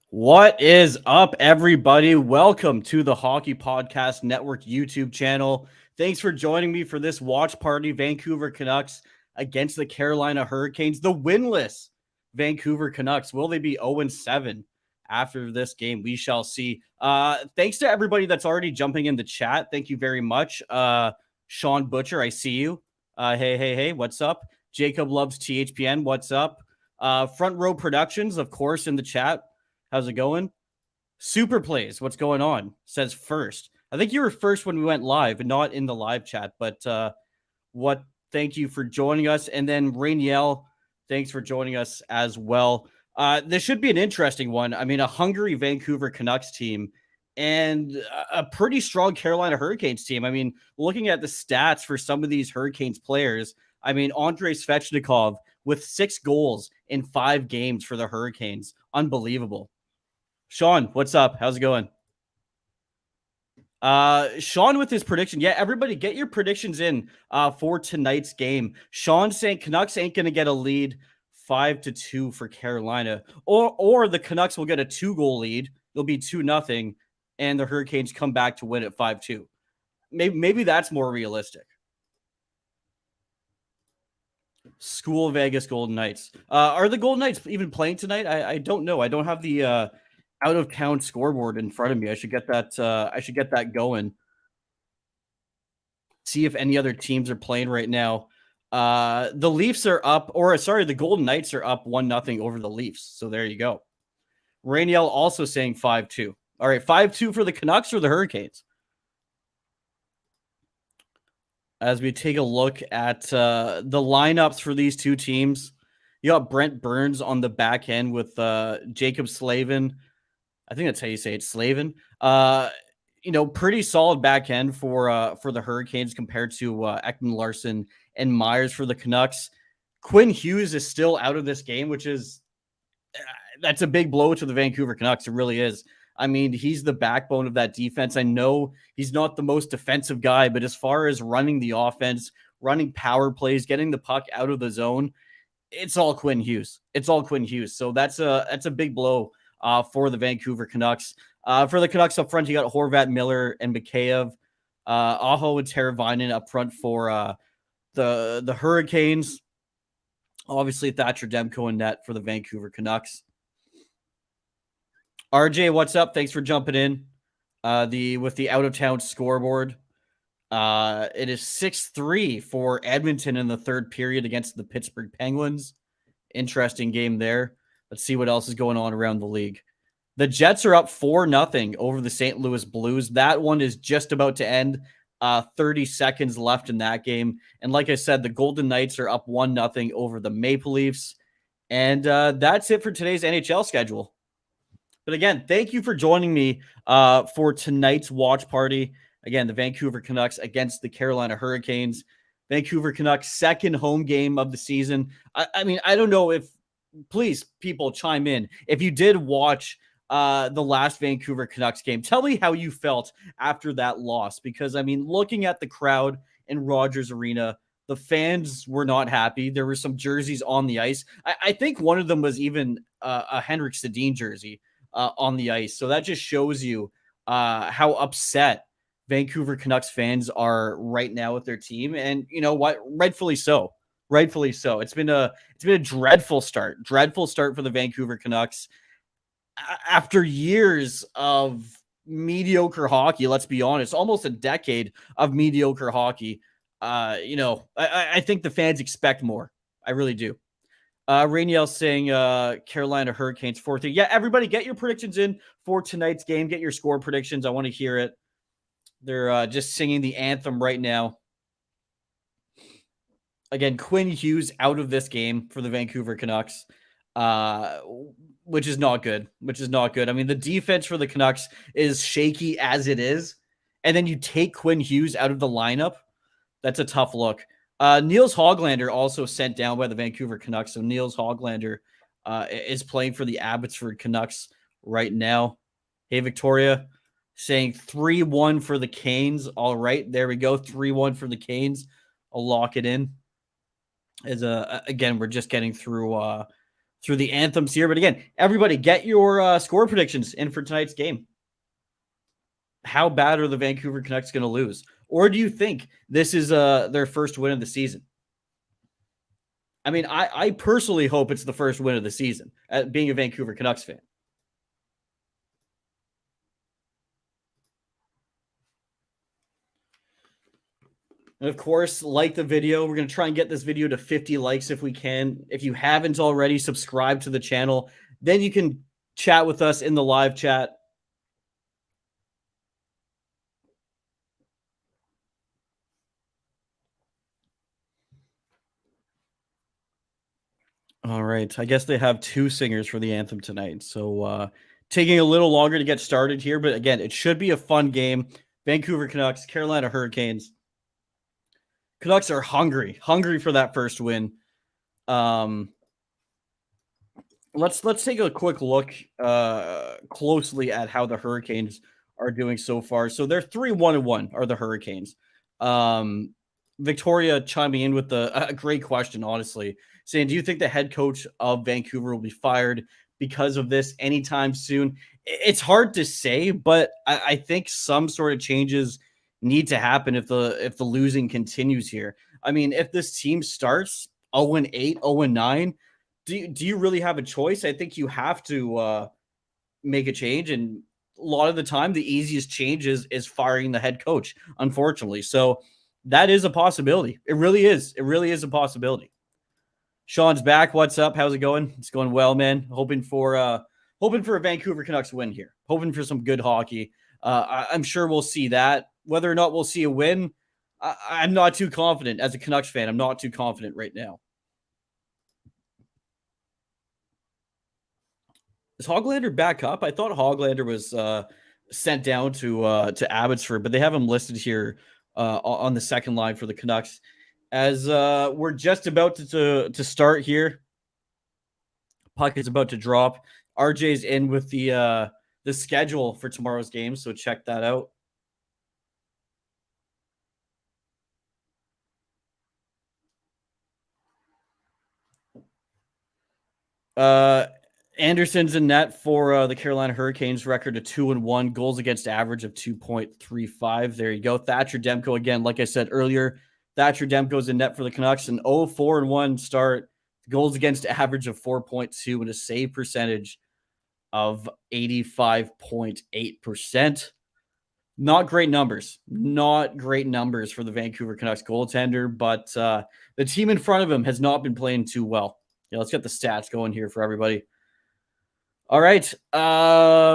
What is up, everybody? Welcome to the Hockey Podcast Network YouTube channel. Thanks for joining me for this watch party. Vancouver Canucks against the Carolina Hurricanes, the winless Vancouver Canucks. Will they be 0-7 after this game? We shall see. Thanks to everybody that's already jumping in the chat. Thank you very much. Sean Butcher, I see you. Hey, what's up? Jacob loves THPN. What's up? Front Row Productions, of course, in the chat. How's it going? Super Plays, what's going on? Says first. I think you were first when we went live and not in the live chat, but thank you for joining us. And then Rainiel, thanks for joining us as well. This should be an interesting one. I mean, a hungry Vancouver Canucks team and a pretty strong Carolina Hurricanes team. I mean, looking at the stats for some of these Hurricanes players, I mean, Andrei Svechnikov with 6 goals in 5 games for the Hurricanes. Unbelievable. Sean, what's up? How's it going? Sean with his prediction. Yeah, everybody get your predictions in for tonight's game. Sean saying Canucks ain't going to get a lead 5-2 for Carolina. Or the Canucks will get a 2-goal lead. It'll be 2-0, and the Hurricanes come back to win at 5-2. Maybe that's more realistic. School Vegas Golden Knights. Are the Golden Knights even playing tonight? I don't know. I don't have the out of town scoreboard in front of me. I should get that going. See if any other teams are playing right now. The Leafs are up, the Golden Knights are up 1-0 over the Leafs. So there you go. Rainiel also saying 5-2. All right, 5-2 for the Canucks or the Hurricanes. As we take a look at the lineups for these two teams, you got Brent Burns on the back end with Jacob Slavin. I think that's how you say it, Slavin. Pretty solid back end for the Hurricanes compared to Ekman Larson and Myers for the Canucks. Quinn Hughes is still out of this game, which is that's a big blow to the Vancouver Canucks. It really is. I mean, he's the backbone of that defense. I know he's not the most defensive guy, but as far as running the offense, running power plays, getting the puck out of the zone, it's all Quinn Hughes. So that's a big blow for the Vancouver Canucks. For the Canucks up front, you got Horvat, Miller, and Mikheyev. Aho and Teravainen up front for the Hurricanes. Obviously, Thatcher Demko in net for the Vancouver Canucks. RJ, what's up? Thanks for jumping in. With the out-of-town scoreboard. It is 6-3 for Edmonton in the third period against the Pittsburgh Penguins. Interesting game there. Let's see what else is going on around the league. The Jets are up 4-0 over the St. Louis Blues. That one is just about to end. 30 seconds left in that game. And like I said, the Golden Knights are up 1-0 over the Maple Leafs. And that's it for today's NHL schedule. But again, thank you for joining me for tonight's watch party. Again, the Vancouver Canucks against the Carolina Hurricanes. Vancouver Canucks second home game of the season. I mean, I don't know if, please, people chime in. If you did watch the last Vancouver Canucks game, tell me how you felt after that loss. Because, I mean, looking at the crowd in Rogers Arena, the fans were not happy. There were some jerseys on the ice. I think one of them was even a Henrik Sedin jersey on the ice. So that just shows you how upset Vancouver Canucks fans are right now with their team. And you know what? Rightfully so. Rightfully so. It's been a dreadful start. Dreadful start for the Vancouver Canucks. After years of mediocre hockey, let's be honest, almost a decade of mediocre hockey. I think the fans expect more. I really do. Rainiel saying Carolina Hurricanes 4-3. Yeah, everybody get your predictions in for tonight's game. Get your score predictions. I want to hear it. They're just singing the anthem right now. Again, Quinn Hughes out of this game for the Vancouver Canucks, which is not good. I mean, the defense for the Canucks is shaky as it is. And then you take Quinn Hughes out of the lineup. That's a tough look. Niels Hoglander also sent down by the Vancouver Canucks. So Niels Hoglander is playing for the Abbotsford Canucks right now. Hey, Victoria, saying 3-1 for the Canes. All right, there we go. 3-1 for the Canes. I'll lock it in. As again, we're just getting through the anthems here. But again, everybody get your score predictions in for tonight's game. How bad are the Vancouver Canucks going to lose? Or do you think this is their first win of the season? I mean, I personally hope it's the first win of the season, being a Vancouver Canucks fan. And of course, like the video. We're going to try and get this video to 50 likes if we can. If you haven't already, subscribe to the channel. Then you can chat with us in the live chat. All right. I guess they have two singers for the anthem tonight. So taking a little longer to get started here. But again, it should be a fun game. Vancouver Canucks, Carolina Hurricanes. Canucks are hungry for that first win. Let's take a quick look closely at how the Hurricanes are doing so far. So they're 3-1-1 are the Hurricanes. Victoria chiming in with a great question, honestly, saying, do you think the head coach of Vancouver will be fired because of this anytime soon? It's hard to say, but I think some sort of changes need to happen if the losing continues here. I mean, if this team starts 0-8, 0-9, do you really have a choice? I think you have to make a change, and a lot of the time, the easiest change is firing the head coach, unfortunately. So that is a possibility. It really is. It really is a possibility. Sean's back. What's up? How's it going? It's going well, man. Hoping for a Vancouver Canucks win here. Hoping for some good hockey. I'm sure we'll see that. Whether or not we'll see a win, I'm not too confident. As a Canucks fan, I'm not too confident right now. Is Hoglander back up? I thought Hoglander was sent down to Abbotsford, but they have him listed here on the second line for the Canucks. As we're just about to start here, puck is about to drop. RJ's in with the schedule for tomorrow's game, so check that out. Anderson's in net for the Carolina Hurricanes, record of 2-1, goals against average of 2.35. There you go. Thatcher Demko again, like I said earlier, Thatcher Demko's in net for the Canucks, an 0-4-1 start, goals against average of 4.2, and a save percentage of 85.8%. Not great numbers. Not great numbers for the Vancouver Canucks goaltender, but the team in front of him has not been playing too well. Yeah, let's get the stats going here for everybody. All right.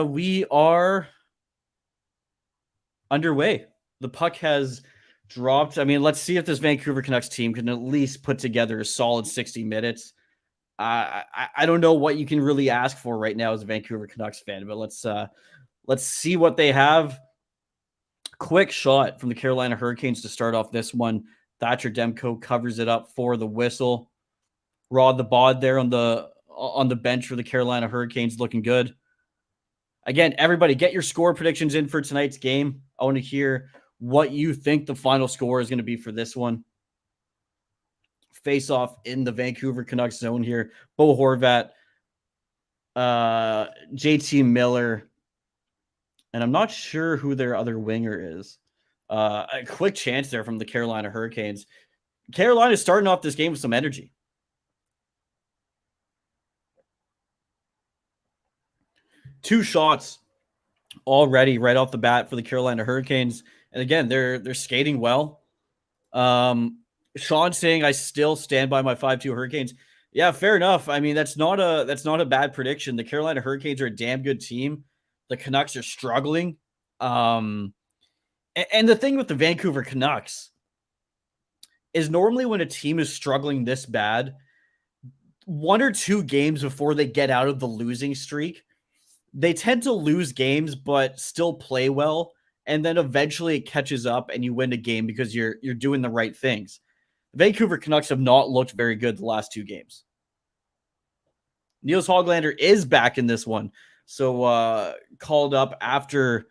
We are underway. The puck has dropped. I mean, let's see if this Vancouver Canucks team can at least put together a solid 60 minutes. I don't know what you can really ask for right now as a Vancouver Canucks fan, but let's see what they have. Quick shot from the Carolina Hurricanes to start off this one. Thatcher Demko covers it up for the whistle. Rod the Bod there on the bench for the Carolina Hurricanes, looking good. Again, everybody, get your score predictions in for tonight's game. I want to hear what you think the final score is going to be for this one. Face off in the Vancouver Canucks zone here. Bo Horvat, JT Miller, and I'm not sure who their other winger is. A quick chance there from the Carolina Hurricanes. Carolina is starting off this game with some energy. Two shots already right off the bat for the Carolina Hurricanes. And again, they're skating well. Sean saying I still stand by my 5-2 Hurricanes. Yeah, fair enough. I mean, that's not a bad prediction. The Carolina Hurricanes are a damn good team. The Canucks are struggling. And the thing with the Vancouver Canucks is normally when a team is struggling this bad, 1 or 2 games before they get out of the losing streak, they tend to lose games but still play well, and then eventually it catches up and you win a game because you're doing the right things. The Vancouver Canucks have not looked very good the last 2 games. Niels Höglander is back in this one, so called up after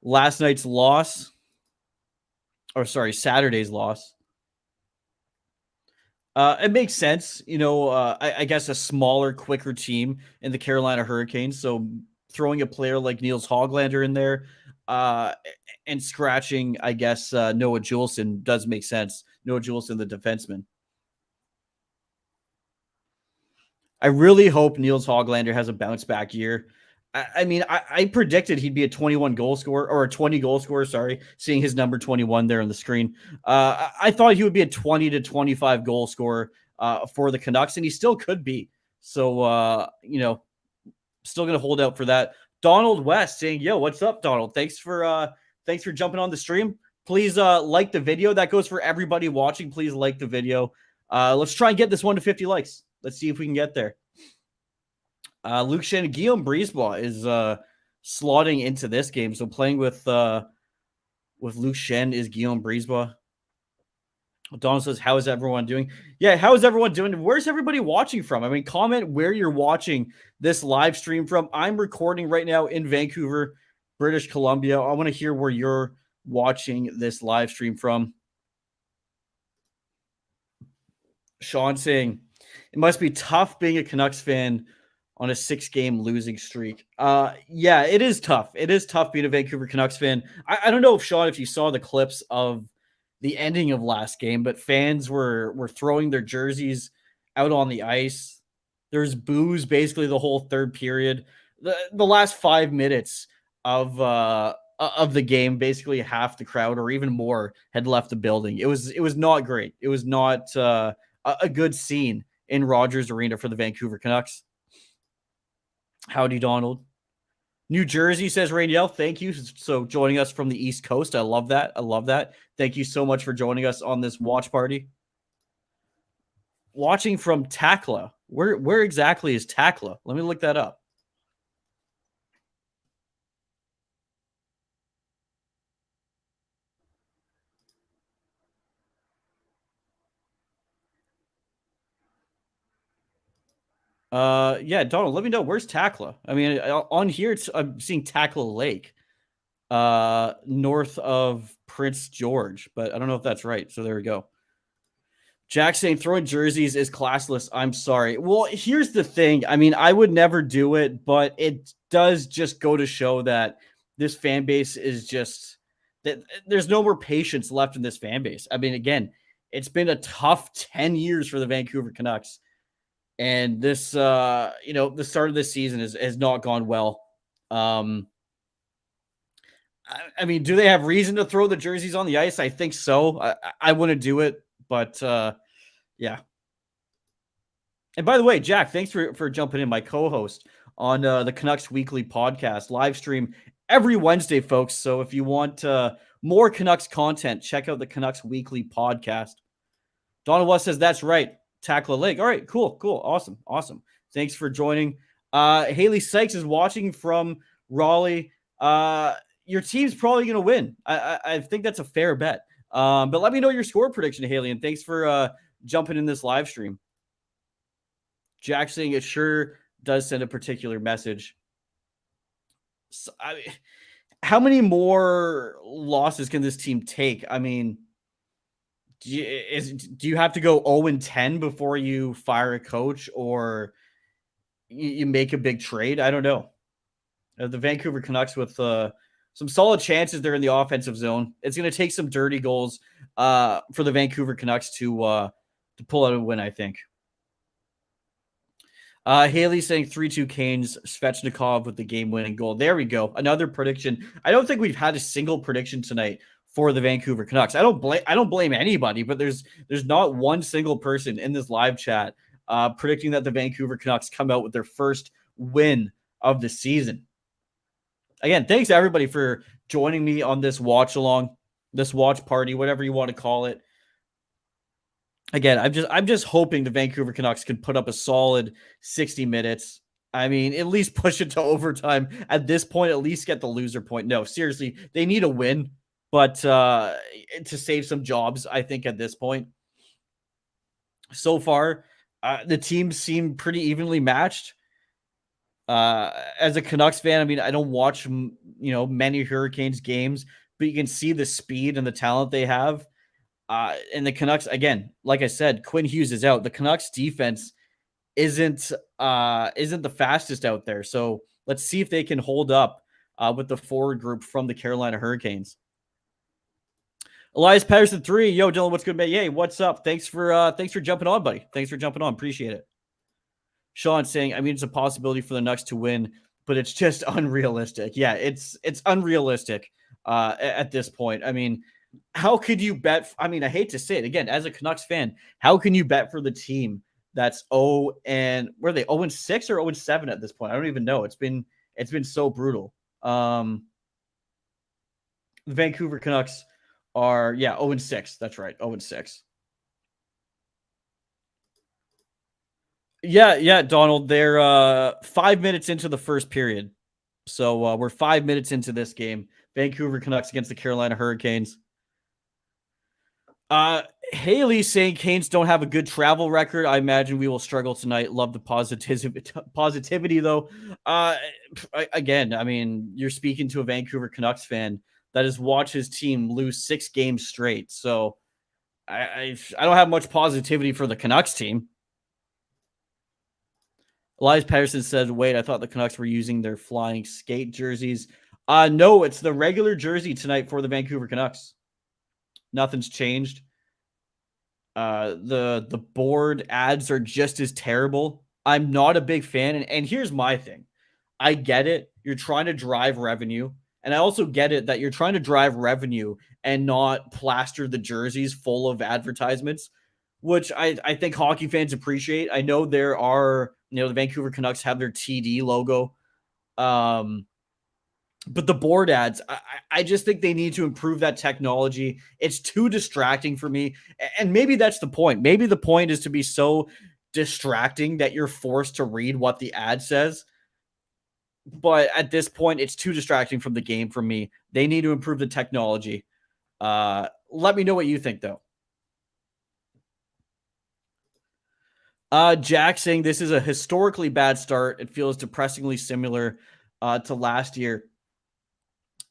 last night's loss, or sorry, Saturday's loss. It makes sense, I guess a smaller, quicker team in the Carolina Hurricanes. So throwing a player like Niels Höglander in there and scratching, I guess, Noah Juulsen does make sense. Noah Juulsen, the defenseman. I really hope Niels Höglander has a bounce back year. I mean, I predicted he'd be a 21 goal scorer or a 20 goal scorer. Sorry, seeing his number 21 there on the screen. I thought he would be a 20 to 25 goal scorer for the Canucks, and he still could be. So, still going to hold out for that. Donald West saying, "Yo, what's up, Donald? Thanks for jumping on the stream. Please like the video. That goes for everybody watching. Please like the video. Let's try and get this 1 to 50 likes. Let's see if we can get there." Luke Shen and Guillaume Brisebois is slotting into this game. So playing with Luke Shen is Guillaume Brisebois. Donald says, "How is everyone doing?" Yeah, how is everyone doing? Where's everybody watching from? I mean, comment where you're watching this live stream from. I'm recording right now in Vancouver, British Columbia. I want to hear where you're watching this live stream from. Sean saying, "It must be tough being a Canucks fan on a 6-game losing streak." Yeah, it is tough. It is tough being a Vancouver Canucks fan. I don't know if, Sean, if you saw the clips of the ending of last game, but fans were throwing their jerseys out on the ice. There's booze basically the whole third period. The last 5 minutes of the game, basically half the crowd or even more had left the building. It was not great. It was not a good scene in Rogers Arena for the Vancouver Canucks. Howdy, Donald. New Jersey, says Rainiel. Thank you. So joining us from the East Coast. I love that. I love that. Thank you so much for joining us on this watch party. Watching from Takla. Where exactly is Takla? Let me look that up. Yeah, Donald, let me know, where's Takla? I mean, on here I'm seeing Takla Lake, north of Prince George, but I don't know if that's right. So there we go. Jack saying throwing jerseys is classless. I'm sorry. Well, here's the thing. I mean, I would never do it, but it does just go to show that this fan base is just that there's no more patience left in this fan base. I mean, again, it's been a tough 10 years for the Vancouver Canucks. And this, the start of this season has not gone well. I mean, do they have reason to throw the jerseys on the ice? I think so. I wouldn't do it, but yeah. And by the way, Jack, thanks for jumping in, my co-host on the Canucks Weekly podcast live stream every Wednesday, folks. So if you want more Canucks content, check out the Canucks Weekly podcast. Donald West says that's right. Takla Lake. All right, cool. Awesome. Thanks for joining. Haley Sykes is watching from Raleigh. Your team's probably going to win. I think that's a fair bet. But let me know your score prediction, Haley, and thanks for jumping in this live stream. Jack saying it sure does send a particular message. So, how many more losses can this team take? I mean, do you have to go 0-10 before you fire a coach, or you make a big trade? I don't know. The Vancouver Canucks with some solid chances there in the offensive zone. It's going to take some dirty goals for the Vancouver Canucks to pull out a win, I think. Haley saying 3-2 Canes, Svechnikov with the game-winning goal. There we go. Another prediction. I don't think we've had a single prediction tonight for the Vancouver Canucks. I don't blame anybody, but there's not one single person in this live chat predicting that the Vancouver Canucks come out with their first win of the season. Again, thanks to everybody for joining me on this watch along, this watch party, whatever you want to call it. Again, I'm just hoping the Vancouver Canucks can put up a solid 60 minutes. I mean, at least push it to overtime. At this point, at least get the loser point. No, seriously, they need a win, but to save some jobs, I think at this point. So far, the teams seem pretty evenly matched. As a Canucks fan, I mean, I don't watch many Hurricanes games, but you can see the speed and the talent they have. And the Canucks, again, like I said, Quinn Hughes is out. The Canucks defense isn't the fastest out there. So let's see if they can hold up with the forward group from the Carolina Hurricanes. Elias Patterson 3. Yo, Dylan, what's good, man? Yay, what's up? Thanks for jumping on, buddy. Thanks for jumping on. Appreciate it. Sean saying, I mean, it's a possibility for the Canucks to win, but it's just unrealistic. Yeah, it's unrealistic at this point. I mean, how could you bet? I mean, I hate to say it again, as a Canucks fan, how can you bet for the team that's 0 and where are they 0-6 or 0-7 at this point? I don't even know. It's been so brutal. The Vancouver Canucks are 0-6. That's right, 0-6. Yeah, Donald. They're 5 minutes into the first period, so we're 5 minutes into this game. Vancouver Canucks against the Carolina Hurricanes. Haley saying Canes don't have a good travel record. I imagine we will struggle tonight. Love the positivity though. Again, I mean, you're speaking to a Vancouver Canucks fan that has watched his team lose 6 games straight. So I don't have much positivity for the Canucks team. Elias Patterson said, wait, I thought the Canucks were using their flying skate jerseys. No, it's the regular jersey tonight for the Vancouver Canucks. Nothing's changed. The board ads are just as terrible. I'm not a big fan. And here's my thing. I get it. You're trying to drive revenue. And I also get it that you're trying to drive revenue and not plaster the jerseys full of advertisements, which I think hockey fans appreciate. I know there are, the Vancouver Canucks have their TD logo. But the board ads, I just think they need to improve that technology. It's too distracting for me. And maybe that's the point. Maybe the point is to be so distracting that you're forced to read what the ad says. But at this point, it's too distracting from the game for me. They need to improve the technology. Let me know what you think, though. Jack saying this is a historically bad start. It feels depressingly similar to last year.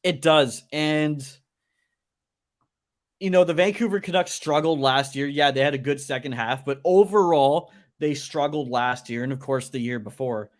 It does. And, the Vancouver Canucks struggled last year. Yeah, they had a good second half, but overall, they struggled last year and, of course, the year before.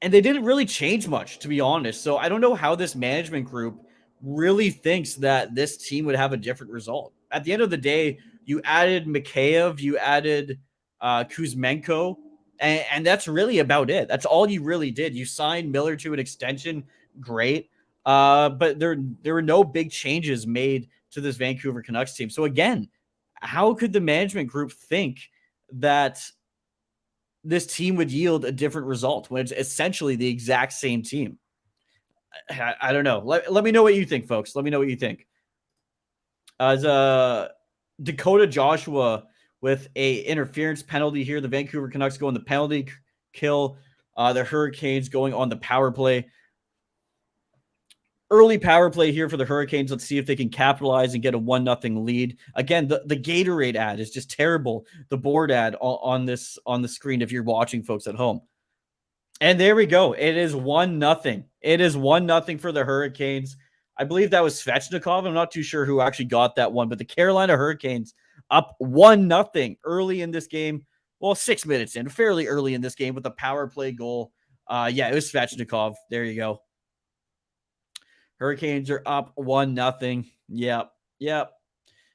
And they didn't really change much, to be honest. So I don't know how this management group really thinks that this team would have a different result. At the end of the day, you added Mikheyev, you added Kuzmenko, and that's really about it. That's all you really did. You signed Miller to an extension. Great. But there were no big changes made to this Vancouver Canucks team. So again, how could the management group think that this team would yield a different result when it's essentially the exact same team? I don't know. Let me know what you think, folks. Let me know what you think. As Dakota Joshua with a interference penalty here, the Vancouver Canucks go on the penalty kill. The Hurricanes going on the power play. Early power play here for the Hurricanes. Let's see if they can capitalize and get a 1-0 lead. Again, the Gatorade ad is just terrible. The board ad on the screen if you're watching, folks at home. And there we go. It is 1-0. It is 1-0 for the Hurricanes. I believe that was Svechnikov. I'm not too sure who actually got that one, but the Carolina Hurricanes up 1-0 early in this game. Well, 6 minutes in, fairly early in this game with a power play goal. Yeah, it was Svechnikov. There you go. Hurricanes are up 1-0. Yep. Yep.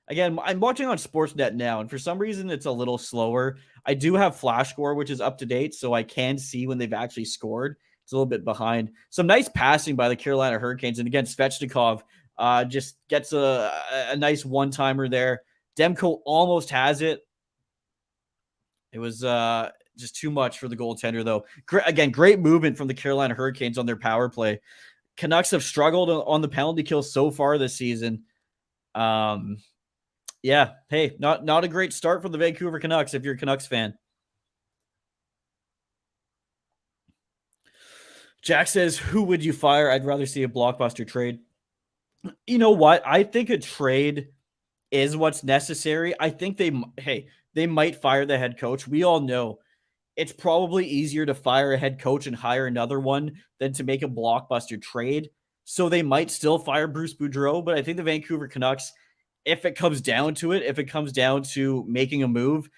Again, I'm watching on Sportsnet now, and for some reason it's a little slower. I do have Flash Score, which is up to date, so I can see when they've actually scored. It's a little bit behind. Some nice passing by the Carolina Hurricanes, and again, Svechnikov just gets a nice one-timer there. Demko almost has it. It was just too much for the goaltender, though. Again, great movement from the Carolina Hurricanes on their power play. Canucks have struggled on the penalty kill so far this season. Yeah, hey, not a great start for the Vancouver Canucks if you're a Canucks fan. Jack says, who would you fire? I'd rather see a blockbuster trade. You know what? I think a trade is what's necessary. I think they might fire the head coach. We all know it's probably easier to fire a head coach and hire another one than to make a blockbuster trade. So they might still fire Bruce Boudreau, but I think the Vancouver Canucks, if it comes down to it, if it comes down to making a move,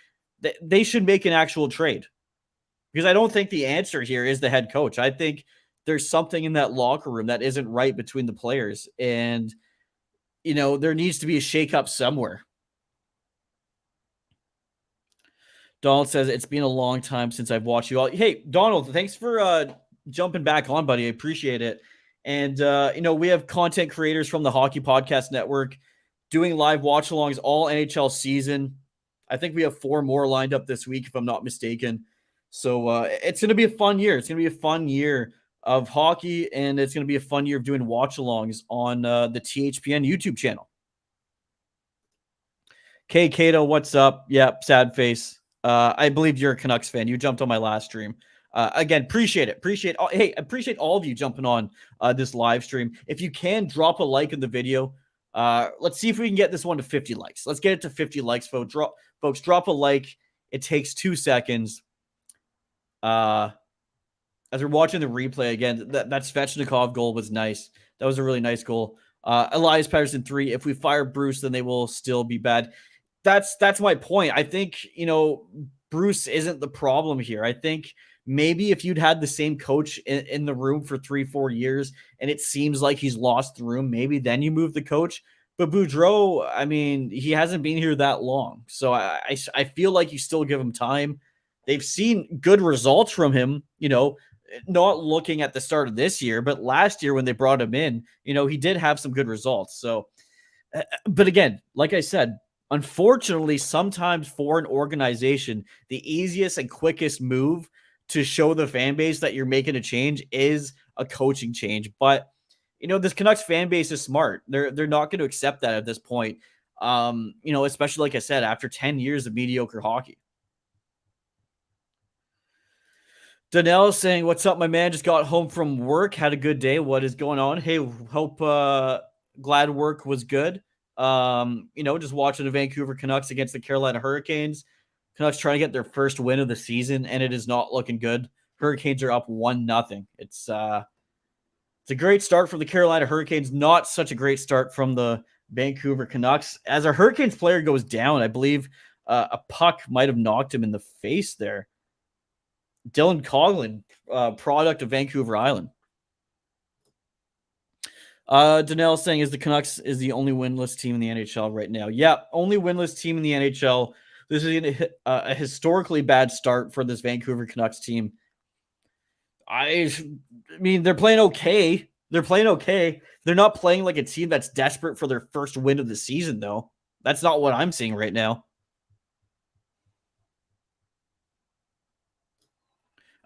they should make an actual trade. Because I don't think the answer here is the head coach. I think there's something in that locker room that isn't right between the players. And, there needs to be a shakeup somewhere. Donald says, it's been a long time since I've watched you all. Hey, Donald, thanks for jumping back on, buddy. I appreciate it. And, we have content creators from the Hockey Podcast Network doing live watch-alongs all NHL season. I think we have 4 more lined up this week, if I'm not mistaken. So it's going to be a fun year. It's going to be a fun year of hockey, and it's going to be a fun year of doing watch-alongs on the THPN YouTube channel. K. Cato, what's up? Yep, sad face. I believe you're a Canucks fan. You jumped on my last stream. Again, appreciate it. Appreciate all of you jumping on this live stream. If you can, drop a like in the video. Let's see if we can get this one to 50 likes. Let's get it to 50 likes, folks. Drop a like. It takes 2 seconds. As we're watching the replay again, that Svechnikov goal was nice. That was a really nice goal. Elias Pettersson 3. If we fire Bruce, then they will still be bad. That's my point. I think, Bruce isn't the problem here. I think maybe if you'd had the same coach in the room for 3-4 years and it seems like he's lost the room, maybe then you move the coach. But Boudreau, I mean, he hasn't been here that long. So I feel like you still give him time. They've seen good results from him, not looking at the start of this year, but last year when they brought him in, he did have some good results. So, but again, like I said, unfortunately, sometimes for an organization, the easiest and quickest move to show the fan base that you're making a change is a coaching change. But, this Canucks fan base is smart. They're not going to accept that at this point. Especially, like I said, after 10 years of mediocre hockey. Donnell saying, what's up, my man? Just got home from work. Had a good day. What is going on? Hey, hope glad work was good. Just watching the Vancouver Canucks against the Carolina Hurricanes. Canucks trying to get their first win of the season, and it is not looking good. Hurricanes are up 1-0. It's a great start for the Carolina Hurricanes. Not such a great start from the Vancouver Canucks. As a Hurricanes player goes down, I believe a puck might have knocked him in the face there. Dylan Coughlin, product of Vancouver Island. Danelle saying, is the Canucks is the only winless team in the NHL right now? Yeah, only winless team in the NHL. This is a historically bad start for this Vancouver Canucks team. I mean, they're playing okay. They're not playing like a team that's desperate for their first win of the season, though. That's not what I'm seeing right now.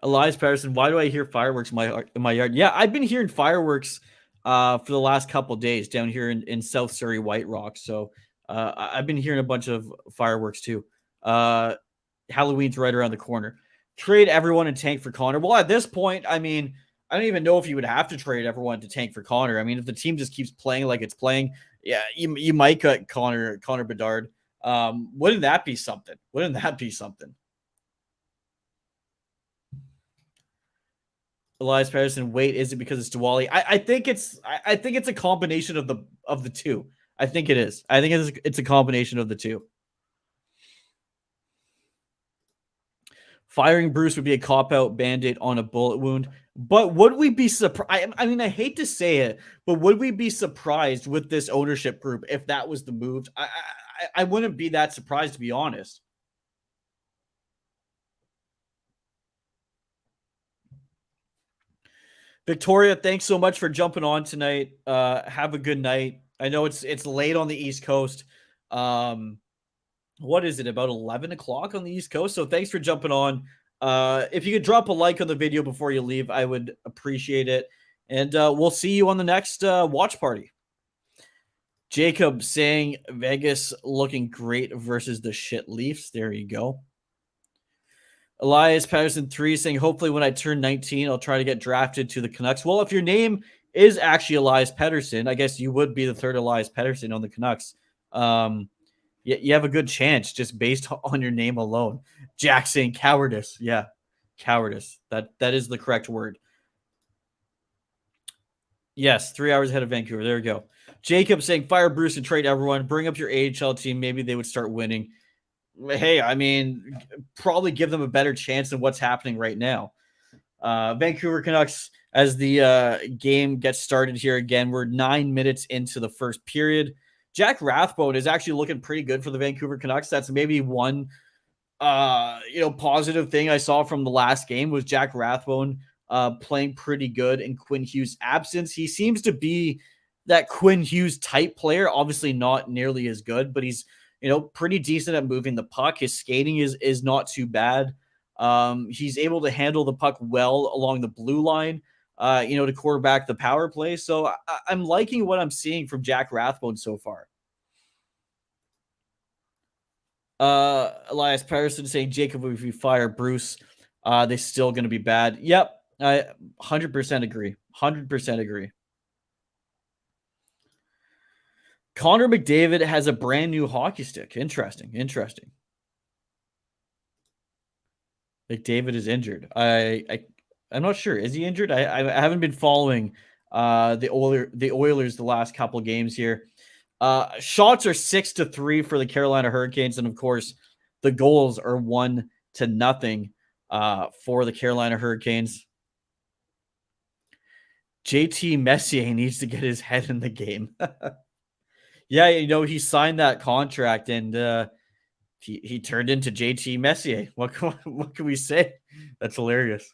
Elias Patterson, why do I hear fireworks in my yard? Yeah, I've been hearing fireworks for the last couple of days down here in South Surrey, White Rock. So I've been hearing a bunch of fireworks too. Halloween's right around the corner. Trade everyone and tank for Connor. Well, at this point, I mean, I don't even know if you would have to trade everyone to tank for Connor. I mean, if the team just keeps playing like it's playing, yeah, you might cut Connor Bedard. Wouldn't that be something? Wouldn't that be something? Elias Patterson, wait, is it because it's Diwali? I think it's a combination of the two. I think it is. I think it's a combination of the two. Firing Bruce would be a cop-out band-aid on a bullet wound. But would we be surprised? I mean, I hate to say it, but would we be surprised with this ownership group if that was the move? I wouldn't be that surprised, to be honest. Victoria, thanks so much for jumping on tonight. Have a good night. I know it's late on the East Coast. What is it, about 11 o'clock on the East Coast? So thanks for jumping on. If you could drop a like on the video before you leave, I would appreciate it. And we'll see you on the next watch party. Jacob saying Vegas looking great versus the shit Leafs. There you go. Elias Patterson 3 saying, hopefully when I turn 19, I'll try to get drafted to the Canucks. Well, if your name is actually Elias Pettersson, I guess you would be the third Elias Pettersson on the Canucks. You have a good chance just based on your name alone. Jack saying cowardice. Yeah, cowardice. That is the correct word. Yes, 3 hours ahead of Vancouver. There we go. Jacob saying fire Bruce and trade everyone. Bring up your AHL team. Maybe they would start winning. Hey, I mean, probably give them a better chance than what's happening right now. Vancouver Canucks, as the game gets started here again, we're 9 minutes into the first period. Jack Rathbone is actually looking pretty good for the Vancouver Canucks. That's maybe one positive thing I saw from the last game was Jack Rathbone playing pretty good in Quinn Hughes' absence. He seems to be that Quinn Hughes type player, obviously not nearly as good, but he's pretty decent at moving the puck. His skating is not too bad. He's able to handle the puck well along the blue line, to quarterback the power play. So I'm liking what I'm seeing from Jack Rathbone so far. Elias Patterson saying, Jacob, if you fire Bruce, they're still going to be bad. Yep. I 100% agree. 100% agree. Connor McDavid has a brand new hockey stick. Interesting. McDavid is injured. I'm not sure. Is he injured? I haven't been following the Oilers the last couple of games here. Shots are 6-3 for the Carolina Hurricanes, and of course, the goals are 1-0 for the Carolina Hurricanes. JT Messier needs to get his head in the game. Yeah, he signed that contract, and he turned into JT Messier. What can we say? That's hilarious.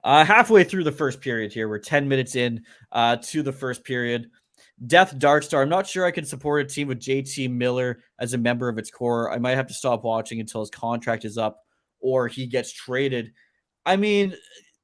Halfway through the first period here, we're 10 minutes in to the first period. Death Darkstar. I'm not sure I can support a team with JT Miller as a member of its core. I might have to stop watching until his contract is up or he gets traded. I mean,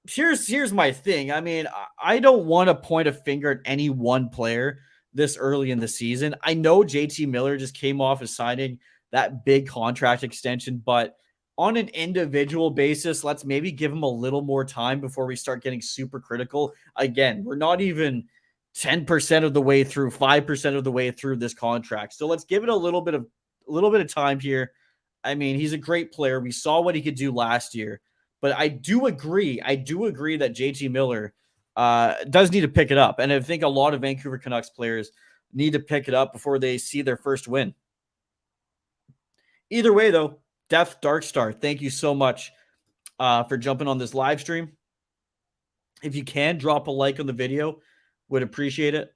here's my thing. I mean, I don't want to point a finger at any one player this early in the season. I know JT Miller just came off of signing that big contract extension, but on an individual basis, let's maybe give him a little more time before we start getting super critical. Again, we're not even 10% of the way through, 5% of the way through this contract. So let's give it a little bit of time here. I mean, he's a great player. We saw what he could do last year, but I do agree that JT Miller does need to pick it up. And I think a lot of Vancouver Canucks players need to pick it up before they see their first win. Either way, though, Death Darkstar, thank you so much for jumping on this live stream. If you can, drop a like on the video. Would appreciate it.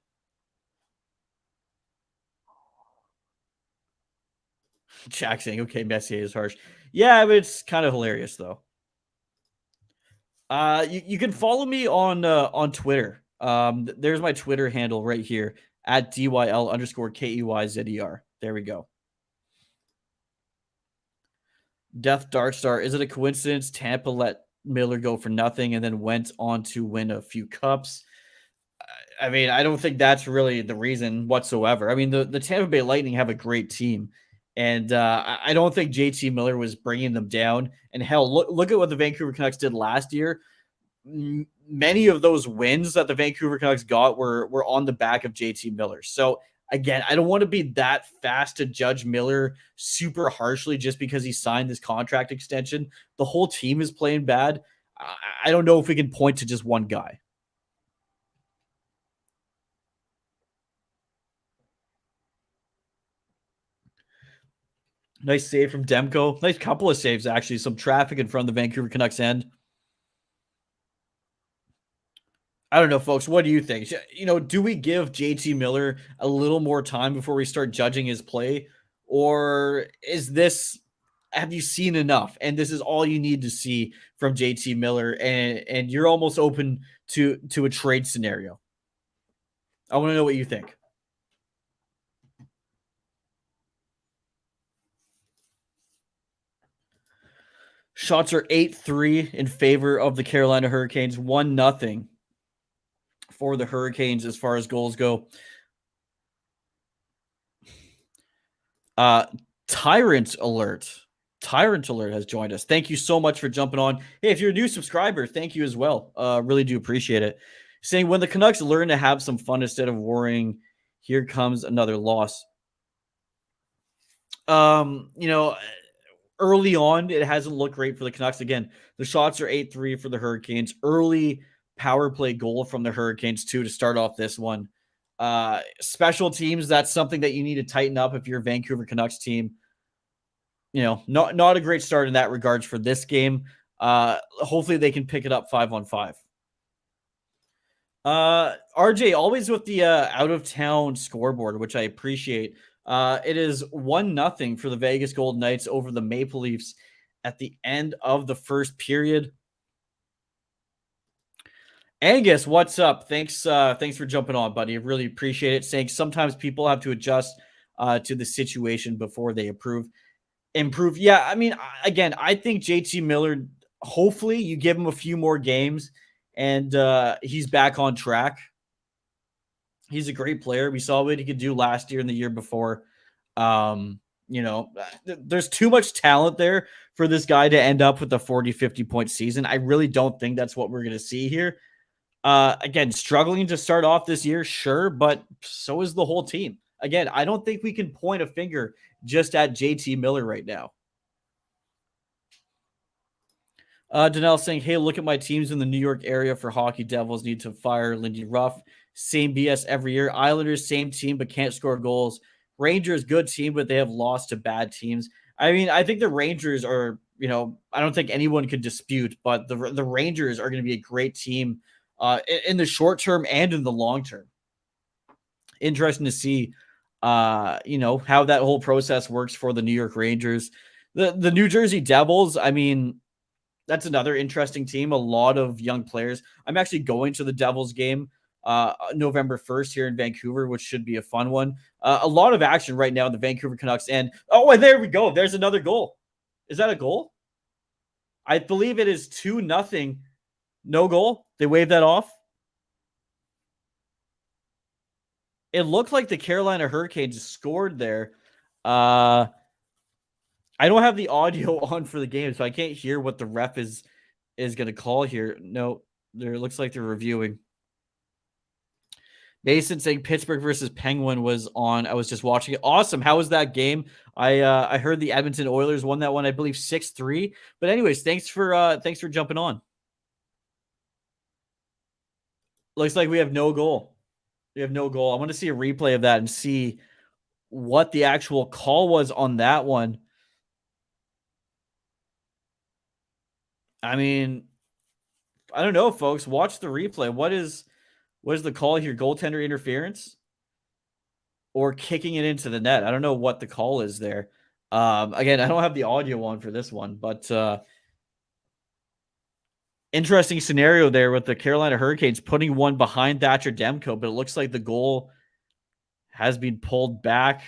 Jack saying, okay, Messier is harsh. Yeah, but it's kind of hilarious, though. You can follow me on Twitter. There's my Twitter handle right here at DYL_KEYZER. There we go. Death Darkstar. Is it a coincidence Tampa let Miller go for nothing and then went on to win a few cups? I mean, I don't think that's really the reason whatsoever. I mean, the Tampa Bay Lightning have a great team. And I don't think JT Miller was bringing them down. And hell, look at what the Vancouver Canucks did last year. many of those wins that the Vancouver Canucks got were on the back of JT Miller. So again, I don't want to be that fast to judge Miller super harshly just because he signed this contract extension. The whole team is playing bad. I don't know if we can point to just one guy. Nice save from Demko. Nice couple of saves, actually. Some traffic in front of the Vancouver Canucks end. I don't know, folks. What do you think? Do we give JT Miller a little more time before we start judging his play? Or is this, have you seen enough? And this is all you need to see from JT Miller, and you're almost open to a trade scenario. I want to know what you think. Shots are 8-3 in favor of the Carolina Hurricanes, 1-0 for the Hurricanes as far as goals go. Tyrant Alert has joined us. Thank you so much for jumping on. Hey, if you're a new subscriber, thank you as well. Really do appreciate it. Saying, when the Canucks learn to have some fun instead of worrying, here comes another loss. Early on, it hasn't looked great for the Canucks. Again, the shots are 8-3 for the Hurricanes. Early power play goal from the Hurricanes, too, to start off this one. Special teams, that's something that you need to tighten up if you're a Vancouver Canucks team. Not a great start in that regards for this game. Hopefully they can pick it up 5-on-5. RJ, always with the out of town scoreboard, which I appreciate. It is 1-0 for the Vegas Golden Knights over the Maple Leafs at the end of the first period. Angus, what's up? Thanks for jumping on, buddy. I really appreciate it. Saying sometimes people have to adjust to the situation before they improve. Yeah, I mean, again, I think JT Miller, hopefully you give him a few more games and he's back on track. He's a great player. We saw what he could do last year and the year before. There's too much talent there for this guy to end up with a 40, 50-point season. I really don't think that's what we're going to see here. Again, struggling to start off this year, sure, but so is the whole team. Again, I don't think we can point a finger just at JT Miller right now. Danelle saying, hey, look at my teams in the New York area for hockey. Devils need to fire Lindy Ruff. Same BS every year. Islanders, same team, but can't score goals. Rangers, good team, but they have lost to bad teams. I mean, I think the Rangers are, I don't think anyone could dispute, but the Rangers are going to be a great team in the short term and in the long term. Interesting to see, how that whole process works for the New York Rangers. The New Jersey Devils, I mean, that's another interesting team. A lot of young players. I'm actually going to the Devils game November 1st here in Vancouver, which should be a fun one. A lot of action right now in the Vancouver Canucks. And there we go. There's another goal. Is that a goal? I believe it is 2-0. No goal. They waved that off. It looked like the Carolina Hurricanes scored there. I don't have the audio on for the game, so I can't hear what the ref is going to call here. No, there looks like they're reviewing. Mason saying Pittsburgh versus Penguin was on. I was just watching it. Awesome. How was that game? I heard the Edmonton Oilers won that one, I believe 6-3. But anyways, thanks for jumping on. Looks like we have no goal. I want to see a replay of that and see what the actual call was on that one. I mean, I don't know, folks. Watch the replay. What is the call here? Goaltender interference or kicking it into the net? I don't know what the call is there. Again, I don't have the audio on for this one, but interesting scenario there with the Carolina Hurricanes putting one behind Thatcher Demko, but it looks like the goal has been pulled back.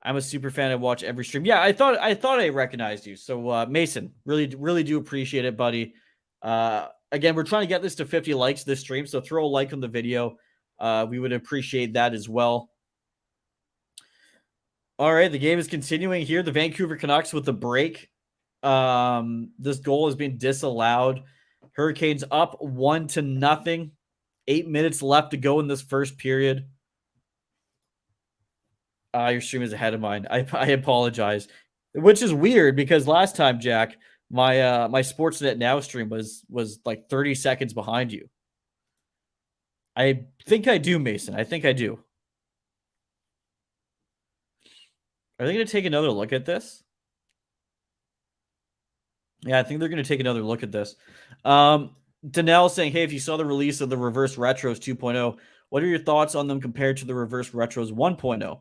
I'm a super fan. I watch every stream. Yeah, I thought I recognized you. So Mason, really do appreciate it, buddy. Again, we're trying to get this to 50 likes this stream, so throw a like on the video. We would appreciate that as well. All right, the game is continuing here. The Vancouver Canucks with the break This goal has been disallowed. Hurricanes up 1-0. 8 minutes left to go in this first period. Your stream is ahead of mine. I apologize, which is weird because last time, Jack, my Sportsnet Now stream was like 30 seconds behind you. I think I do, Mason. I think I do. Are they going to take another look at this? Yeah, I think they're going to take another look at this. Danelle saying, hey, if you saw the release of the Reverse Retros 2.0, what are your thoughts on them compared to the Reverse Retros 1.0?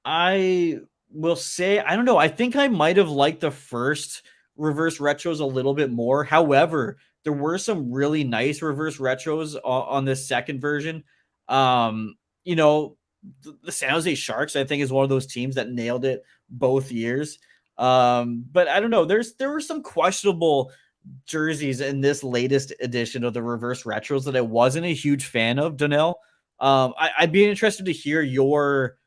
I will say, I don't know. I think I might have liked the first Reverse Retros a little bit more. However, there were some really nice Reverse Retros on this second version. You know, the San Jose Sharks, I think, is one of those teams that nailed it both years. But I don't know. There were some questionable jerseys in this latest edition of the Reverse Retros that I wasn't a huge fan of, Donnell. I'd be interested to hear your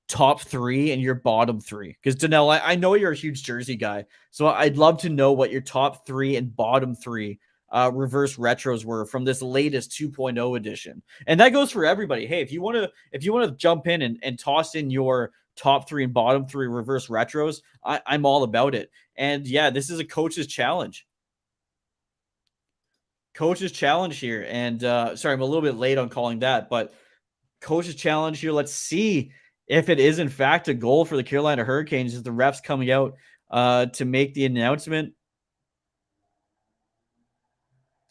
top three and your bottom three, because Donnell, I know you're a huge jersey guy, so I'd love to know what your top three and bottom three reverse retros were from this latest 2.0 edition. And that goes for everybody. Hey, if you want to jump in and toss in your top three and bottom three reverse retros, I'm all about it. And yeah, this is a coach's challenge. Coach's challenge here. And sorry, I'm a little bit late on calling that, but coach's challenge here. Let's see if it is in fact a goal for the Carolina Hurricanes as the refs coming out to make the announcement.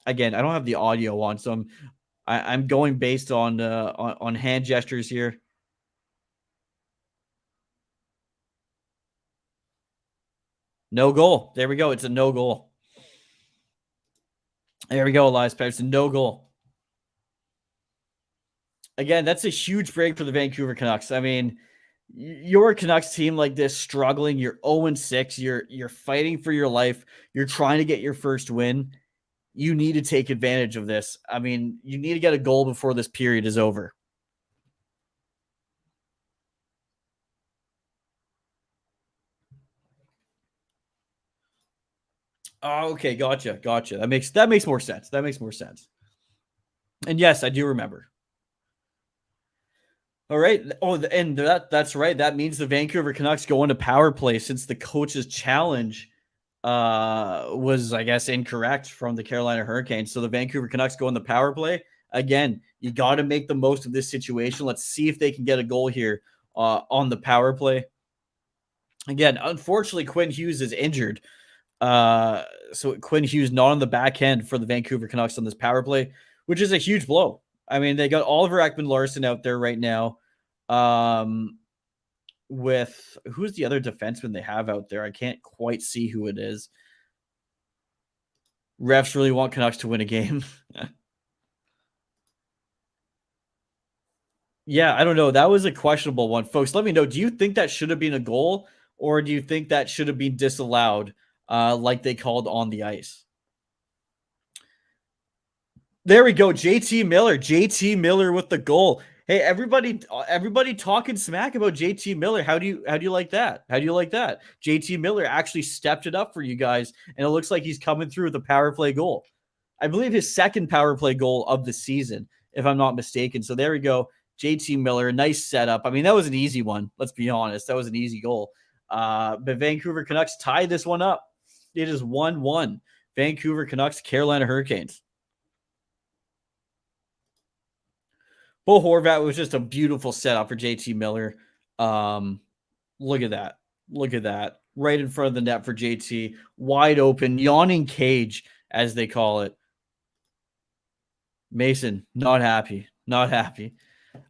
Again, I don't have the audio on, so I'm going based on hand gestures here. No goal. There we go. It's a no goal. There we go, Elias Pettersson. No goal. Again, that's a huge break for the Vancouver Canucks. I mean, you're a Canucks team like this, struggling. You're 0-6. You're fighting for your life. You're trying to get your first win. You need to take advantage of this. I mean, you need to get a goal before this period is over. Oh, okay, gotcha. That makes more sense. That makes more sense. And yes, I do remember. All right. Oh, and that's right. That means the Vancouver Canucks go into power play since the coach's challenge was, I guess, incorrect from the Carolina Hurricanes. So the Vancouver Canucks go in the power play. Again, you got to make the most of this situation. Let's see if they can get a goal here on the power play. Again, unfortunately, Quinn Hughes is injured. So Quinn Hughes not on the back end for the Vancouver Canucks on this power play, which is a huge blow. I mean, they got Oliver Ekman-Larsson out there right now. With who's the other defenseman they have out there? I can't quite see who it is. Refs really want Canucks to win a game. Yeah, I don't know. That was a questionable one, folks. Let me know. Do you think that should have been a goal, or do you think that should have been disallowed, like they called on the ice? There we go. JT Miller with the goal. Hey, everybody talking smack about JT Miller. How do you like that? How do you like that? JT Miller actually stepped it up for you guys, and it looks like he's coming through with a power play goal. I believe his second power play goal of the season, if I'm not mistaken. So there we go. JT Miller, nice setup. I mean, that was an easy one. Let's be honest. That was an easy goal. But Vancouver Canucks tied this one up. It is 1-1. Vancouver Canucks, Carolina Hurricanes. Bo Horvat was just a beautiful setup for JT Miller. Look at that. Look at that. Right in front of the net for JT. Wide open, yawning cage, as they call it. Mason, not happy. Not happy.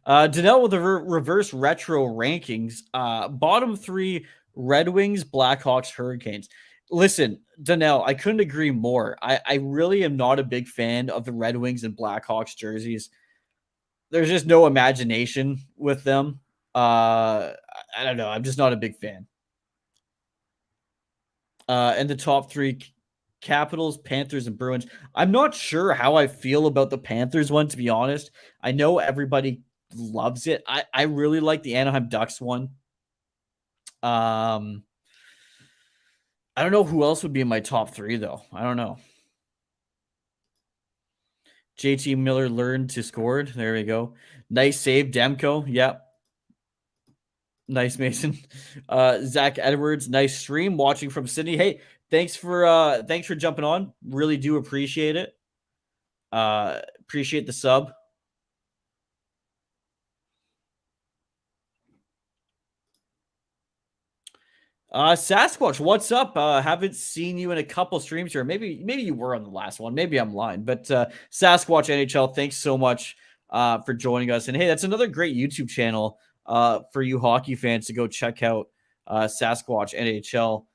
Danelle with the reverse retro rankings. Bottom three, Red Wings, Blackhawks, Hurricanes. Listen, Danelle, I couldn't agree more. I really am not a big fan of the Red Wings and Blackhawks jerseys. There's just no imagination with them. I don't know. I'm just not a big fan. And the top three, Capitals, Panthers, and Bruins. I'm not sure how I feel about the Panthers one, to be honest. I know everybody loves it. I really like the Anaheim Ducks one. I don't know who else would be in my top 3 though. I don't know. JT Miller learned to score. There we go. Nice save, Demko. Yep. Nice, Mason. Zach Edwards, nice stream watching from Sydney. Hey, thanks for jumping on. Really do appreciate it. Appreciate the sub. Sasquatch, what's up? Haven't seen you in a couple streams here. Maybe you were on the last one. Maybe I'm lying. But Sasquatch NHL, thanks so much for joining us. And hey, that's another great YouTube channel for you hockey fans to go check out. Sasquatch NHL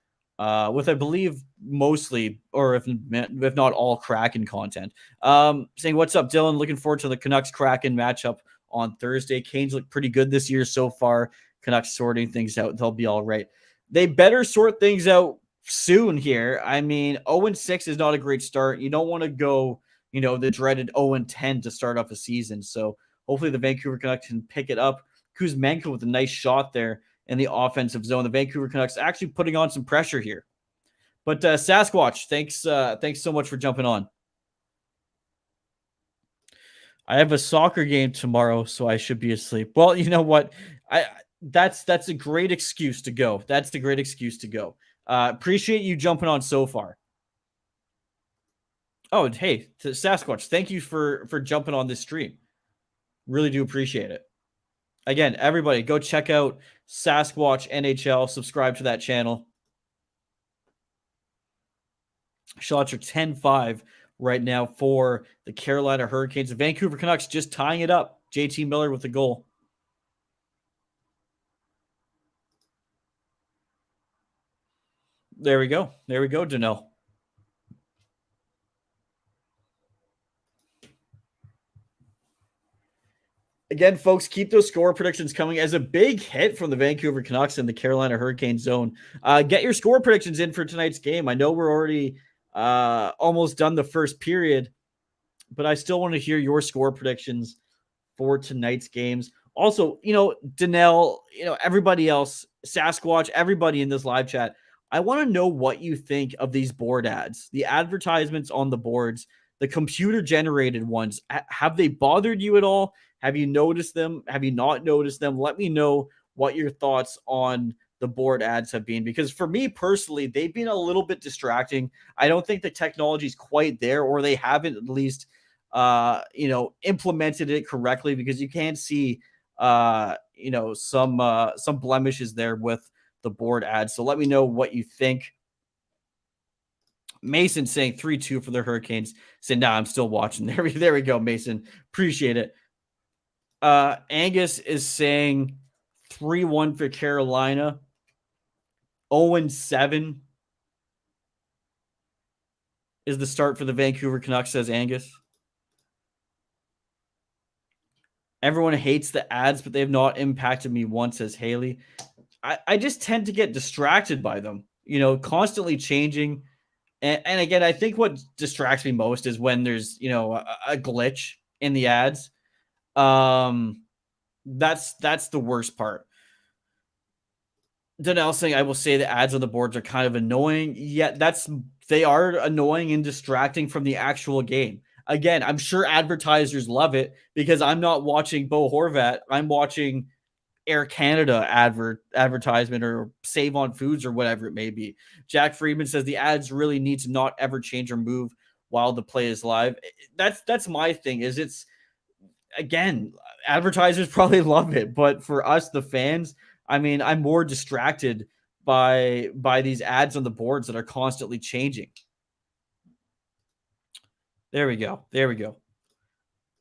with I believe mostly, or if not all, Kraken content. Saying what's up, Dylan? Looking forward to the Canucks Kraken matchup on Thursday. Canes look pretty good this year so far. Canucks sorting things out. They'll be all right. They better sort things out soon here. I mean, 0-6 is not a great start. You don't want to go, the dreaded 0-10 to start off a season. So hopefully the Vancouver Canucks can pick it up. Kuzmenko with a nice shot there in the offensive zone. The Vancouver Canucks actually putting on some pressure here. But Sasquatch, thanks so much for jumping on. I have a soccer game tomorrow, so I should be asleep. Well, you know what? That's a great excuse to go. That's the great excuse to go. Appreciate you jumping on so far. Oh, hey, to Sasquatch, thank you for jumping on this stream. Really do appreciate it. Again, everybody, go check out Sasquatch NHL. Subscribe to that channel. Shots are 10-5 right now for the Carolina Hurricanes. The Vancouver Canucks just tying it up. JT Miller with the goal. There we go. There we go, Danelle. Again, folks, keep those score predictions coming as a big hit from the Vancouver Canucks and the Carolina Hurricane zone. Get your score predictions in for tonight's game. I know we're already almost done the first period, but I still want to hear your score predictions for tonight's games. Also, Danelle, everybody else, Sasquatch, everybody in this live chat, I want to know what you think of these board ads, the advertisements on the boards, the computer generated ones. Have they bothered you at all? Have you noticed them? Have you not noticed them? Let me know what your thoughts on the board ads have been, because for me personally, they've been a little bit distracting. I don't think the technology is quite there, or they haven't at least implemented it correctly, because you can see some blemishes there with the board ads. So let me know what you think. Mason saying 3-2 for the Hurricanes. Saying, nah, I'm still watching. There we go, Mason. Appreciate it. Angus is saying 3-1 for Carolina. 0-7 is the start for the Vancouver Canucks, says Angus. Everyone hates the ads, but they have not impacted me once, says Haley. I just tend to get distracted by them, constantly changing. And again, I think what distracts me most is when there's, a glitch in the ads. That's the worst part. Danelle saying, I will say the ads on the boards are kind of annoying. Yet they are annoying and distracting from the actual game. Again, I'm sure advertisers love it, because I'm not watching Bo Horvat. I'm watching Air Canada advertisement, or Save on Foods, or whatever it may be. Jack Friedman says the ads really need to not ever change or move while the play is live. That's my thing. Is it's, again, advertisers probably love it, but for us, the fans, I mean, I'm more distracted by these ads on the boards that are constantly changing. There we go.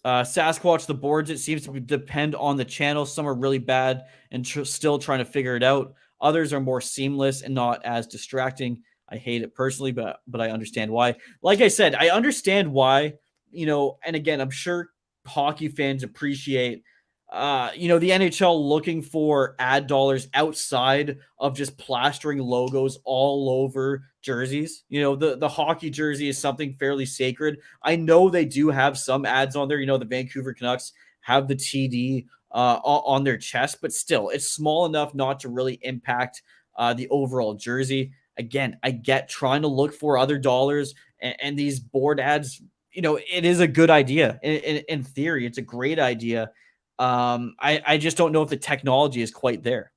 Sasquatch, the boards, it seems to depend on the channel. Some are really bad and still trying to figure it out. Others are more seamless and not as distracting. I hate it personally, but I understand why. Like I said, I understand why, and again, I'm sure hockey fans appreciate the NHL looking for ad dollars outside of just plastering logos all over jerseys. The hockey jersey is something fairly sacred. I know they do have some ads on there. The Vancouver Canucks have the TD on their chest, but still, it's small enough not to really impact the overall jersey. again, I get trying to look for other dollars and these board ads. It is a good idea in theory. It's a great idea. I just don't know if the technology is quite there.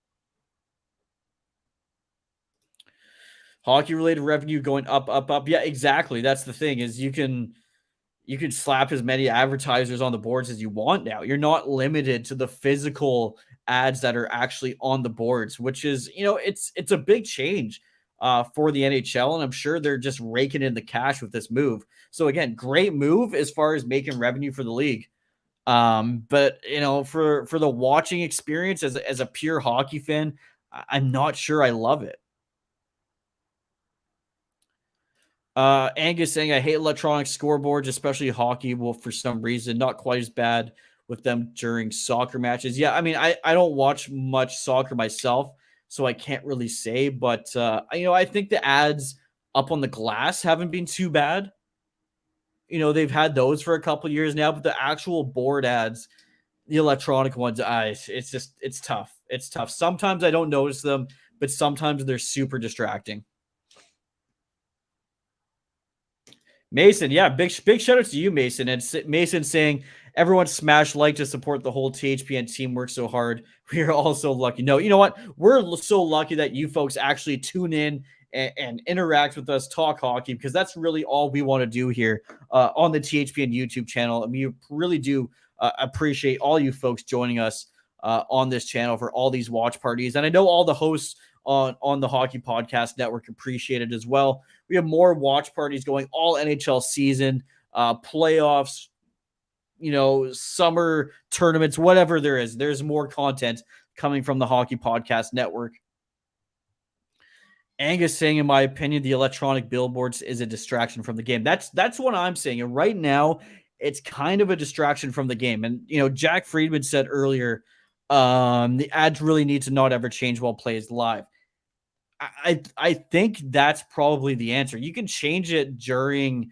Hockey related revenue going up, up, up. Yeah, exactly. That's the thing is you can slap as many advertisers on the boards as you want now. You're not limited to the physical ads that are actually on the boards, which is, it's a big change for the NHL, and I'm sure they're just raking in the cash with this move. So again, great move as far as making revenue for the league. But for the watching experience as a pure hockey fan, I'm not sure I love it. Angus saying, I hate electronic scoreboards, especially hockey. Well, for some reason, not quite as bad with them during soccer matches. Yeah, I mean, I don't watch much soccer myself, so I can't really say. But I think the ads up on the glass haven't been too bad. They've had those for a couple years now, but the actual board ads, the electronic ones, it's tough. It's tough. Sometimes I don't notice them, but sometimes they're super distracting. Mason, yeah, big shout out to you, Mason. And Mason saying everyone smash like to support the whole THPN team. Works so hard. We are all so lucky. No, you know what? We're so lucky that you folks actually tune in and interact with us, talk hockey, because that's really all we want to do here on the THPN YouTube channel. And we really do appreciate all you folks joining us on this channel for all these watch parties. And I know all the hosts on the Hockey Podcast Network appreciate it as well. We have more watch parties going all NHL season, playoffs, summer tournaments, whatever there is. There's more content coming from the Hockey Podcast Network. Angus saying, in my opinion, the electronic billboards is a distraction from the game. That's what I'm saying. And right now, it's kind of a distraction from the game. And Jack Friedman said earlier, the ads really need to not ever change while play is live. I think that's probably the answer. You can change it during,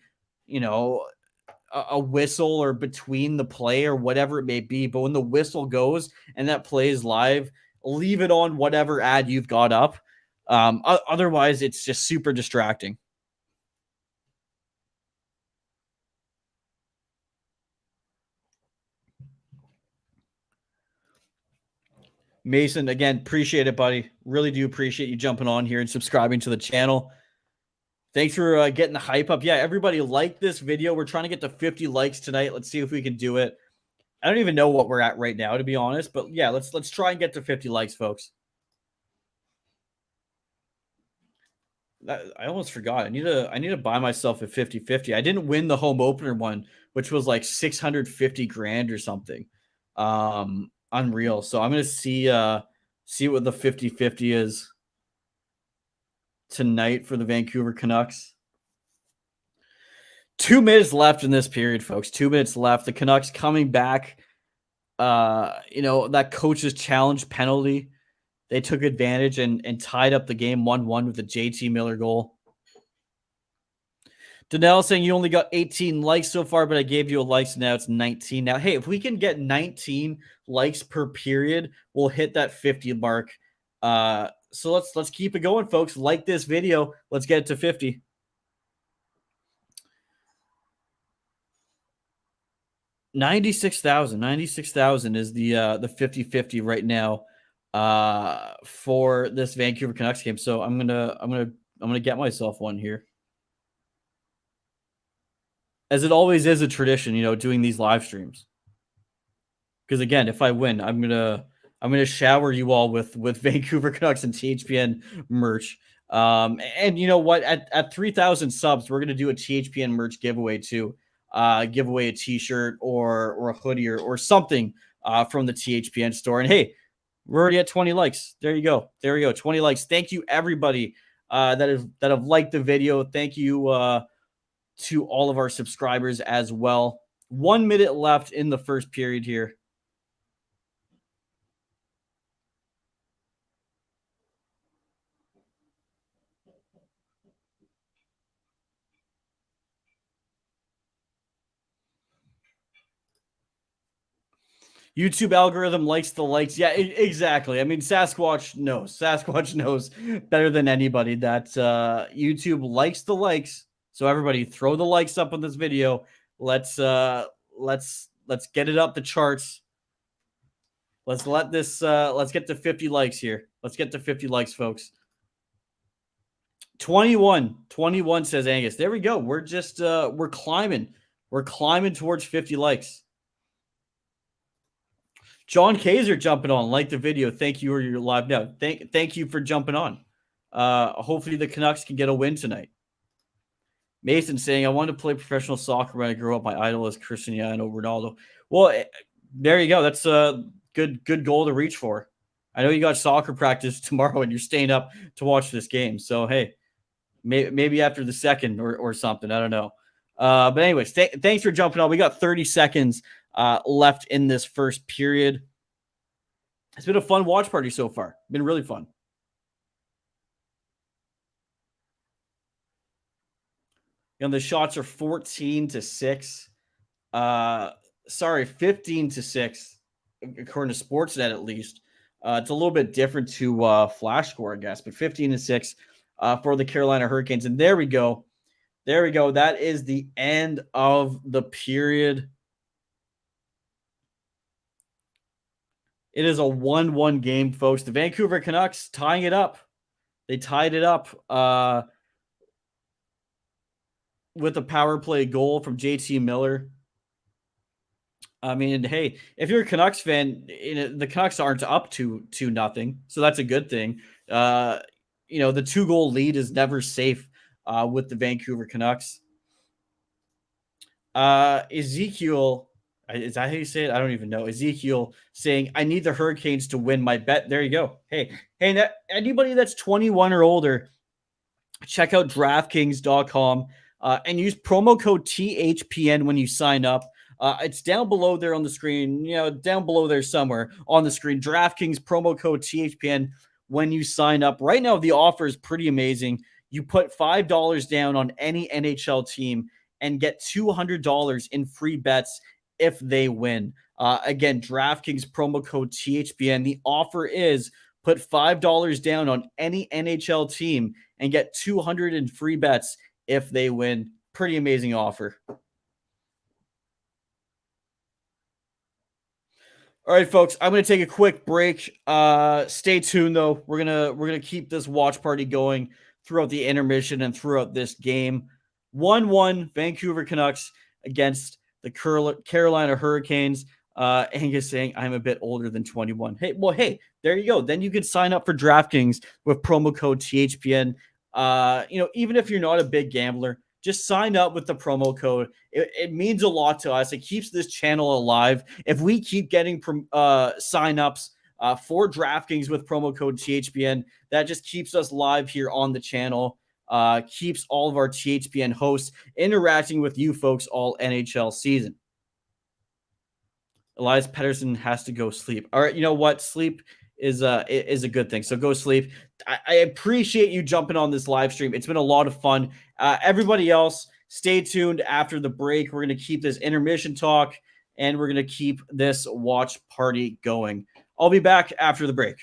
a whistle or between the play or whatever it may be. But when the whistle goes and that play is live, leave it on whatever ad you've got up. Otherwise, it's just super distracting. Mason, again, appreciate it, buddy. Really do appreciate you jumping on here and subscribing to the channel. Thanks for getting the hype up. Yeah, everybody like this video. We're trying to get to 50 likes tonight. Let's see if we can do it. I don't even know what we're at right now, to be honest. But yeah, let's try and get to 50 likes, folks. I almost forgot. I need to buy myself a 50-50. I didn't win the home opener one, which was like 650 grand or something. Unreal. So I'm gonna see what the 50-50 is tonight for the Vancouver Canucks. 2 minutes left in this period, folks. 2 minutes left. The Canucks coming back. That coach's challenge penalty. They took advantage and tied up the game 1-1 with a JT Miller goal. Danelle saying you only got 18 likes so far, but I gave you a like, so now it's 19. Now, hey, if we can get 19 likes per period, we'll hit that 50 mark. So let's keep it going, folks. Like this video. Let's get it to 50. $96,000 is the 50-50 right now for this Vancouver Canucks game. So I'm gonna get myself one here. As it always is a tradition, doing these live streams. Because again, if I win, I'm gonna shower you all with Vancouver Canucks and THPN merch. And you know what? At 3,000 subs, we're gonna do a THPN merch giveaway too. Give away a T-shirt or a hoodie or something from the THPN store. And hey, we're already at 20 likes. There you go. 20 likes. Thank you everybody that have liked the video. Thank you to all of our subscribers as well. 1 minute left in the first period here. YouTube algorithm likes the likes. Yeah, exactly. I mean, Sasquatch knows. Sasquatch knows better than anybody that YouTube likes the likes. So everybody, throw the likes up on this video. Let's get it up the charts. Let's get to 50 likes here. Let's get to 50 likes, folks. 21 says Angus. There we go. We're just we're climbing. We're climbing towards 50 likes. John Kaiser jumping on. Like the video. Thank you. Or you're live now. Thank you for jumping on. Hopefully the Canucks can get a win tonight. Mason saying, I want to play professional soccer when I grow up. My idol is Cristiano Ronaldo. Well, there you go. That's a good goal to reach for. I know you got soccer practice tomorrow and you're staying up to watch this game. So, hey, maybe after the second or something. I don't know. But anyways, thanks for jumping on. We got 30 seconds left in this first period. It's been a fun watch party so far. Been really fun. And the shots are 14-6. 15-6, according to Sportsnet at least. It's a little bit different to Flash Score, I guess, but 15-6 for the Carolina Hurricanes. And there we go. There we go. That is the end of the period. It is a 1-1 game, folks. The Vancouver Canucks tying it up. They tied it up with a power play goal from JT Miller. I mean, hey, if you're a Canucks fan, the Canucks aren't up to 2-0, so that's a good thing. The 2-goal lead is never safe with the Vancouver Canucks. Ezekiel, is that how you say it? I don't even know. Ezekiel saying, I need the Hurricanes to win my bet. There you go. Hey, anybody that's 21 or older, check out DraftKings.com and use promo code THPN when you sign up. It's down below there on the screen, down below there somewhere on the screen. DraftKings promo code THPN when you sign up. Right now, the offer is pretty amazing. You put $5 down on any NHL team and get $200 in free bets if they win. Again, DraftKings promo code THPN. The offer is put $5 down on any NHL team and get $200 in free bets if they win. Pretty amazing offer. All right, folks, I'm going to take a quick break. Stay tuned, though. We're gonna keep this watch party going throughout the intermission and throughout this game. 1-1 Vancouver Canucks against the Carolina Hurricanes. Angus saying, I'm a bit older than 21. Hey, there you go. Then you can sign up for DraftKings with promo code THPN. Even if you're not a big gambler, just sign up with the promo code. It means a lot to us. It keeps this channel alive. If we keep getting sign-ups for DraftKings with promo code THPN, that just keeps us live here on the channel, keeps all of our THPN hosts interacting with you folks all NHL season. Elias Pettersson has to go sleep. All right, you know what? Sleep is a good thing. So go sleep. I appreciate you jumping on this live stream. It's been a lot of fun. Everybody else, stay tuned after the break. We're going to keep this intermission talk and we're going to keep this watch party going. I'll be back after the break.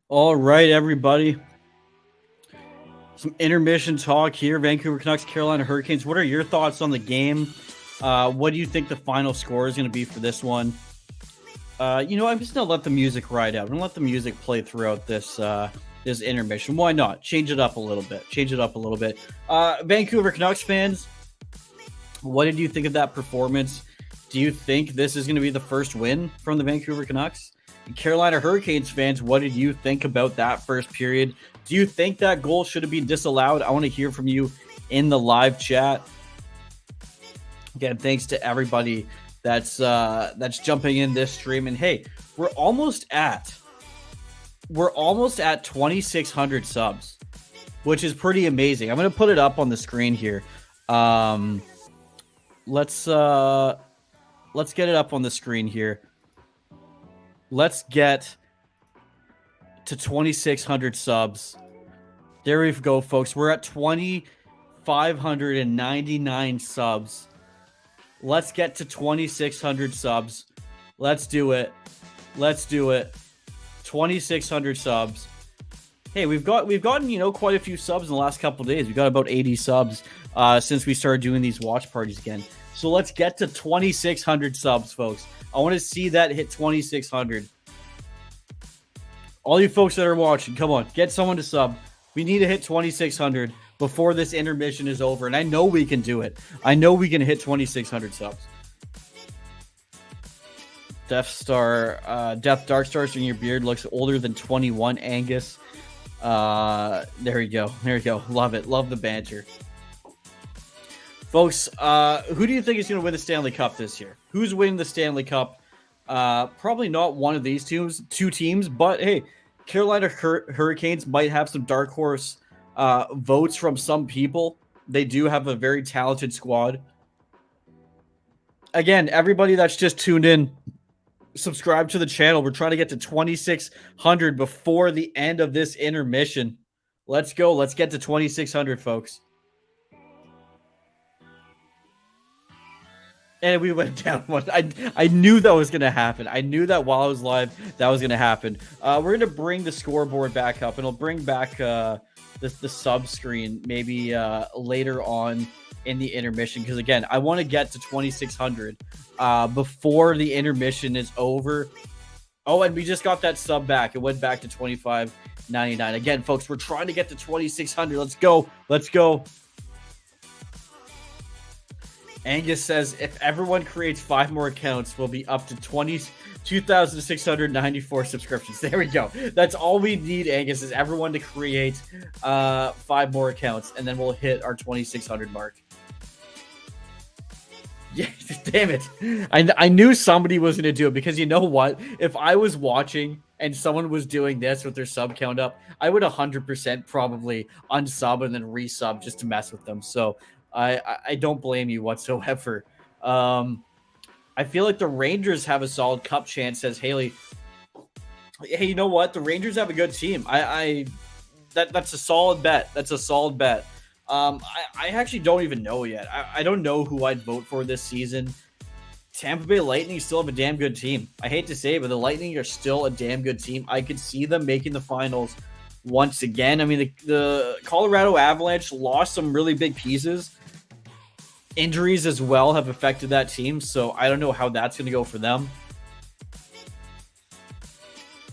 All right, everybody. Some intermission talk here. Vancouver Canucks, Carolina Hurricanes. What are your thoughts on the game? What do you think the final score is going to be for this one? I'm just going to let the music ride out. I'm going to let the music play throughout this this intermission. Why not? Change it up a little bit. Vancouver Canucks fans, what did you think of that performance? Do you think this is going to be the first win from the Vancouver Canucks? Carolina Hurricanes fans, what did you think about that first period? Do you think that goal should have been disallowed? I want to hear from you in the live chat. Again, thanks to everybody that's jumping in this stream. And hey, we're almost at 2,600 subs, which is pretty amazing. I'm going to put it up on the screen here. Let's get it up on the screen here. Let's get to 2,600 subs. There we go, folks. We're at 2,599 subs. Let's get to 2,600 subs. Let's do it. 2,600 subs. Hey, we've gotten quite a few subs in the last couple of days. We got about 80 subs since we started doing these watch parties again. So let's get to 2,600 subs, folks. I want to see that hit 2,600. All you folks that are watching, come on, get someone to sub. We need to hit 2,600 before this intermission is over, and I know we can do it. I know we can hit 2,600 subs. Death Dark Stars in your beard looks older than 21, Angus. There we go. Love it. Love the banter. Folks, who do you think is going to win the Stanley Cup this year? Who's winning the Stanley Cup? Probably not one of these two teams, but hey, Carolina Hurricanes might have some dark horse votes from some people. They do have a very talented squad. Again, everybody that's just tuned in, subscribe to the channel. We're trying to get to 2,600 before the end of this intermission. Let's go. Let's get to 2,600, folks. And we went down one. I knew that was going to happen. I knew that while I was live, that was going to happen. We're going to bring the scoreboard back up, and I'll bring back the sub screen maybe later on in the intermission. Because, again, I want to get to 2,600 before the intermission is over. Oh, and we just got that sub back. It went back to 25.99. Again, folks, we're trying to get to 2,600. Let's go. Angus says, if everyone creates 5 more accounts, we'll be up to 2,694 subscriptions. There we go. That's all we need, Angus, is everyone to create 5 more accounts, and then we'll hit our 2,600 mark. Yeah, damn it. I knew somebody was going to do it, because you know what? If I was watching and someone was doing this with their sub count up, I would 100% probably unsub and then resub just to mess with them. So I don't blame you whatsoever. I feel like the Rangers have a solid cup chance, says Haley. Hey, you know what? The Rangers have a good team. That's a solid bet. I actually don't even know yet. I don't know who I'd vote for this season. Tampa Bay Lightning still have a damn good team. I hate to say it, but the Lightning are still a damn good team. I could see them making the finals once again. I mean, the Colorado Avalanche lost some really big pieces. Injuries as well have affected that team, so I don't know how that's going to go for them.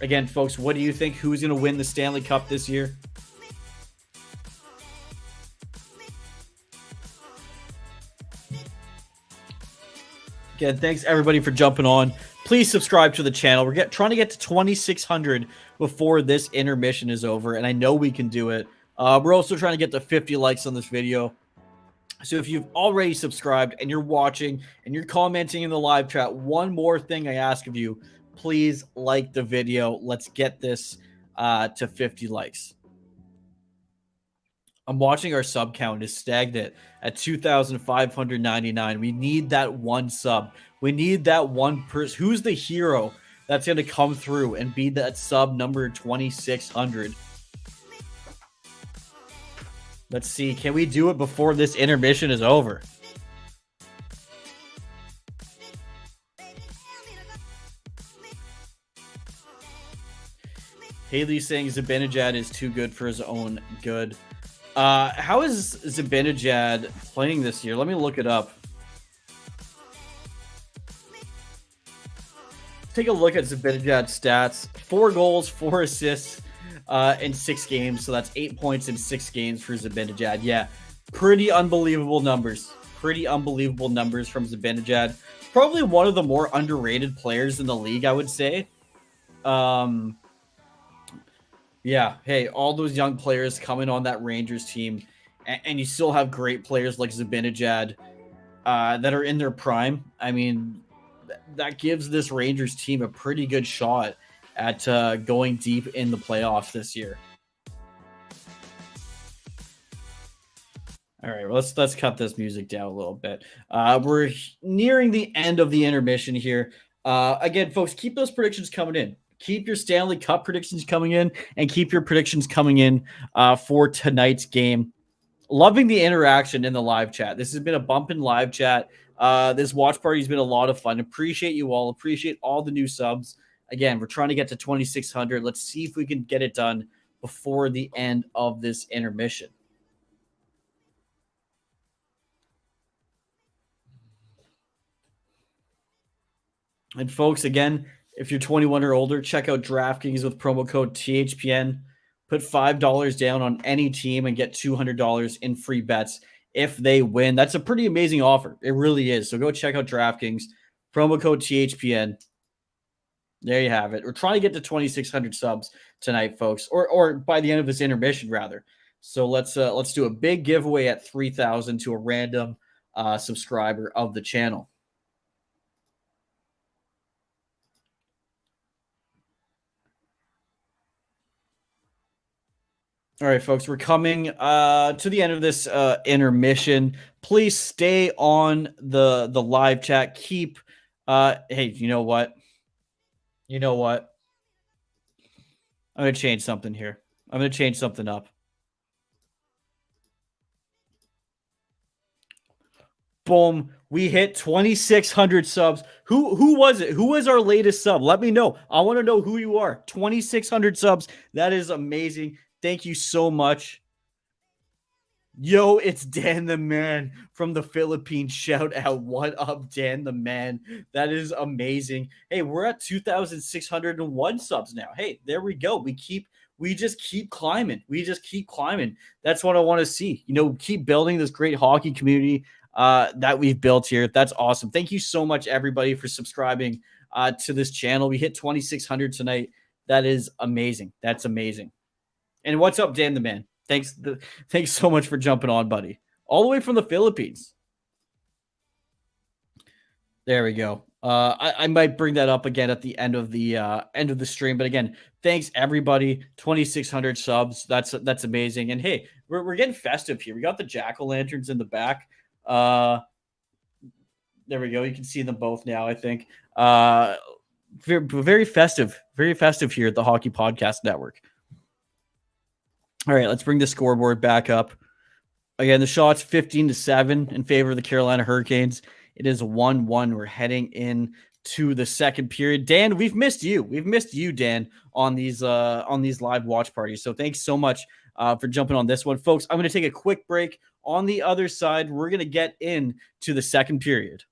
Again, folks, what do you think? Who's going to win the Stanley Cup this year? Again, thanks everybody for jumping on. Please subscribe to the channel. We're trying to get to 2,600 before this intermission is over, and I know we can do it. We're also trying to get to 50 likes on this video. So if you've already subscribed and you're watching and you're commenting in the live chat, one more thing I ask of you, please like the video. Let's get this to 50 likes. I'm watching our sub count is stagnant at 2,599. We need that one sub. We need that one person. Who's the hero that's going to come through and be that sub number 2,600? Let's see. Can we do it before this intermission is over? Haley's saying Zibanejad is too good for his own good. How is Zibanejad playing this year? Let me look it up. Take a look at Zibanejad's stats. 4 goals, 4 assists in 6 games. So that's 8 points in 6 games for Zibanejad. Yeah, pretty unbelievable numbers. Pretty unbelievable numbers from Zibanejad. Probably one of the more underrated players in the league, I would say. Yeah, hey, all those young players coming on that Rangers team, and you still have great players like Zibanejad that are in their prime. I mean, that gives this Rangers team a pretty good shot at going deep in the playoffs this year. All right, well, let's cut this music down a little bit. We're nearing the end of the intermission here. Again, folks, keep those predictions coming in. Keep your Stanley Cup predictions coming in, and keep your predictions coming in for tonight's game. Loving the interaction in the live chat. This has been a bump in live chat. This watch party has been a lot of fun. Appreciate you all. Appreciate all the new subs. Again, we're trying to get to 2,600. Let's see if we can get it done before the end of this intermission. And folks, again, if you're 21 or older, check out DraftKings with promo code THPN. Put $5 down on any team and get $200 in free bets if they win. That's a pretty amazing offer. It really is. So go check out DraftKings. Promo code THPN. There you have it. We're trying to get to 2,600 subs tonight, folks, or by the end of this intermission, rather. So let's do a big giveaway at 3,000 to a random subscriber of the channel. All right, folks, we're coming to the end of this intermission. Please stay on the live chat. Keep, hey, you know what? I'm going to change something here. I'm going to change something up. Boom. We hit 2,600 subs. Who was it? Who was our latest sub? Let me know. I want to know who you are. 2,600 subs. That is amazing. Thank you so much. Yo, it's Dan the Man from the Philippines. Shout out. What up, Dan the Man? That is amazing. Hey, we're at 2,601 subs now. Hey, there we go. We just keep climbing. That's what I want to see. Keep building this great hockey community that we've built here. That's awesome. Thank you so much, everybody, for subscribing to this channel. We hit 2,600 tonight. That is amazing. That's amazing. And what's up, Dan the Man? Thanks so much for jumping on, buddy. All the way from the Philippines. There we go. I might bring that up again at the end of the stream. But again, thanks everybody. 2,600 subs. That's amazing. And hey, we're getting festive here. We got the jack-o'-lanterns in the back. There we go. You can see them both now, I think. Very, very festive here at the Hockey Podcast Network. All right, let's bring the scoreboard back up. Again, the shot's 15-7 in favor of the Carolina Hurricanes. It is 1-1. We're heading in to the second period. Dan, we've missed you. We've missed you, Dan, on these live watch parties. So thanks so much for jumping on this one. Folks, I'm going to take a quick break. On the other side, we're going to get into the second period.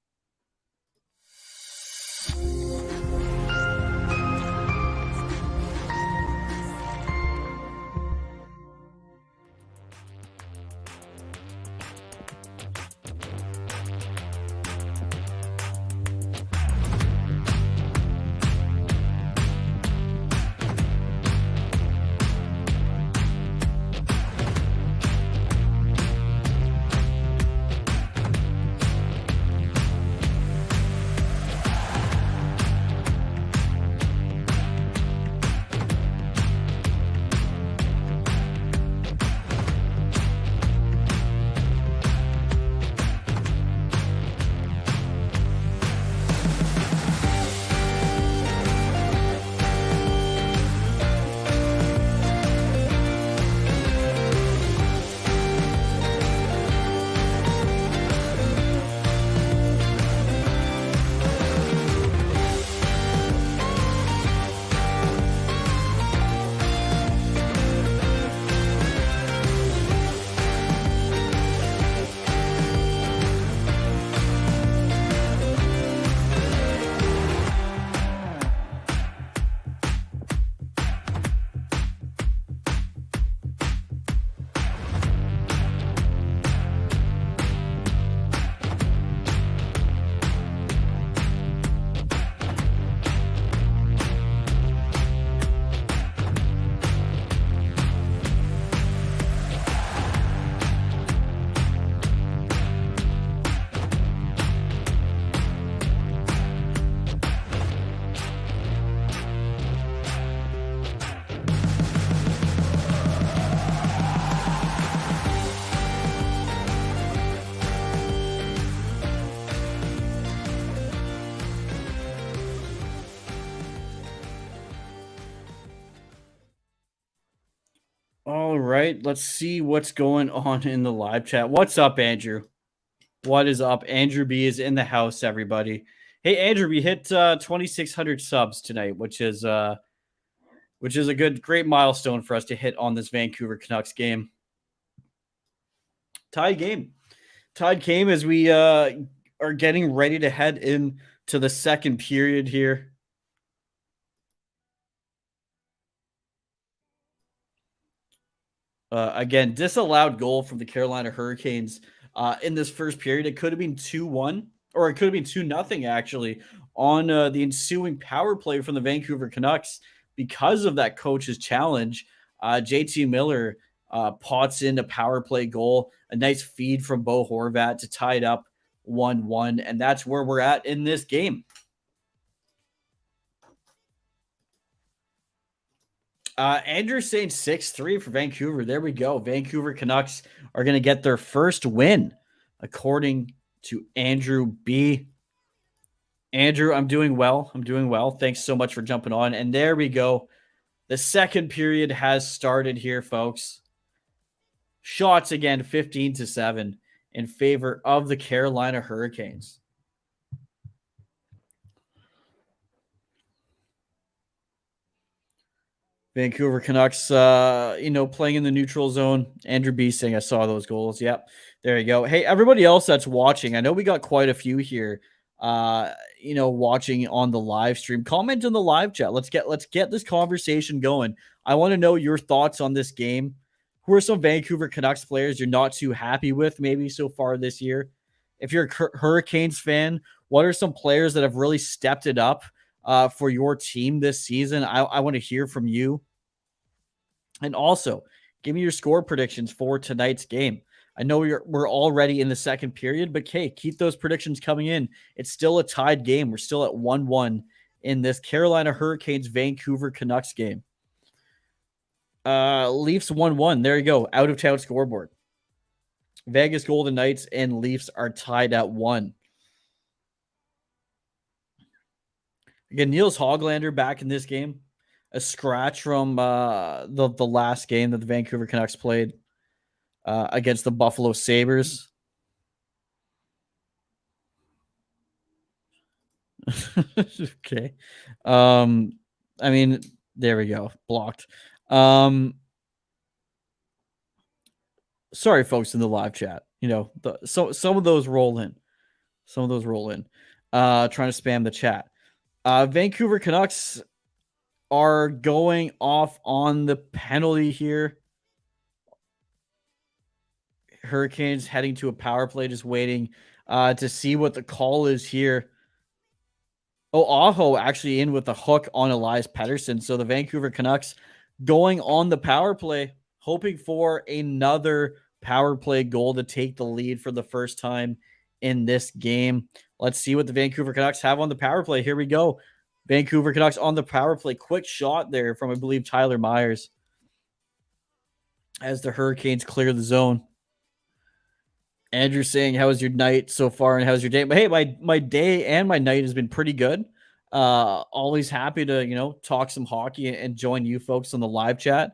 All right, let's see what's going on in the live chat. What's up, Andrew? What is up? Andrew B is in the house, everybody. Hey, Andrew, we hit 2,600 subs tonight, which is a great milestone for us to hit on this Vancouver Canucks game. Tied game as we are getting ready to head into the second period here. Again, disallowed goal from the Carolina Hurricanes in this first period. It could have been 2-1, or it could have been 2-0 actually, on the ensuing power play from the Vancouver Canucks because of that coach's challenge. JT Miller pots in a power play goal, a nice feed from Bo Horvat to tie it up 1-1, and that's where we're at in this game. Andrew's saying 6-3 for Vancouver. There we go. Vancouver Canucks are going to get their first win, according to Andrew B. Andrew, I'm doing well. Thanks so much for jumping on. And there we go. The second period has started here, folks. Shots again, 15-7 in favor of the Carolina Hurricanes. Vancouver Canucks, playing in the neutral zone. Andrew B saying, I saw those goals. Yep. There you go. Hey, everybody else that's watching, I know we got quite a few here, watching on the live stream. Comment in the live chat. Let's get this conversation going. I want to know your thoughts on this game. Who are some Vancouver Canucks players you're not too happy with maybe so far this year? If you're a Hurricanes fan, what are some players that have really stepped it up for your team this season? I want to hear from you. And also, give me your score predictions for tonight's game. I know we're already in the second period, but hey, keep those predictions coming in. It's still a tied game. We're still at 1-1 in this Carolina Hurricanes Vancouver Canucks game. Leafs 1-1. There you go. Out of town scoreboard. Vegas Golden Knights and Leafs are tied at 1. Again, Niels Hoglander back in this game. A scratch from the last game that the Vancouver Canucks played against the Buffalo Sabres. Okay. There we go. Blocked. Sorry, folks in the live chat. Some of those roll in. Trying to spam the chat. Vancouver Canucks are going off on the penalty here. Hurricanes heading to a power play, just waiting to see what the call is here. Oh, Aho actually in with a hook on Elias Pettersson. So the Vancouver Canucks going on the power play, hoping for another power play goal to take the lead for the first time in this game. Let's see what the Vancouver Canucks have on the power play. Here we go. Vancouver Canucks on the power play. Quick shot there from, I believe, Tyler Myers as the Hurricanes clear the zone. Andrew saying, how was your night so far and how's your day? But hey, my day and my night has been pretty good. Always happy to, talk some hockey and join you folks on the live chat.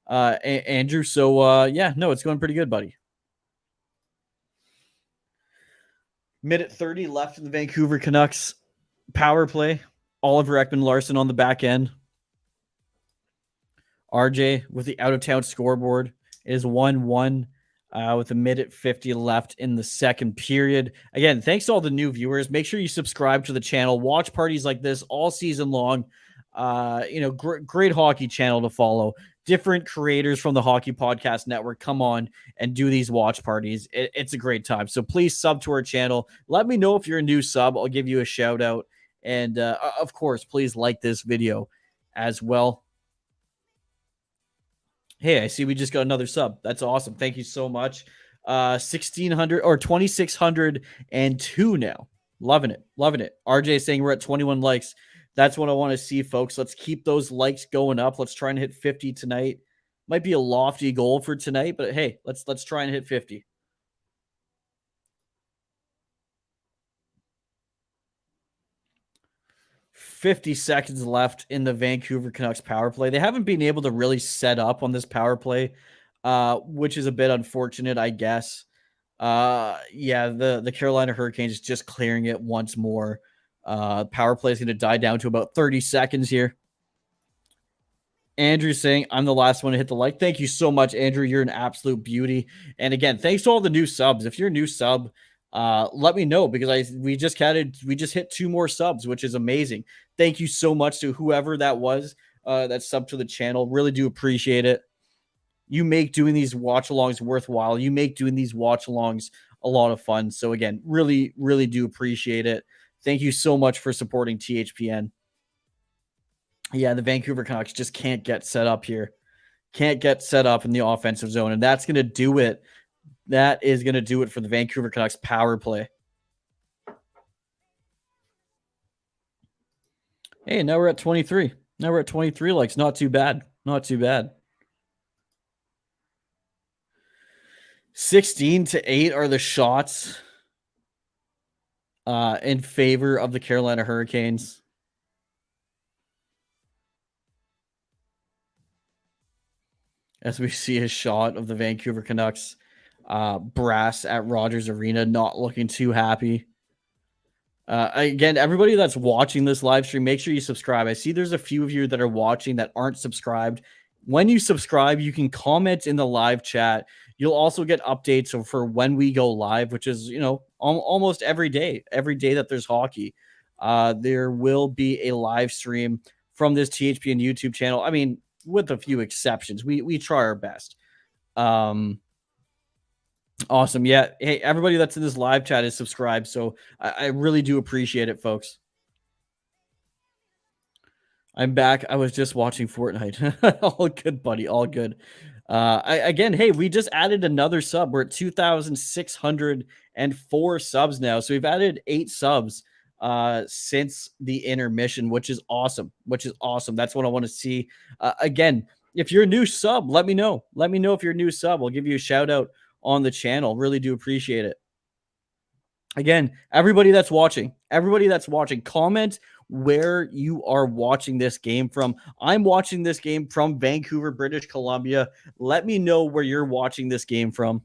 Andrew, so it's going pretty good, buddy. Minute 30 left in the Vancouver Canucks power play. Oliver Ekman-Larsson on the back end. RJ with the out-of-town scoreboard. It is 1-1 with a minute 50 left in the second period. Again, thanks to all the new viewers. Make sure you subscribe to the channel. Watch parties like this all season long. Great hockey channel to follow. Different creators from the Hockey Podcast Network come on and do these watch parties. It's a great time. So please sub to our channel. Let me know if you're a new sub. I'll give you a shout out. And of course, please like this video as well. Hey, I see we just got another sub. That's awesome. Thank you so much. 1,600 or 2,602 now. Loving it. RJ saying we're at 21 likes. That's what I want to see, folks. Let's keep those likes going up. Let's try and hit 50 tonight. Might be a lofty goal for tonight, but hey, let's try and hit 50. 50 seconds left in the Vancouver Canucks power play. They haven't been able to really set up on this power play, which is a bit unfortunate, I guess. Yeah, the Carolina Hurricanes just clearing it once more. Power play is going to die down to about 30 seconds here. Andrew saying, I'm the last one to hit the like. Thank you so much, Andrew. You're an absolute beauty. And again, thanks to all the new subs. If you're a new sub, let me know, because we just hit 2 more subs, which is amazing. Thank you so much to whoever that was that subbed to the channel. Really do appreciate it. You make doing these watch alongs worthwhile. You make doing these watch alongs a lot of fun. So again, really, really do appreciate it. Thank you so much for supporting THPN. Yeah, the Vancouver Canucks just can't get set up here. Can't get set up in the offensive zone, and that's going to do it. That is going to do it for the Vancouver Canucks power play. Hey, now we're at 23. Now we're at 23 likes. Not too bad. Not too bad. 16-8 are the shots in favor of the Carolina Hurricanes. As we see a shot of the Vancouver Canucks brass at Rogers Arena, not looking too happy. Again, everybody that's watching this live stream, make sure you subscribe. I see there's a few of you that are watching that aren't subscribed. When you subscribe, you can comment in the live chat. You'll also get updates for when we go live, which is, almost every day that there's hockey. There will be a live stream from this THPN YouTube channel. I mean, with a few exceptions, we try our best. Awesome. Yeah. Hey, everybody that's in this live chat is subscribed. So I really do appreciate it, folks. I'm back. I was just watching Fortnite. All good, buddy. All good. Again, hey, we just added another sub. We're at 2,604 subs now. So we've added 8 subs since the intermission, which is awesome. That's what I want to see. Again, if you're a new sub, let me know. Let me know if you're a new sub. I'll give you a shout out on the channel. Really do appreciate it. Again, everybody that's watching, comment where you are watching this game from. I'm watching this game from Vancouver, British Columbia. Let me know where you're watching this game from.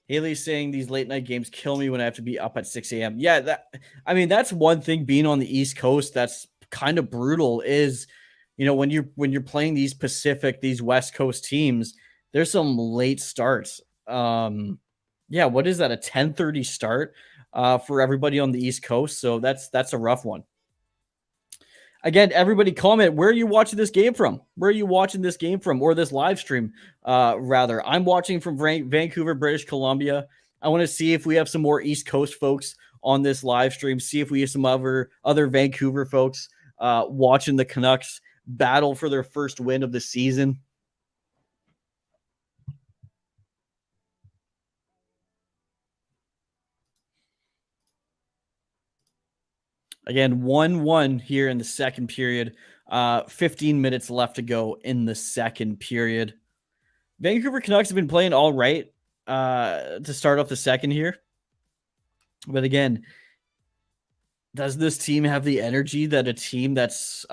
Haley's saying these late night games kill me when I have to be up at 6 a.m. Yeah, that's one thing being on the East Coast that's kind of brutal is, when you're playing these West Coast teams, there's some late starts. Yeah, what is that? A 10:30 start for everybody on the East Coast. So that's a rough one. Again, everybody comment, where are you watching this game from? Where are you watching this game from, or this live stream, rather? I'm watching from Vancouver, British Columbia. I want to see if we have some more East Coast folks on this live stream, see if we have some other Vancouver folks watching the Canucks battle for their first win of the season. Again, 1-1 here in the second period. 15 minutes left to go in the second period. Vancouver Canucks have been playing all right to start off the second here. But again, does this team have the energy that a team that's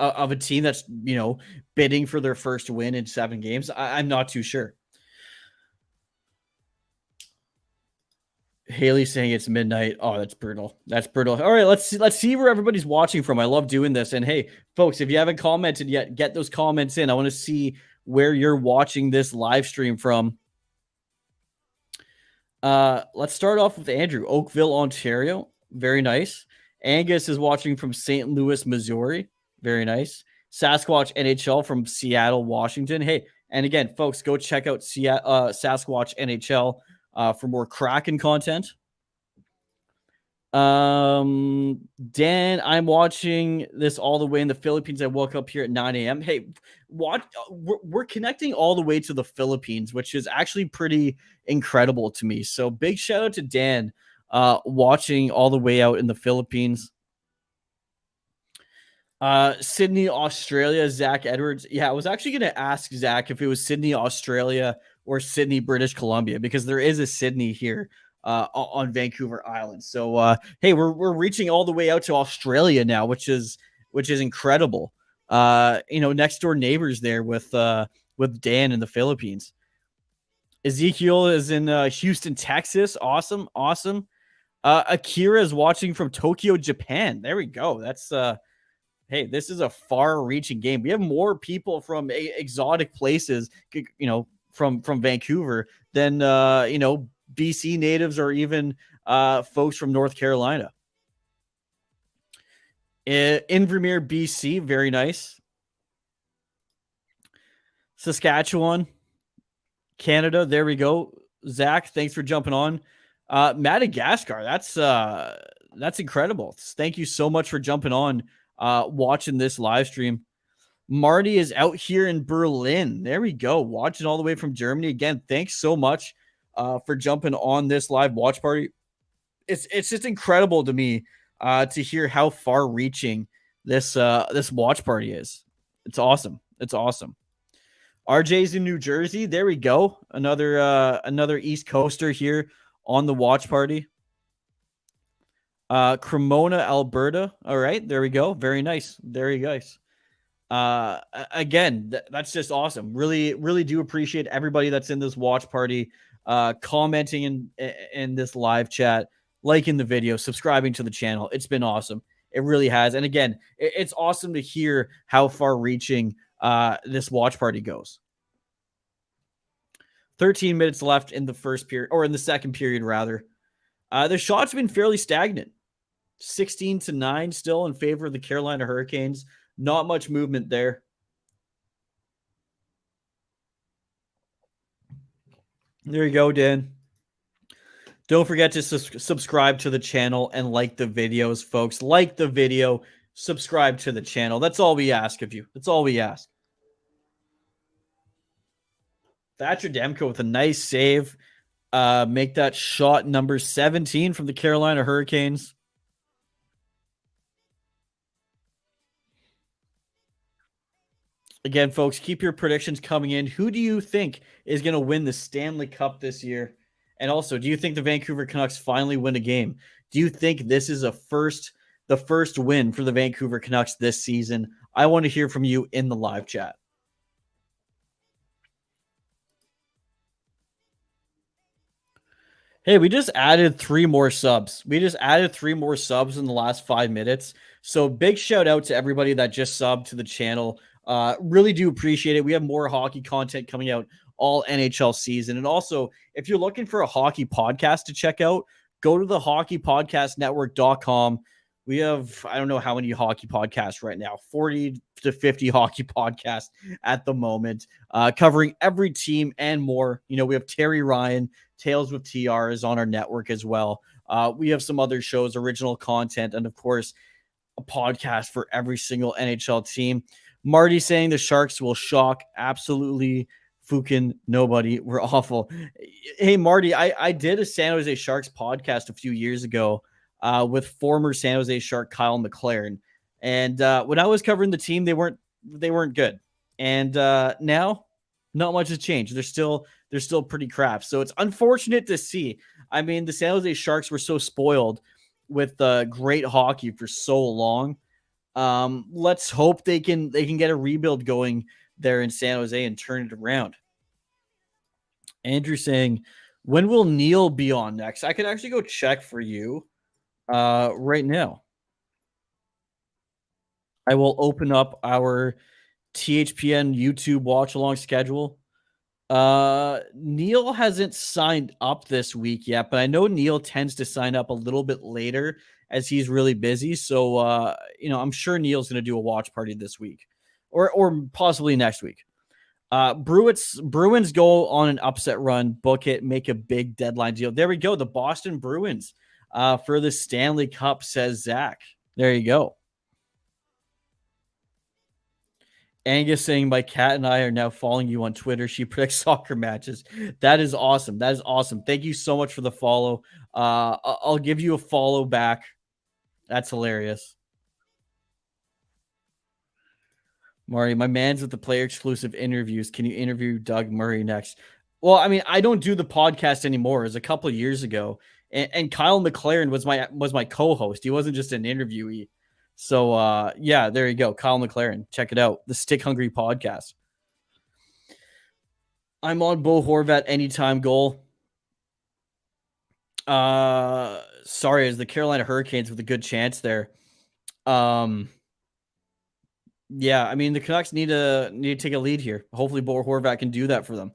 bidding for their first win in 7 games? I'm not too sure. Haley saying it's midnight. Oh, that's brutal. That's brutal. All right, let's see where everybody's watching from. I love doing this. And hey, folks, if you haven't commented yet, get those comments in. I want to see where you're watching this live stream from. Let's start off with Andrew, Oakville, Ontario. Very nice. Angus is watching from St. Louis, Missouri. Very nice. Sasquatch NHL from Seattle, Washington. Hey, and again, folks, go check out Sasquatch NHL for more Kraken content. Dan, I'm watching this all the way in the Philippines. I woke up here at 9 a.m. Hey, we're connecting all the way to the Philippines, which is actually pretty incredible to me. So big shout out to Dan watching all the way out in the Philippines. Sydney, Australia, Zach Edwards. Yeah, I was actually going to ask Zach if it was Sydney, Australia or Sydney, British Columbia, because there is a Sydney here on Vancouver Island. So hey, we're reaching all the way out to Australia now, which is incredible. Next door neighbors there with Dan in the Philippines. Ezekiel is in Houston, Texas. Awesome, awesome. Akira is watching from Tokyo, Japan. There we go. That's hey, this is a far-reaching game. We have more people from exotic places, from Vancouver than BC natives or even folks from North Carolina. Invermere, BC, very nice. Saskatchewan, Canada, there we go. Zach, thanks for jumping on. Madagascar, that's incredible. Thank you so much for jumping on, watching this live stream. Marty is out here in Berlin. There we go. Watching all the way from Germany. Again, thanks so much for jumping on this live watch party. It's just incredible to me to hear how far-reaching this watch party is. It's awesome. It's awesome. RJ's in New Jersey. There we go. Another East Coaster here on the watch party. Cremona, Alberta. All right, there we go. Very nice. Very nice. Again, that's just awesome. Really, really do appreciate everybody that's in this watch party, commenting in this live chat, liking the video, subscribing to the channel. It's been awesome. It really has. And again, it's awesome to hear how far-reaching this watch party goes. 13 minutes left in the first period, or in the second period, rather. The shots have been fairly stagnant. 16-9 still in favor of the Carolina Hurricanes. Not much movement there. There you go, Dan. Don't forget to subscribe to the channel and like the videos, folks. Like the video, subscribe to the channel. That's all we ask of you. That's all we ask. Thatcher Demko with a nice save. Make that shot number 17 from the Carolina Hurricanes. Again, folks, keep your predictions coming in. Who do you think is going to win the Stanley Cup this year? And also, do you think the Vancouver Canucks finally win a game? Do you think this is the first win for the Vancouver Canucks this season? I want to hear from you in the live chat. Hey, we just added 3 more subs. We just added 3 more subs in the last 5 minutes. So big shout out to everybody that just subbed to the channel. Really do appreciate it. We have more hockey content coming out all NHL season. And also, if you're looking for a hockey podcast to check out, go to the hockeypodcastnetwork.com. We have, I don't know how many hockey podcasts right now, 40 to 50 hockey podcasts at the moment, covering every team and more. We have Terry Ryan, Tales with TR is on our network as well. We have some other shows, original content, and of course, a podcast for every single NHL team. Marty saying the Sharks will shock absolutely fucking nobody. We're awful. Hey, Marty, I did a San Jose Sharks podcast a few years ago with former San Jose Shark Kyle McLaren. And when I was covering the team, they weren't good. And now, not much has changed. They're still pretty crap. So it's unfortunate to see. I mean, the San Jose Sharks were so spoiled with great hockey for so long. Let's hope they can get a rebuild going there in San Jose and turn it around. Andrew saying, when will Neil be on next? I could actually go check for you right now. I will open up our THPN YouTube watch along schedule. Neil hasn't signed up this week yet, but I know Neil tends to sign up a little bit later as he's really busy. So, I'm sure Neil's going to do a watch party this week or possibly next week. Bruins go on an upset run, book it, make a big deadline deal. There we go. The Boston Bruins for the Stanley Cup, says Zach. There you go. Angus saying, my cat and I are now following you on Twitter. She predicts soccer matches. That is awesome. That is awesome. Thank you so much for the follow. I'll give you a follow back. That's hilarious. Marty, my man's with the player exclusive interviews. Can you interview Doug Murray next? Well, I mean, I don't do the podcast anymore. It was a couple of years ago, and Kyle McLaren was my co-host. He wasn't just an interviewee. So yeah, there you go. Kyle McLaren. Check it out. The Stick Hungry podcast. I'm on Bo Horvat anytime goal. Sorry, is the Carolina Hurricanes with a good chance there. Yeah, I mean the Canucks need to take a lead here. Hopefully Bo Horvat can do that for them.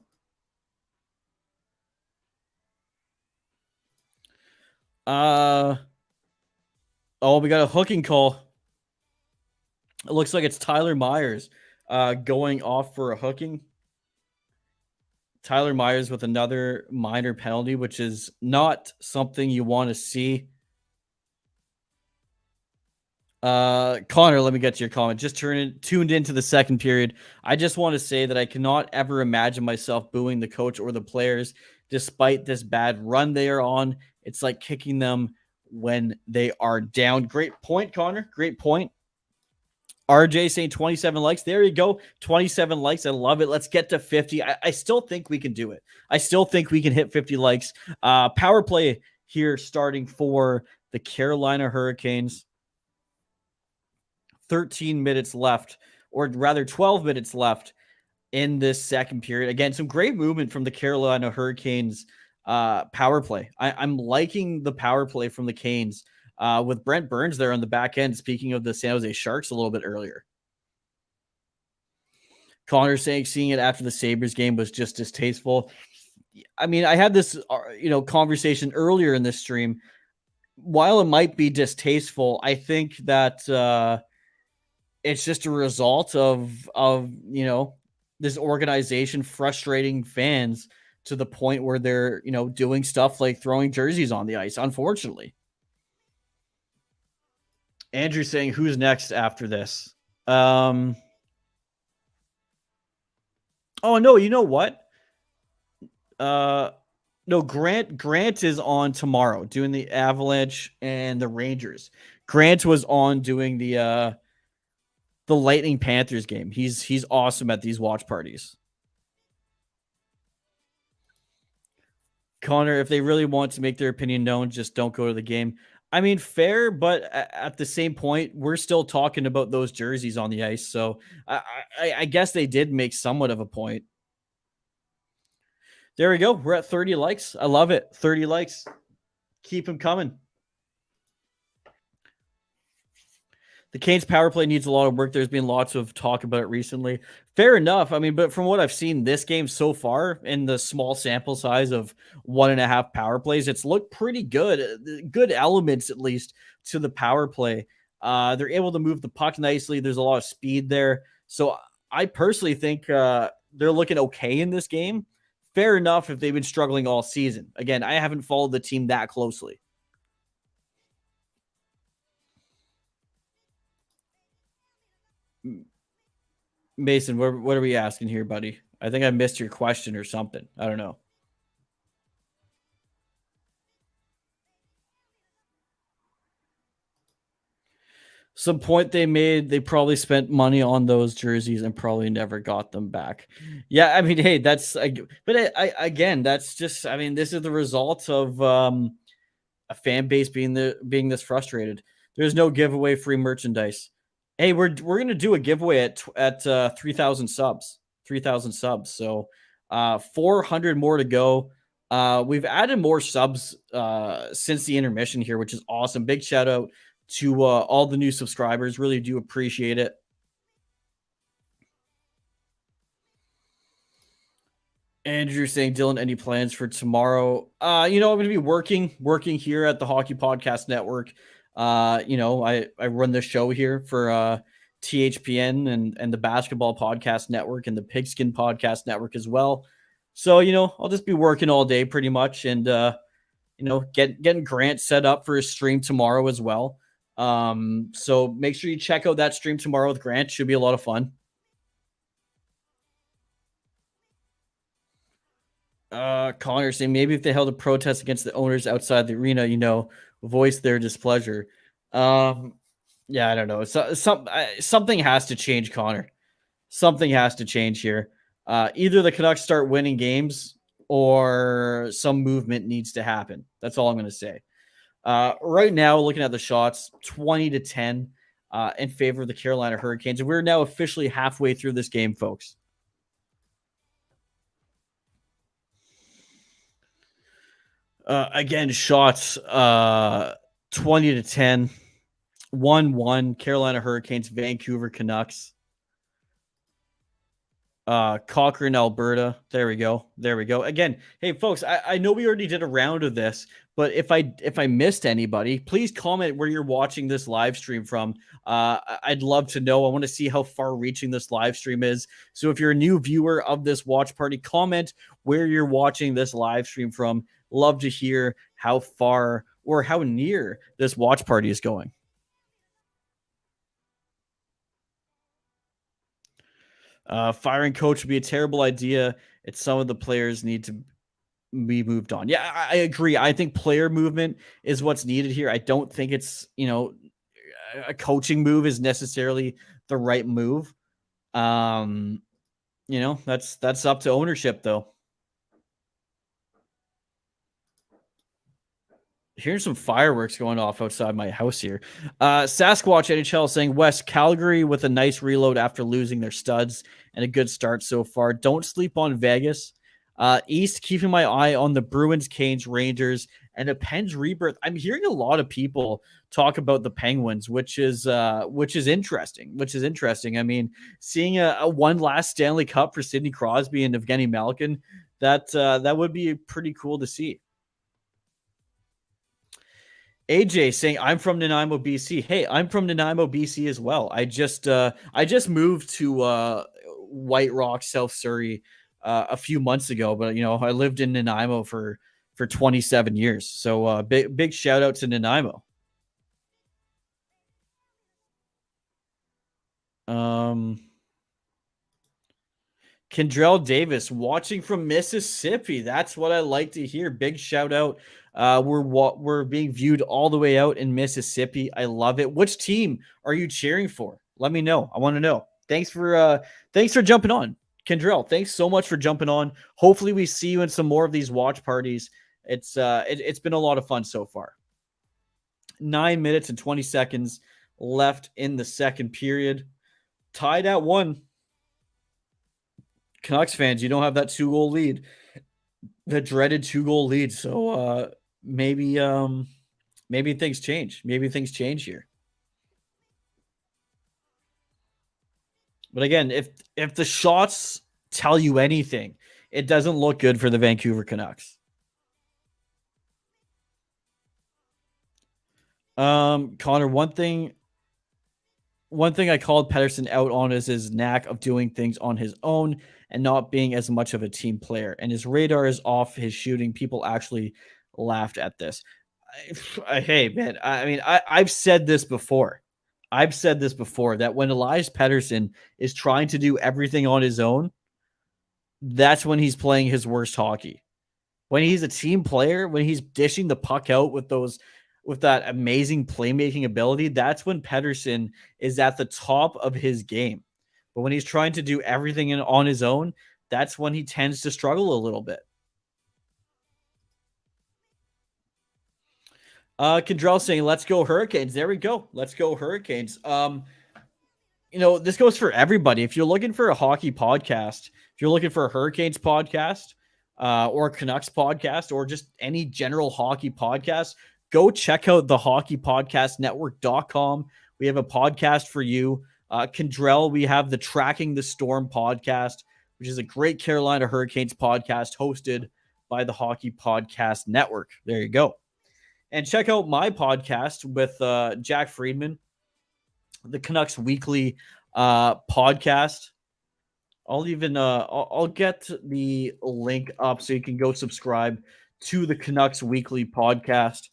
Oh, we got a hooking call. It looks like it's Tyler Myers going off for a hooking. Tyler Myers with another minor penalty, which is not something you want to see. Connor, let me get to your comment. Just tuned into the second period. I just want to say that I cannot ever imagine myself booing the coach or the players despite this bad run they are on. It's like kicking them when they are down. Great point, Connor. Great point. RJ saying 27 likes. There you go. 27 likes. I love it. Let's get to 50. I still think we can do it. I still think we can hit 50 likes. Power play here starting for the Carolina Hurricanes. 13 minutes left, or rather 12 minutes left in this second period. Again, some great movement from the Carolina Hurricanes power play. I'm liking the power play from the Canes with Brent Burns there on the back end. Speaking of the San Jose Sharks a little bit earlier. Connor saying seeing it after the Sabres game was just distasteful. I mean, I had this conversation earlier in this stream. While it might be distasteful, I think that it's just a result of this organization frustrating fans to the point where they're doing stuff like throwing jerseys on the ice, unfortunately. Andrew saying who's next after this? Oh no, you know what? No, Grant is on tomorrow doing the Avalanche and the Rangers. Grant was on doing the Lightning Panthers game. He's awesome at these watch parties. Connor, if they really want to make their opinion known, just don't go to the game. I mean, fair, but at the same point, we're still talking about those jerseys on the ice. So I guess they did make somewhat of a point. There we go. We're at 30 likes. I love it. 30 likes. Keep them coming. The Canes power play needs a lot of work. There's been lots of talk about it recently. Fair enough. I mean, but from what I've seen this game so far in the small sample size of 1.5 power plays, it's looked pretty good. Good elements, at least, to the power play. They're able to move the puck nicely. There's a lot of speed there. So I personally think they're looking okay in this game. Fair enough if they've been struggling all season. Again, I haven't followed the team that closely. Mason, what are we asking here, buddy? I think I missed your question or something. I don't know. Some point they made, they probably spent money on those jerseys and probably never got them back. Yeah, I mean, hey, but again, that's just, I mean, this is the result of a fan base being this frustrated. There's no giveaway free merchandise. Hey, we're gonna do a giveaway at 3,000 subs. 3,000 subs. So 400 more to go. We've added more subs since the intermission here, which is awesome. Big shout out to all the new subscribers. Really do appreciate it. Andrew saying, Dylan, any plans for tomorrow? I'm going to be working here at the Hockey Podcast Network. I run the show here for THPN and the Basketball Podcast Network and the Pigskin Podcast Network as well. So, I'll just be working all day pretty much and, getting Grant set up for his stream tomorrow as well. So make sure you check out that stream tomorrow with Grant. Should be a lot of fun. Connor saying maybe if they held a protest against the owners outside the arena, voice their displeasure. Yeah, I don't know. Something has to change, Connor. Something has to change here. Either the Canucks start winning games or some movement needs to happen. That's all I'm going to say. Right now, looking at the shots, 20-10 in favor of the Carolina Hurricanes. And we're now officially halfway through this game, folks. Again, shots 20-10, 1-1, Carolina Hurricanes, Vancouver Canucks. Cochrane, Alberta. There we go. Again, hey folks, I know we already did a round of this, but if I missed anybody, please comment where you're watching this live stream from. I'd love to know. I want to see how far reaching this live stream is. So if you're a new viewer of this watch party, comment where you're watching this live stream from. Love to hear how far or how near this watch party is going. Firing coach would be a terrible idea. It's some of the players need to be moved on. Yeah, I agree. I think player movement is what's needed here. I don't think it's, a coaching move is necessarily the right move. That's up to ownership though. Here's some fireworks going off outside my house here. Sasquatch NHL saying, West, Calgary with a nice reload after losing their studs and a good start so far. Don't sleep on Vegas. East, keeping my eye on the Bruins, Canes, Rangers, and a Pens rebirth. I'm hearing a lot of people talk about the Penguins, which is interesting. I mean, seeing a one last Stanley Cup for Sidney Crosby and Evgeny Malkin, that would be pretty cool to see. AJ saying, I'm from Nanaimo, BC. Hey, I'm from Nanaimo, BC as well. I just moved to White Rock, South Surrey a few months ago, but I lived in Nanaimo for 27 years. So big shout out to Nanaimo. Kendrell Davis watching from Mississippi. That's what I like to hear. Big shout out. We're being viewed all the way out in Mississippi. I love it. Which team are you cheering for? Let me know. I want to know. Thanks for jumping on, Kendrell. Thanks so much for jumping on. Hopefully we see you in some more of these watch parties. It's been a lot of fun so far. 9 minutes and 20 seconds left in the second period. Tied at 1. Canucks fans, you don't have that 2-goal lead, the dreaded 2-goal lead. So maybe things change. Maybe things change here. But again, if the shots tell you anything, it doesn't look good for the Vancouver Canucks. Connor, one thing I called Pettersson out on is his knack of doing things on his own and not being as much of a team player. And his radar is off his shooting. People actually laughed at this. Hey, man, I mean, I've said this before. That when Elias Pettersson is trying to do everything on his own, that's when he's playing his worst hockey. When he's a team player, when he's dishing the puck out with that amazing playmaking ability, that's when Pettersson is at the top of his game. But when he's trying to do everything on his own, that's when he tends to struggle a little bit. Kendrell saying, let's go Hurricanes. There we go. Let's go Hurricanes. This goes for everybody. If you're looking for a hockey podcast, if you're looking for a Hurricanes podcast, or a Canucks podcast, or just any general hockey podcast, go check out the hockeypodcastnetwork.com. We have a podcast for you. Kendrell, we have the Tracking the Storm podcast, which is a great Carolina Hurricanes podcast hosted by the Hockey Podcast Network. There you go. And check out my podcast with Jack Friedman, the Canucks Weekly podcast. I'll get the link up so you can go subscribe to the Canucks Weekly podcast.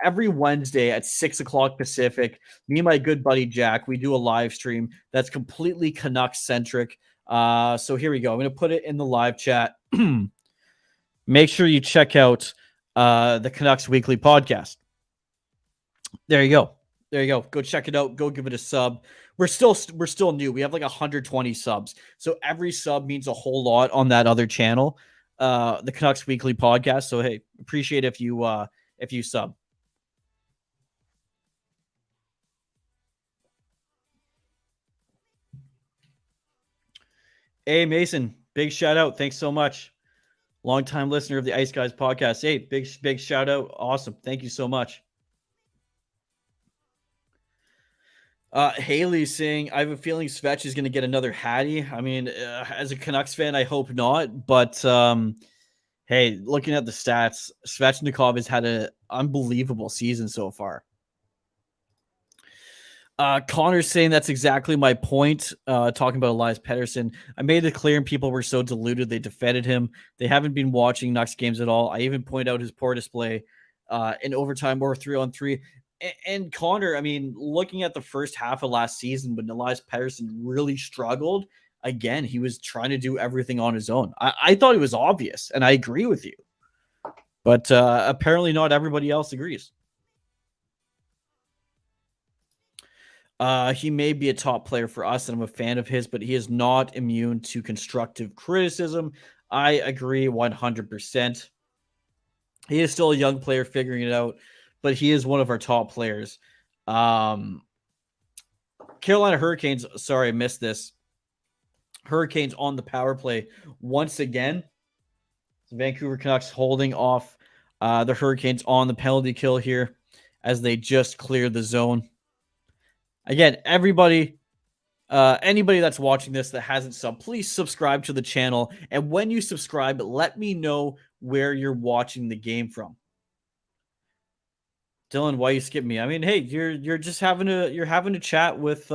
Every Wednesday at 6:00 Pacific, me and my good buddy Jack, we do a live stream that's completely Canucks centric. So here we go. I'm going to put it in the live chat. Make sure you check out the Canucks Weekly podcast. There you go. Go check it out. Go give it a sub. We're still new. We have like 120 subs. So every sub means a whole lot on that other channel. the Canucks Weekly podcast. So hey, appreciate if you sub. Hey Mason, big shout out. Thanks so much. Longtime listener of the Ice Guys podcast. Hey, big shout out. Awesome. Thank you so much. Haley saying, I have a feeling Svech is going to get another Hattie. I mean, as a Canucks fan, I hope not. But hey, looking at the stats, Svechnikov has had an unbelievable season so far. Connor's saying that's exactly my point. Talking about Elias Pettersson, I made it clear and people were so deluded they defended him. They haven't been watching Nucks games at all. I even point out his poor display in overtime or 3-on-3. And Connor, I mean, looking at the first half of last season when Elias Pettersson really struggled, again, he was trying to do everything on his own. I thought it was obvious, and I agree with you. But apparently not everybody else agrees. He may be a top player for us, and I'm a fan of his, but he is not immune to constructive criticism. I agree 100%. He is still a young player figuring it out, but he is one of our top players. Carolina Hurricanes, sorry, I missed this. Hurricanes on the power play once again. Vancouver Canucks holding off the Hurricanes on the penalty kill here as they just cleared the zone. Again, everybody, anybody that's watching this that hasn't subbed, please subscribe to the channel. And when you subscribe, let me know where you're watching the game from. Dylan, why you skip me? I mean, hey, you're just having a chat with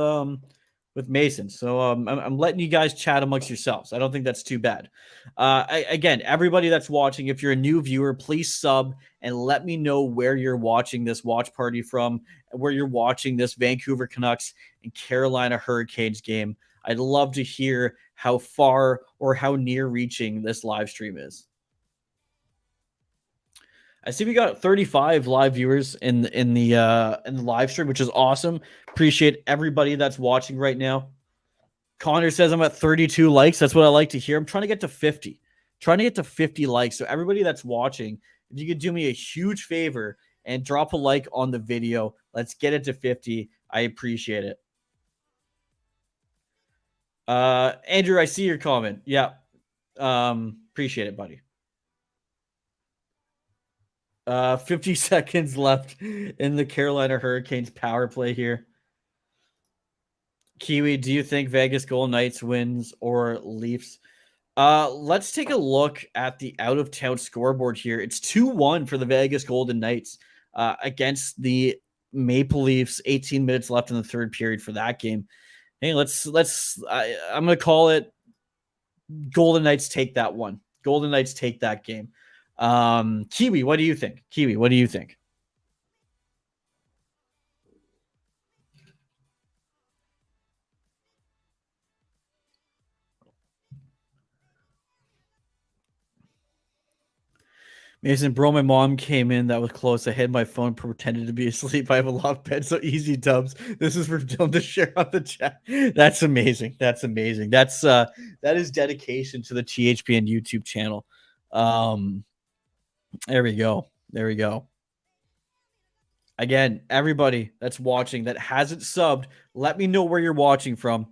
Mason. So I'm letting you guys chat amongst yourselves. I don't think that's too bad. Again, everybody that's watching, if you're a new viewer, please sub and let me know where you're watching this watch party from, where you're watching this Vancouver Canucks and Carolina Hurricanes game. I'd love to hear how far or how near reaching this live stream is. I see we got 35 live viewers in the live stream, which is awesome. Appreciate everybody that's watching right now. Connor says I'm at 32 likes. That's what I like to hear. I'm trying to get to 50. Trying to get to 50 likes. So everybody that's watching, if you could do me a huge favor and drop a like on the video, let's get it to 50. I appreciate it. Andrew, I see your comment. Yeah. Appreciate it, buddy. 50 seconds left in the Carolina Hurricanes power play here. Kiwi, do you think Vegas Golden Knights wins or Leafs? Let's take a look at the out-of-town scoreboard here. It's 2-1 for the Vegas Golden Knights against the Maple Leafs. 18 minutes left in the third period for that game. Hey, I'm going to call it Golden Knights take that one. Golden Knights take that game. Kiwi, what do you think? Kiwi, what do you think? Mason, bro, my mom came in. That was close. I had my phone, pretended to be asleep. I have a loft bed, so easy dubs. This is for Dylan to share on the chat. That's amazing. That's amazing. That is dedication to the THPN YouTube channel. There we go. There we go. Again, everybody that's watching that hasn't subbed, let me know where you're watching from.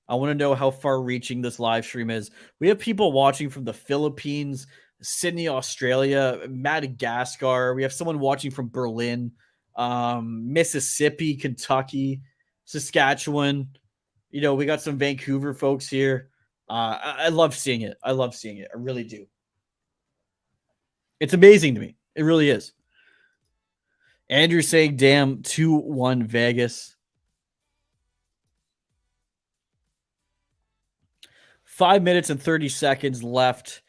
I want to know how far reaching this live stream is. We have people watching from the Philippines, Sydney, Australia, Madagascar. We have someone watching from Berlin, Mississippi, Kentucky, Saskatchewan. You know, we got some Vancouver folks here. I love seeing it. I love seeing it. I really do. It's amazing to me. It really is. Andrew saying, damn, 2-1 Vegas. 5 minutes and 30 seconds left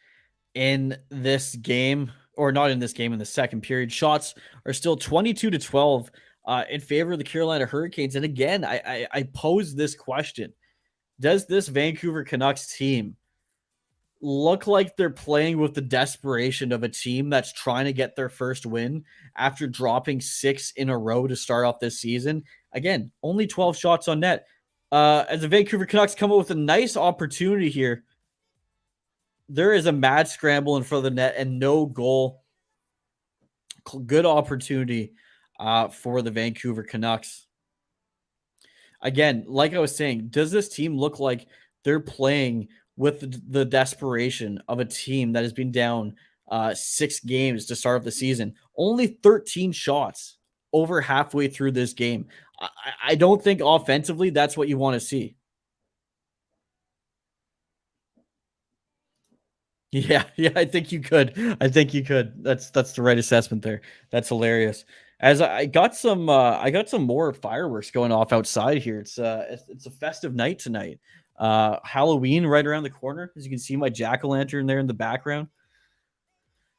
in this game, or not in this game, in the second period. Shots are still 22-12 in favor of the Carolina Hurricanes. And again, I pose this question. Does this Vancouver Canucks team look like they're playing with the desperation of a team that's trying to get their first win after dropping 6 in a row to start off this season? Again, only 12 shots on net. As the Vancouver Canucks come up with a nice opportunity here. There is a mad scramble in front of the net and no goal. Good opportunity for the Vancouver Canucks. Again, like I was saying, does this team look like they're playing with the desperation of a team that has been down 6 games to start off the season? Only 13 shots over halfway through this game. I don't think offensively that's what you want to see. Yeah, yeah, I think you could. I think you could. That's the right assessment there. That's hilarious. As I got some more fireworks going off outside here. It's a festive night tonight. Halloween right around the corner. As you can see my jack-o'-lantern there in the background.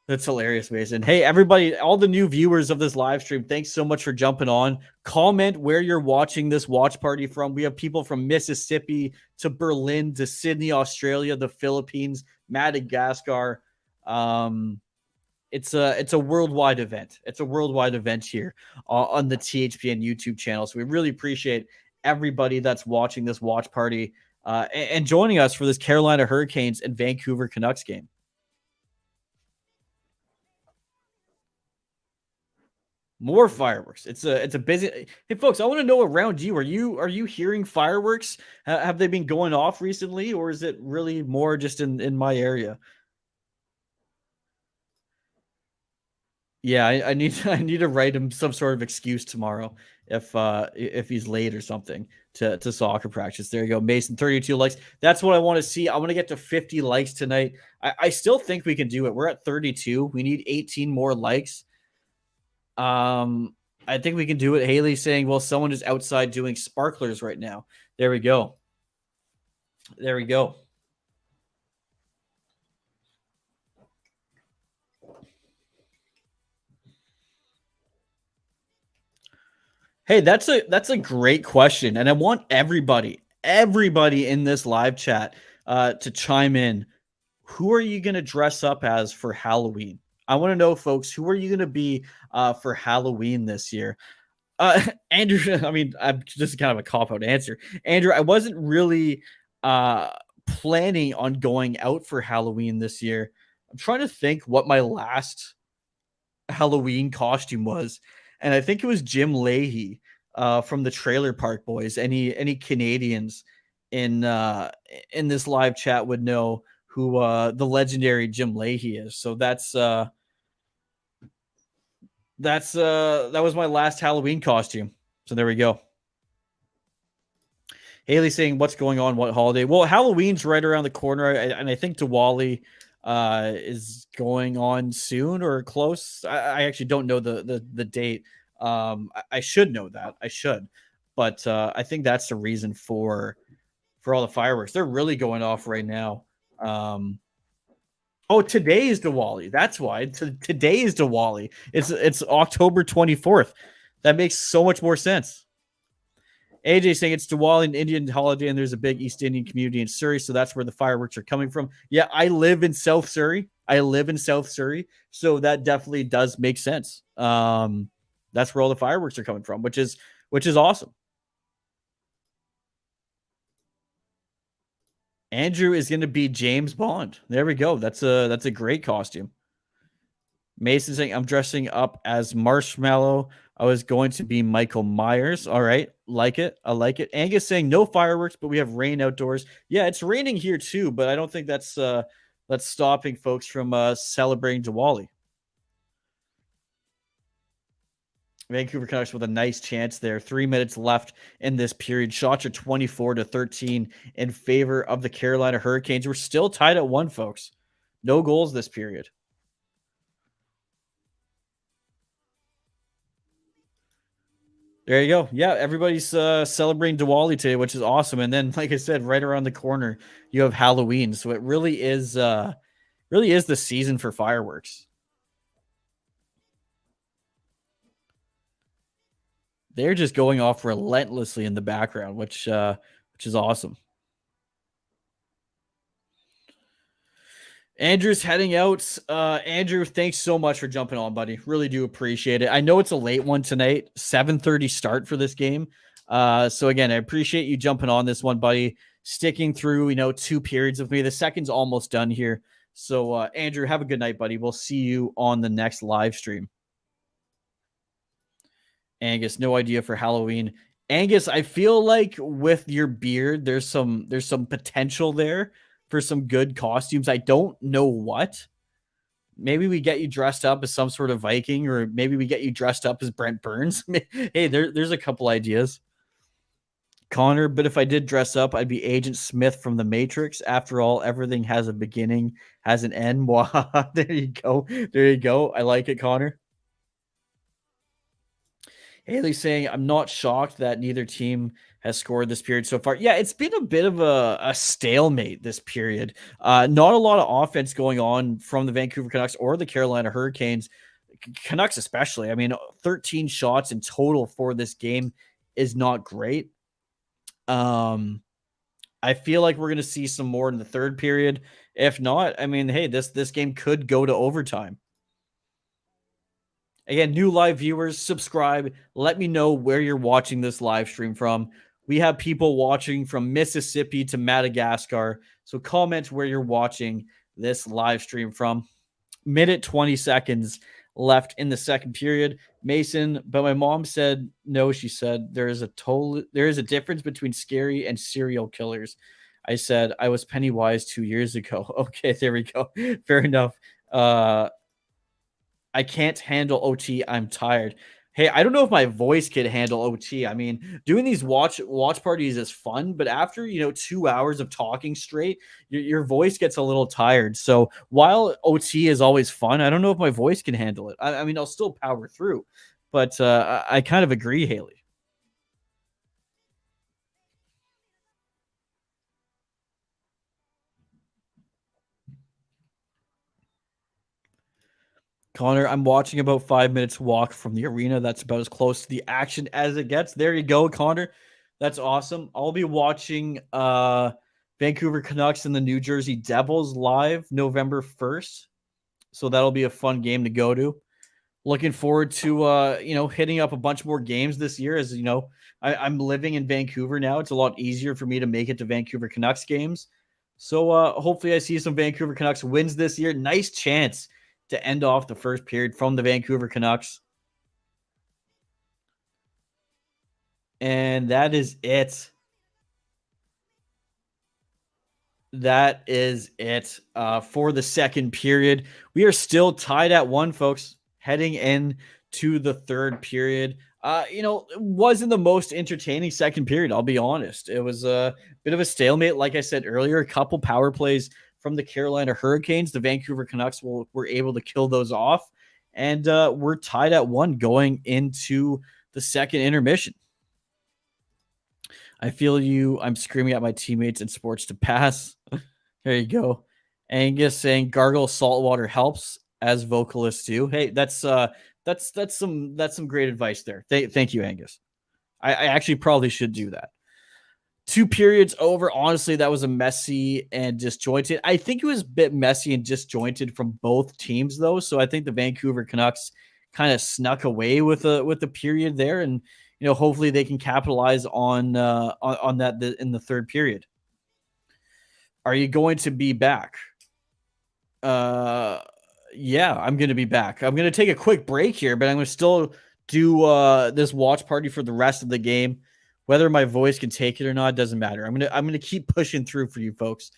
That's hilarious, Mason. Hey, everybody, all the new viewers of this live stream, thanks so much for jumping on. Comment where you're watching this watch party from. We have people from Mississippi to Berlin to Sydney, Australia, the Philippines, Madagascar. It's a worldwide event. It's a worldwide event here on the THPN YouTube channel. So we really appreciate everybody that's watching this watch party and joining us for this Carolina Hurricanes and Vancouver Canucks game. More fireworks. It's a busy. Hey, folks, I want to know around you. Are you hearing fireworks? Have they been going off recently, or is it really more just in my area? Yeah, I need I need to write him some sort of excuse tomorrow if he's late or something to soccer practice. There you go, Mason. 32 likes. That's what I want to see. I want to get to 50 likes tonight. I still think we can do it. We're at 32. We need 18 more likes. I think we can do it. Haley saying, well, someone is outside doing sparklers right now. There we go. There we go. Hey, that's a great question. And I want everybody in this live chat to chime in. Who are you going to dress up as for Halloween? I want to know, folks, who are you going to be for Halloween this year? Andrew, I mean, I'm just kind of a cop-out answer. Andrew, I wasn't really planning on going out for Halloween this year. I'm trying to think what my last Halloween costume was, and I think it was Jim Leahy from the Trailer Park Boys. Any Canadians in this live chat would know who the legendary Jim Leahy is. So that was my last Halloween costume. So there we go. Haley saying, what's going on? What holiday? Well, Halloween's right around the corner, and I think Diwali is going on soon or close. I actually don't know the date. I should know that. I should, but I think that's the reason for all the fireworks. They're really going off right now. Oh, today is Diwali. That's why. Today is Diwali. It's October 24th. That makes so much more sense. AJ saying it's Diwali, an Indian holiday, and there's a big East Indian community in Surrey, so that's where the fireworks are coming from. Yeah, I live in South Surrey. So that definitely does make sense. That's where all the fireworks are coming from, which is awesome. Andrew is going to be James Bond. There we go. That's a great costume. Mason saying, I'm dressing up as Marshmallow. I was going to be Michael Myers. All right. Like it. I like it. Angus saying no fireworks, but we have rain outdoors. Yeah, it's raining here too, but I don't think that's stopping folks from celebrating Diwali. Vancouver Canucks with a nice chance there. 3 minutes left in this period. Shots are 24-13 in favor of the Carolina Hurricanes. We're still tied at 1, folks. No goals this period. There you go. Yeah, everybody's celebrating Diwali today, which is awesome. And then, like I said, right around the corner, you have Halloween. So it really is the season for fireworks. They're just going off relentlessly in the background, which is awesome. Andrew's heading out. Andrew, thanks so much for jumping on, buddy. Really do appreciate it. I know it's a late one tonight, 7:30 start for this game. So again, I appreciate you jumping on this one, buddy. Sticking through, 2 periods with me. The second's almost done here. So, Andrew, have a good night, buddy. We'll see you on the next live stream. Angus, no idea for Halloween. Angus, I feel like with your beard, there's some potential there for some good costumes. I don't know what. Maybe we get you dressed up as some sort of Viking, or maybe we get you dressed up as Brent Burns. Hey, there's a couple ideas. Connor, but if I did dress up, I'd be Agent Smith from The Matrix. After all, everything has a beginning, has an end. There you go. There you go. I like it, Connor. Haley saying, I'm not shocked that neither team has scored this period so far. Yeah, it's been a bit of a stalemate this period. Not a lot of offense going on from the Vancouver Canucks or the Carolina Hurricanes. Canucks especially. I mean, 13 shots in total for this game is not great. I feel like we're going to see some more in the third period. If not, I mean, hey, this game could go to overtime. Again, new live viewers, subscribe. Let me know where you're watching this live stream from. We have people watching from Mississippi to Madagascar. So comment where you're watching this live stream from. Minute 20 seconds left in the second period. Mason, but my mom said no. She said there is a difference between scary and serial killers. I said I was Pennywise 2 years ago. Okay, there we go. Fair enough. I can't handle OT. I'm tired. Hey, I don't know if my voice could handle OT. I mean, doing these watch parties is fun, but after 2 hours of talking straight, your voice gets a little tired. So while OT is always fun, I don't know if my voice can handle it. I mean, I'll still power through, but I kind of agree, Haley. Connor, I'm watching about 5 minutes walk from the arena. That's about as close to the action as it gets. There you go, Connor. That's awesome. I'll be watching Vancouver Canucks and the New Jersey Devils live November 1st. So that'll be a fun game to go to. Looking forward to hitting up a bunch more games this year. As I'm living in Vancouver now. It's a lot easier for me to make it to Vancouver Canucks games. So hopefully I see some Vancouver Canucks wins this year. Nice chance to end off the first period from the Vancouver Canucks. And that is it. That is it for the second period. We are still tied at 1, folks, heading in to the third period. It wasn't the most entertaining second period, I'll be honest. It was a bit of a stalemate. Like I said earlier, a couple power plays from the Carolina Hurricanes. The Vancouver Canucks were able to kill those off. And we're tied at 1 going into the second intermission. I feel you. I'm screaming at my teammates in sports to pass. There you go. Angus saying gargle saltwater helps, as vocalists do. Hey, that's some great advice there. Thank you, Angus. I actually probably should do that. 2 periods over. Honestly, that was a messy and disjointed. I think it was a bit messy and disjointed from both teams, though. So I think the Vancouver Canucks kind of snuck away with the period there, and hopefully they can capitalize on that in the third period. Are you going to be back? Yeah, I'm going to be back. I'm going to take a quick break here, but I'm going to still do this watch party for the rest of the game. Whether my voice can take it or not doesn't matter. I'm gonna keep pushing through for you folks.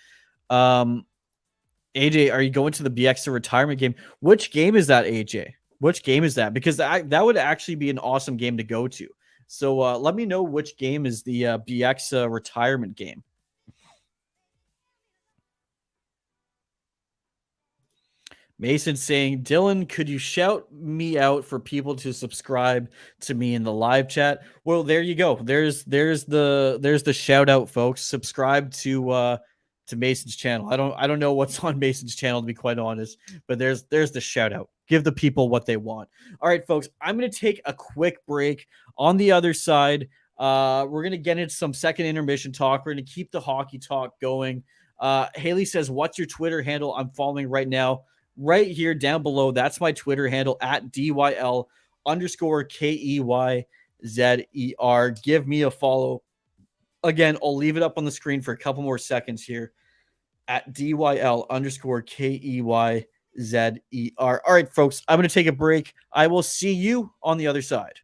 AJ, are you going to the BX retirement game? Which game is that, AJ? Which game is that? Because that would actually be an awesome game to go to. So let me know which game is the BX retirement game. Mason saying, Dylan, could you shout me out for people to subscribe to me in the live chat? Well, there you go. There's the shout out, folks. Subscribe to Mason's channel. I don't know what's on Mason's channel, to be quite honest, but there's the shout out. Give the people what they want. All right, folks, I'm going to take a quick break. On the other side, we're going to get into some second intermission talk. We're going to keep the hockey talk going. Haley says, what's your Twitter handle? I'm following right now. Right here down below, that's my Twitter handle at DYL_KEYZER. Give me a follow. Again, I'll leave it up on the screen for a couple more seconds here. at DYL_KEYZER. All right, folks, I'm going to take a break. I will see you on the other side.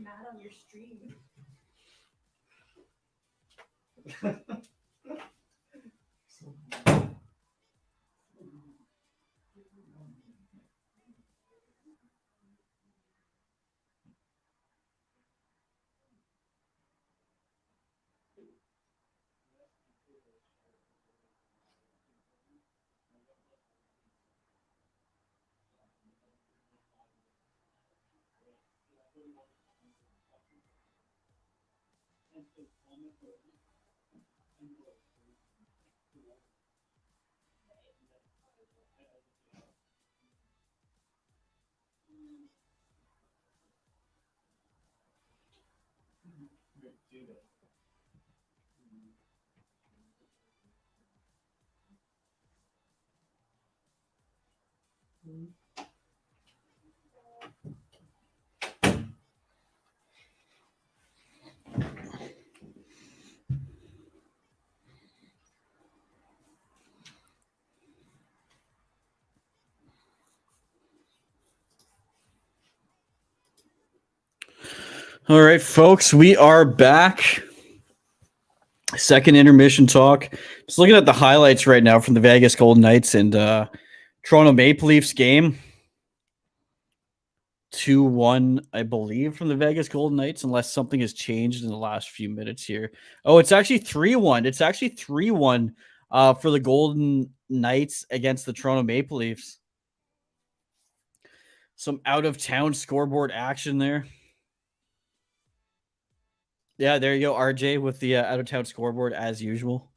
Mad on your stream. All right, folks, we are back. Second intermission talk. Just looking at the highlights right now from the Vegas Golden Knights and Toronto Maple Leafs game. 2-1, I believe, from the Vegas Golden Knights, unless something has changed in the last few minutes here. Oh, it's actually 3-1. It's actually 3-1 for the Golden Knights against the Toronto Maple Leafs. Some out-of-town scoreboard action there. Yeah, there you go, RJ, with the out-of-town scoreboard as usual.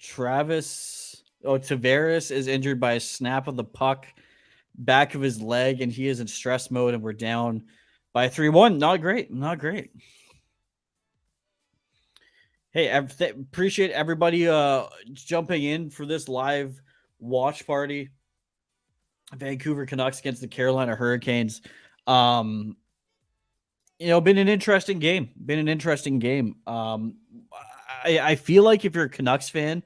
Tavares is injured by a snap of the puck, back of his leg, and he is in stress mode, and we're down by 3-1. Not great. Not great. Hey, appreciate everybody jumping in for this live watch party. Vancouver Canucks against the Carolina Hurricanes. Been an interesting game. I feel like if you're a Canucks fan,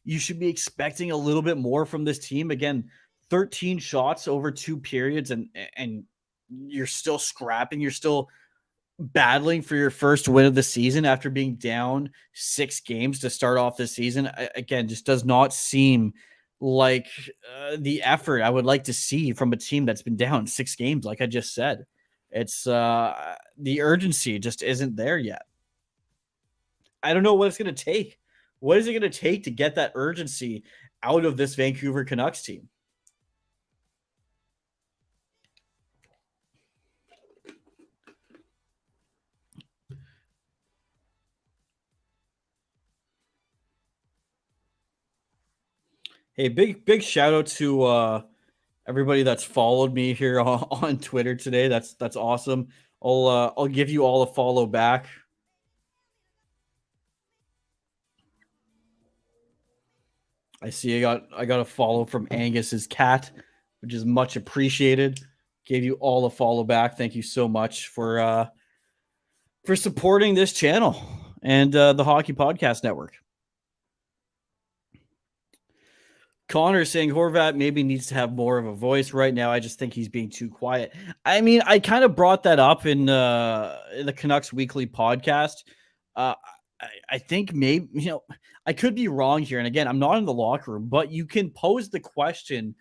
you should be expecting a little bit more from this team. Again, 13 shots over 2 periods, and you're still scrapping. You're still battling for your first win of the season after being down 6 games to start off the season. Again, just does not seem like the effort I would like to see from a team that's been down 6 games. Like I just said, it's the urgency just isn't there yet. I don't know what it's going to take. What is it going to take to get that urgency out of this Vancouver Canucks team? Hey, big shout out to everybody that's followed me here on Twitter today. That's awesome. I'll give you all a follow back. I see I got a follow from Angus's cat, which is much appreciated. Gave you all a follow back. Thank you so much for supporting this channel and the Hockey Podcast Network. Connor saying Horvat maybe needs to have more of a voice right now. I just think he's being too quiet. I mean, I kind of brought that up in the Canucks Weekly podcast. I think maybe, I could be wrong here. And again, I'm not in the locker room, but you can pose the question,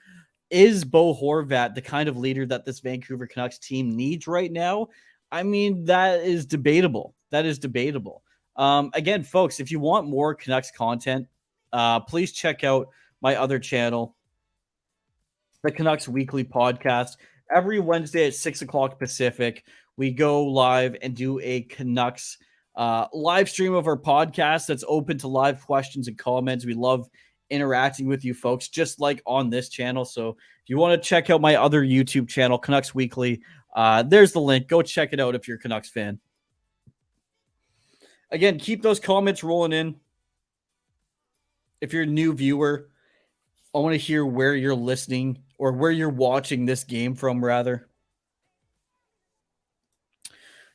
is Bo Horvat the kind of leader that this Vancouver Canucks team needs right now? I mean, that is debatable. Again, folks, if you want more Canucks content, please check out my other channel, the Canucks Weekly Podcast. Every Wednesday at 6 o'clock Pacific, we go live and do a Canucks live stream of our podcast that's open to live questions and comments. We love interacting with you folks, just like on this channel. So if you want to check out my other YouTube channel, Canucks Weekly, there's the link. Go check it out if you're a Canucks fan. Again, keep those comments rolling in. If you're a new viewer, I want to hear where you're listening or where you're watching this game from, rather.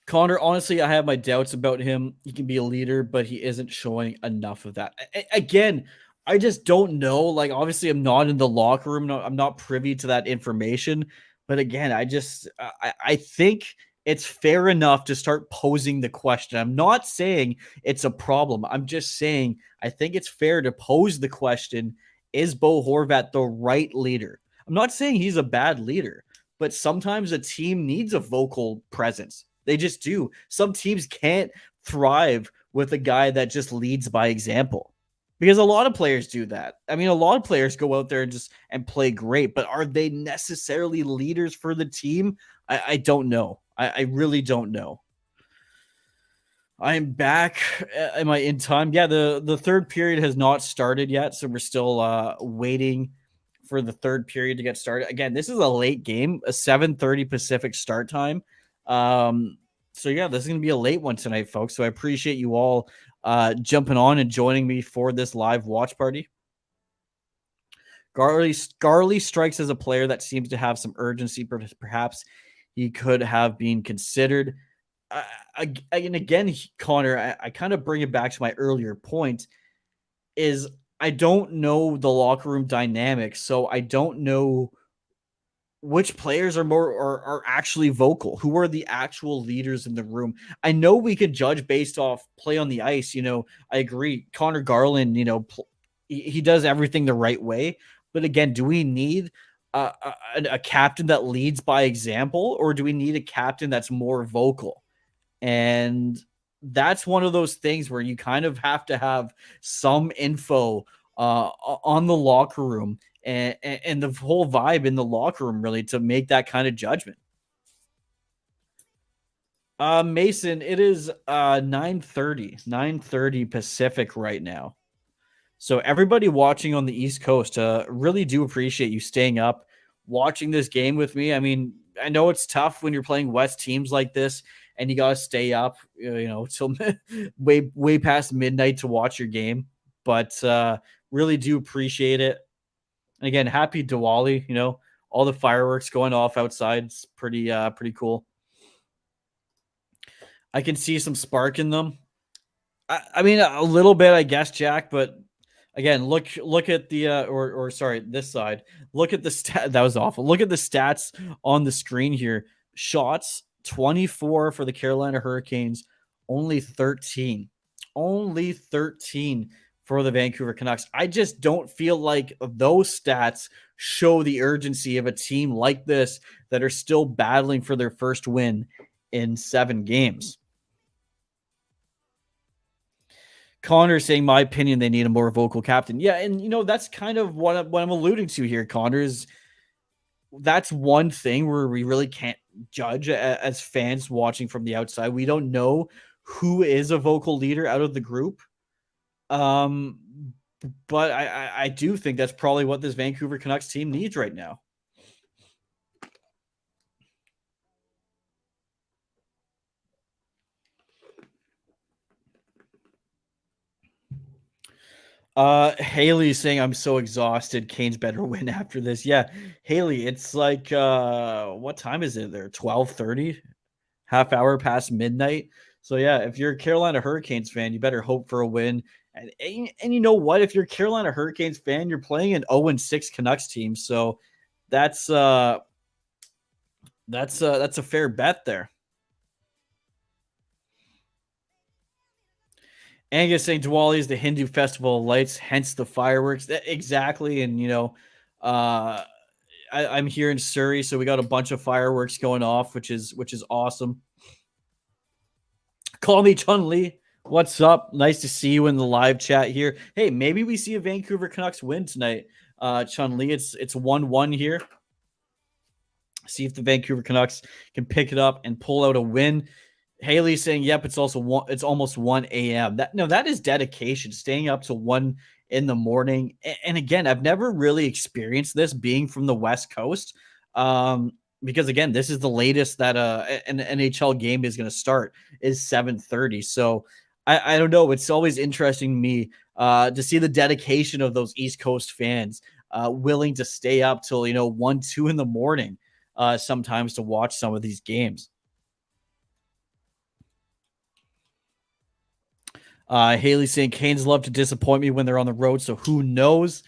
Connor, honestly, I have my doubts about him. He can be a leader, but he isn't showing enough of that. Again, I just don't know. Like, obviously, I'm not in the locker room. I'm not privy to that information. But again, I think it's fair enough to start posing the question. I'm not saying it's a problem. I'm just saying I think it's fair to pose the question, is Bo Horvat the right leader? I'm not saying he's a bad leader, but sometimes a team needs a vocal presence. They just do. Some teams can't thrive with a guy that just leads by example, because a lot of players do that. I mean, a lot of players go out there and play great, but are they necessarily leaders for the team? I don't know. I really don't know. I'm back. Am I in time? Yeah, the third period has not started yet, so we're still waiting for the third period to get started. Again, this is a late game, a 7:30 Pacific start time. So yeah, this is gonna be a late one tonight, folks. So I appreciate you all jumping on and joining me for this live watch party. Garley strikes as a player that seems to have some urgency. Perhaps he could have been considered. And again, Connor, I kind of bring it back to my earlier point, is I don't know the locker room dynamics, so I don't know which players are actually vocal, who are the actual leaders in the room. I know we could judge based off play on the ice. I agree. Connor Garland, he does everything the right way. But again, do we need a captain that leads by example, or do we need a captain that's more vocal? And that's one of those things where you kind of have to have some info on the locker room and the whole vibe in the locker room, really, to make that kind of judgment. Mason, it is 9:30 Pacific right now. So everybody watching on the East Coast, really do appreciate you staying up, watching this game with me. I mean, I know it's tough when you're playing West teams like this, and you got to stay up, till way past midnight to watch your game. But really do appreciate it. And again, happy Diwali. All the fireworks going off outside. It's pretty cool. I can see some spark in them. I mean, a little bit, I guess, Jack. But again, look at the or sorry, this side. Look at the stat. That was awful. Look at the stats on the screen here. Shots 24 for the Carolina Hurricanes, only 13, only 13 for the Vancouver Canucks. I just don't feel like those stats show the urgency of a team like this that are still battling for their first win in 7 games. Connor saying, my opinion, they need a more vocal captain. Yeah, and that's kind of what I'm alluding to here, Connor, is that's one thing where we really can't judge as fans watching from the outside. We don't know who is a vocal leader out of the group. Um, but I do think that's probably what this Vancouver Canucks team needs right now. Haley's saying, I'm so exhausted. Canes better win after this. Yeah, Haley, it's like what time is it there? 12:30, half hour past midnight. So yeah, if you're a Carolina Hurricanes fan, you better hope for a win. And you know what? If you're a Carolina Hurricanes fan, you're playing an 0-6 Canucks team. So that's a fair bet there. Angus saying Diwali is the Hindu festival of lights, hence the fireworks. Exactly. And uh I'm here in Surrey, so we got a bunch of fireworks going off, which is awesome. Call me Chun Li. What's up? Nice to see you in the live chat here. Hey, maybe we see a Vancouver Canucks win tonight. Chun Li, it's 1-1 here. See if the Vancouver Canucks can pick it up and pull out a win. Haley's saying, "Yep, it's almost 1 a.m." That is dedication, staying up till 1 in the morning. And again, I've never really experienced this being from the West Coast. Because again, this is the latest that an NHL game is going to start is 7:30. So I don't know. It's always interesting to me to see the dedication of those East Coast fans willing to stay up till 1, 2 in the morning sometimes to watch some of these games. Haley saying Canes love to disappoint me when they're on the road, so who knows?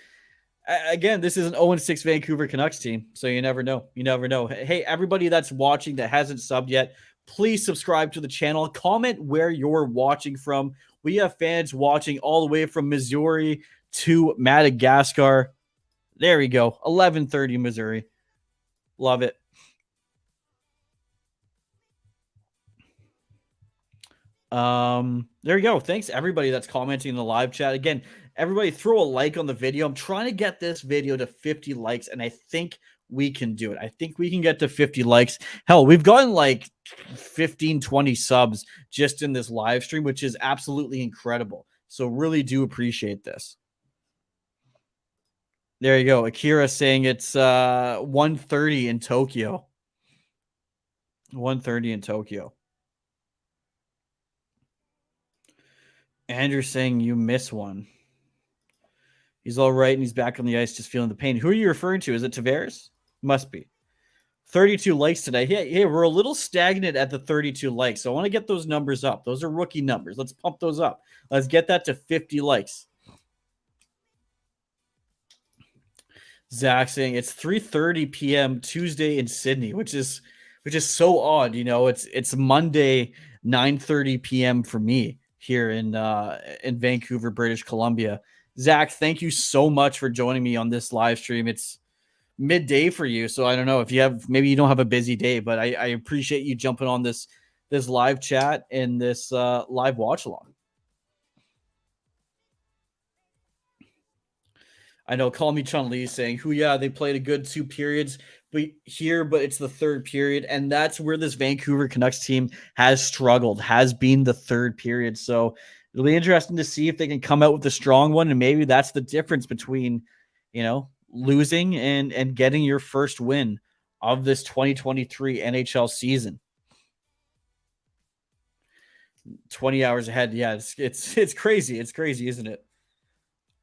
Again, this is an 0-6 Vancouver Canucks team, so you never know. You never know. Hey, everybody that's watching that hasn't subbed yet, please subscribe to the channel. Comment where you're watching from. We have fans watching all the way from Missouri to Madagascar. There we go. 11:30 Missouri. Love it. There you go. Thanks everybody that's commenting in the live chat. Again, everybody throw a like on the video. I'm trying to get this video to 50 likes, and I think we can do it. I think we can get to 50 likes. Hell, we've gotten like 15, 20 subs just in this live stream, which is absolutely incredible. So really do appreciate this. There you go. Akira saying it's 1:30 in Tokyo. 1:30 in Tokyo. Andrew saying you miss one. He's all right and he's back on the ice just feeling the pain. Who are you referring to? Is it Tavares? Must be. 32 likes today. Hey, we're a little stagnant at the 32 likes. So I want to get those numbers up. Those are rookie numbers. Let's pump those up. Let's get that to 50 likes. Zach saying it's 3:30 p.m. Tuesday in Sydney, which is so odd. It's Monday 9:30 p.m. for me here in Vancouver, British Columbia. Zach, thank you so much for joining me on this live stream. It's midday for you, so I don't know if maybe you don't have a busy day, but I appreciate you jumping on this live chat and this live watch along. I know, call me Chun Li saying, they played a good 2 periods but it's the 3rd period, and that's where this Vancouver Canucks team has struggled, has been the 3rd period. So it'll be interesting to see if they can come out with a strong one, and maybe that's the difference between, losing and getting your first win of this 2023 NHL season. 20 hours ahead. Yeah, it's crazy. It's crazy, isn't it?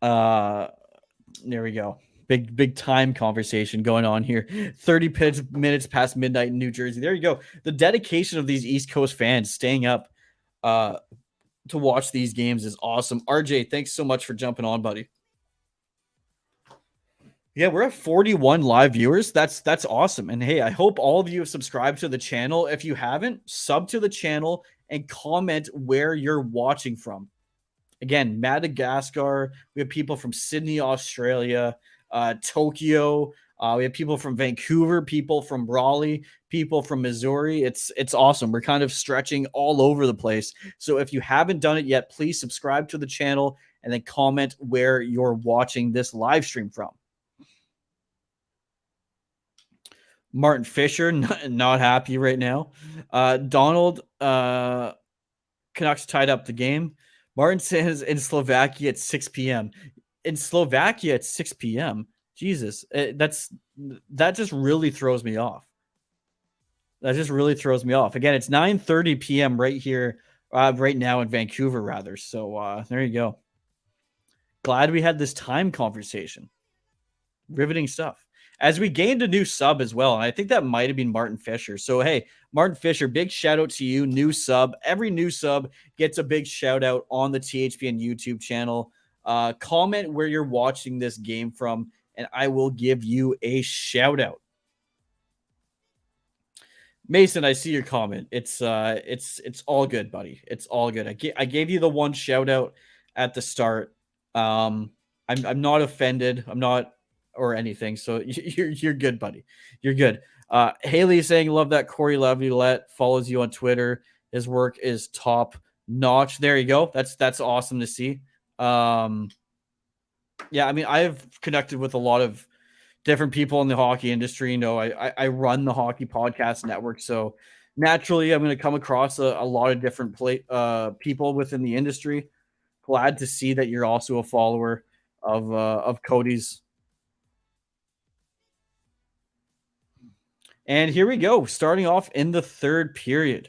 There we go. Big time conversation going on here. 30 minutes past midnight in New Jersey. There you go. The dedication of these East Coast fans staying up to watch these games is awesome. RJ, thanks so much for jumping on, buddy. Yeah, we're at 41 live viewers. That's awesome. And hey, I hope all of you have subscribed to the channel. If you haven't, sub to the channel and comment where you're watching from. Again, Madagascar. We have people from Sydney, Australia, Tokyo. We have people from Vancouver, people from Raleigh, people from Missouri. It's awesome. We're kind of stretching all over the place. So if you haven't done it yet, please subscribe to the channel and then comment where you're watching this live stream from. Martin Fisher, not happy right now. Donald, Canucks tied up the game. Martin says in Slovakia at 6 p.m. In Slovakia at 6 p.m. Jesus, that just really throws me off. That just really throws me off. Again, it's 9:30 p.m. right here, right now in Vancouver, rather. So there you go. Glad we had this time conversation. Riveting stuff. As we gained a new sub as well, and I think that might have been Martin Fisher. So, hey, Martin Fisher, big shout out to you, new sub. Every new sub gets a big shout out on the THPN YouTube channel. Comment where you're watching this game from, and I will give you a shout out. Mason, I see your comment. It's all good, buddy. It's all good. I gave you the one shout out at the start. I'm not offended. I'm not or anything. So you're good, buddy. You're good. Haley is saying, love that Corey Laviolette follows you on Twitter. His work is top notch. There you go. That's awesome to see. Yeah, I mean, I've connected with a lot of different people in the hockey industry. You know, I run the Hockey Podcast Network, so naturally I'm going to come across a lot of different people within the industry. Glad to see that you're also a follower of Cody's. And here we go, starting off in the third period.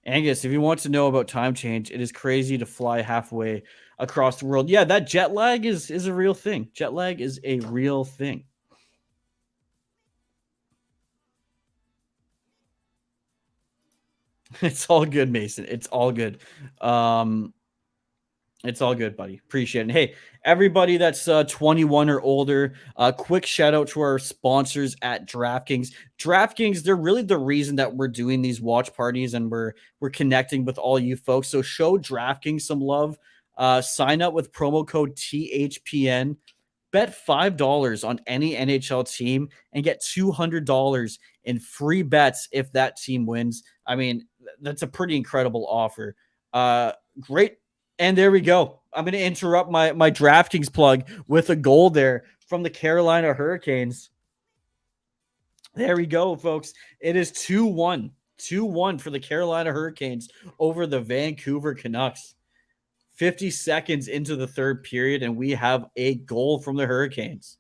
Angus, if you want to know about time change, it is crazy to fly halfway across the world. Yeah, that jet lag is a real thing. Jet lag is a real thing. It's all good, Mason. It's all good. It's all good, buddy. Appreciate it. Hey, everybody that's 21 or older, quick shout out to our sponsors at DraftKings. DraftKings, they're really the reason that we're doing these watch parties and we're connecting with all you folks. So show DraftKings some love. Sign up with promo code THPN. Bet $5 on any NHL team and get $200 in free bets if that team wins. I mean, that's a pretty incredible offer. Great. And there we go. I'm going to interrupt my DraftKings plug with a goal there from the Carolina Hurricanes. There we go, folks. It is 2-1. 2-1 for the Carolina Hurricanes over the Vancouver Canucks. 50 seconds into the third period, and we have a goal from the Hurricanes.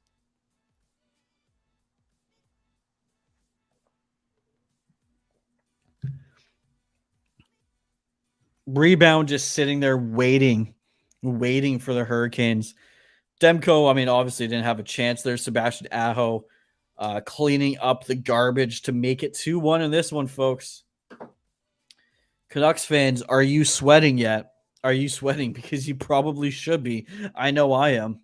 Rebound just sitting there waiting for the Hurricanes. Demko, I mean, obviously didn't have a chance there. Sebastian Aho cleaning up the garbage to make it 2-1 in this one, folks. Canucks fans, are you sweating yet? Are you sweating? Because you probably should be. I know I am.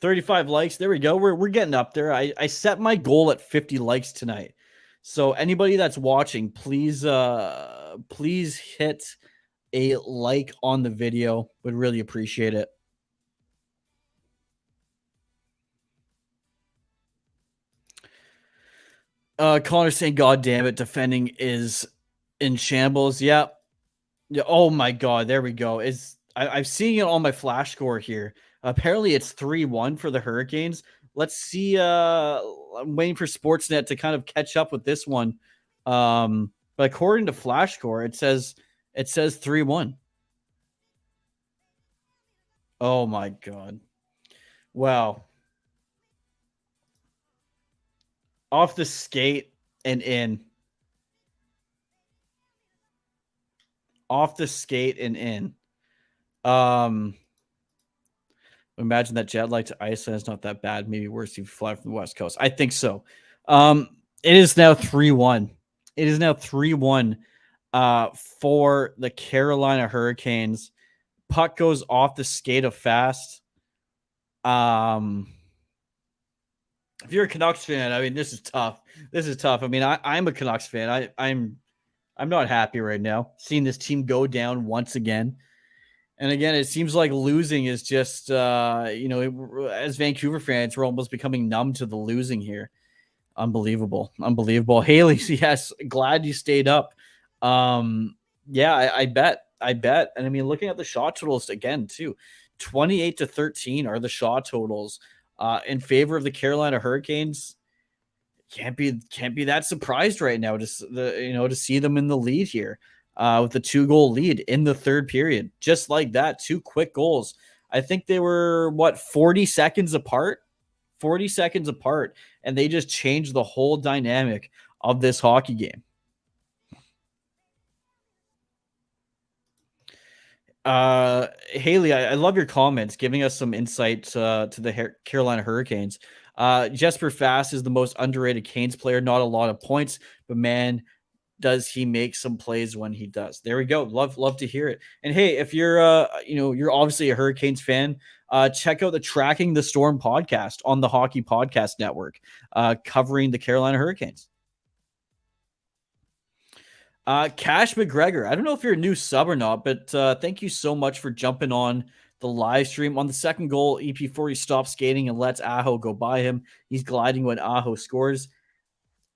$35 likes. There we go. We're getting up there. I set my goal at 50 likes tonight. So anybody that's watching, please hit a like on the video. Would really appreciate it. Connor saying, God damn it, defending is in shambles. Yeah. Oh my God. There we go. I'm seeing it on my flash score here. Apparently it's 3-1 for the Hurricanes. Let's see. I'm waiting for Sportsnet to kind of catch up with this one. But according to flash score, it says 3-1. Oh my God. Wow. Off the skate and in. Off the skate and in. Imagine that jet lag to Iceland is not that bad. Maybe worse if you fly from the West Coast. I think so. It is now 3-1. It is now 3-1 for the Carolina Hurricanes. Puck goes off the skate of fast. If you're a Canucks fan, I mean, this is tough. This is tough. I mean, I'm a Canucks fan. I'm not happy right now seeing this team go down once again. And again, it seems like losing is just, as Vancouver fans, we're almost becoming numb to the losing here. Unbelievable. Unbelievable. Haley, yes, glad you stayed up. Yeah, I bet. And I mean, looking at the shot totals again, too, 28-13 are the shot totals in favor of the Carolina Hurricanes. Can't be that surprised right now to see them in the lead here with the 2-goal lead in the third period. Just like that, 2 quick goals. I think they were 40 seconds apart. 40 seconds apart, and they just changed the whole dynamic of this hockey game. Haley, I love your comments, giving us some insight to the Carolina Hurricanes. Jesper Fast is the most underrated Canes player. Not a lot of points, but man, does he make some plays when he does. There we go. Love to hear it. And hey, if you're you're obviously a Hurricanes fan, check out the Tracking the Storm podcast on the Hockey Podcast Network, covering the Carolina Hurricanes. Cash McGregor, I don't know if you're a new sub or not, but thank you so much for jumping on the live stream. On the second goal, EP40 stops skating and lets Aho go by him. He's gliding when Aho scores.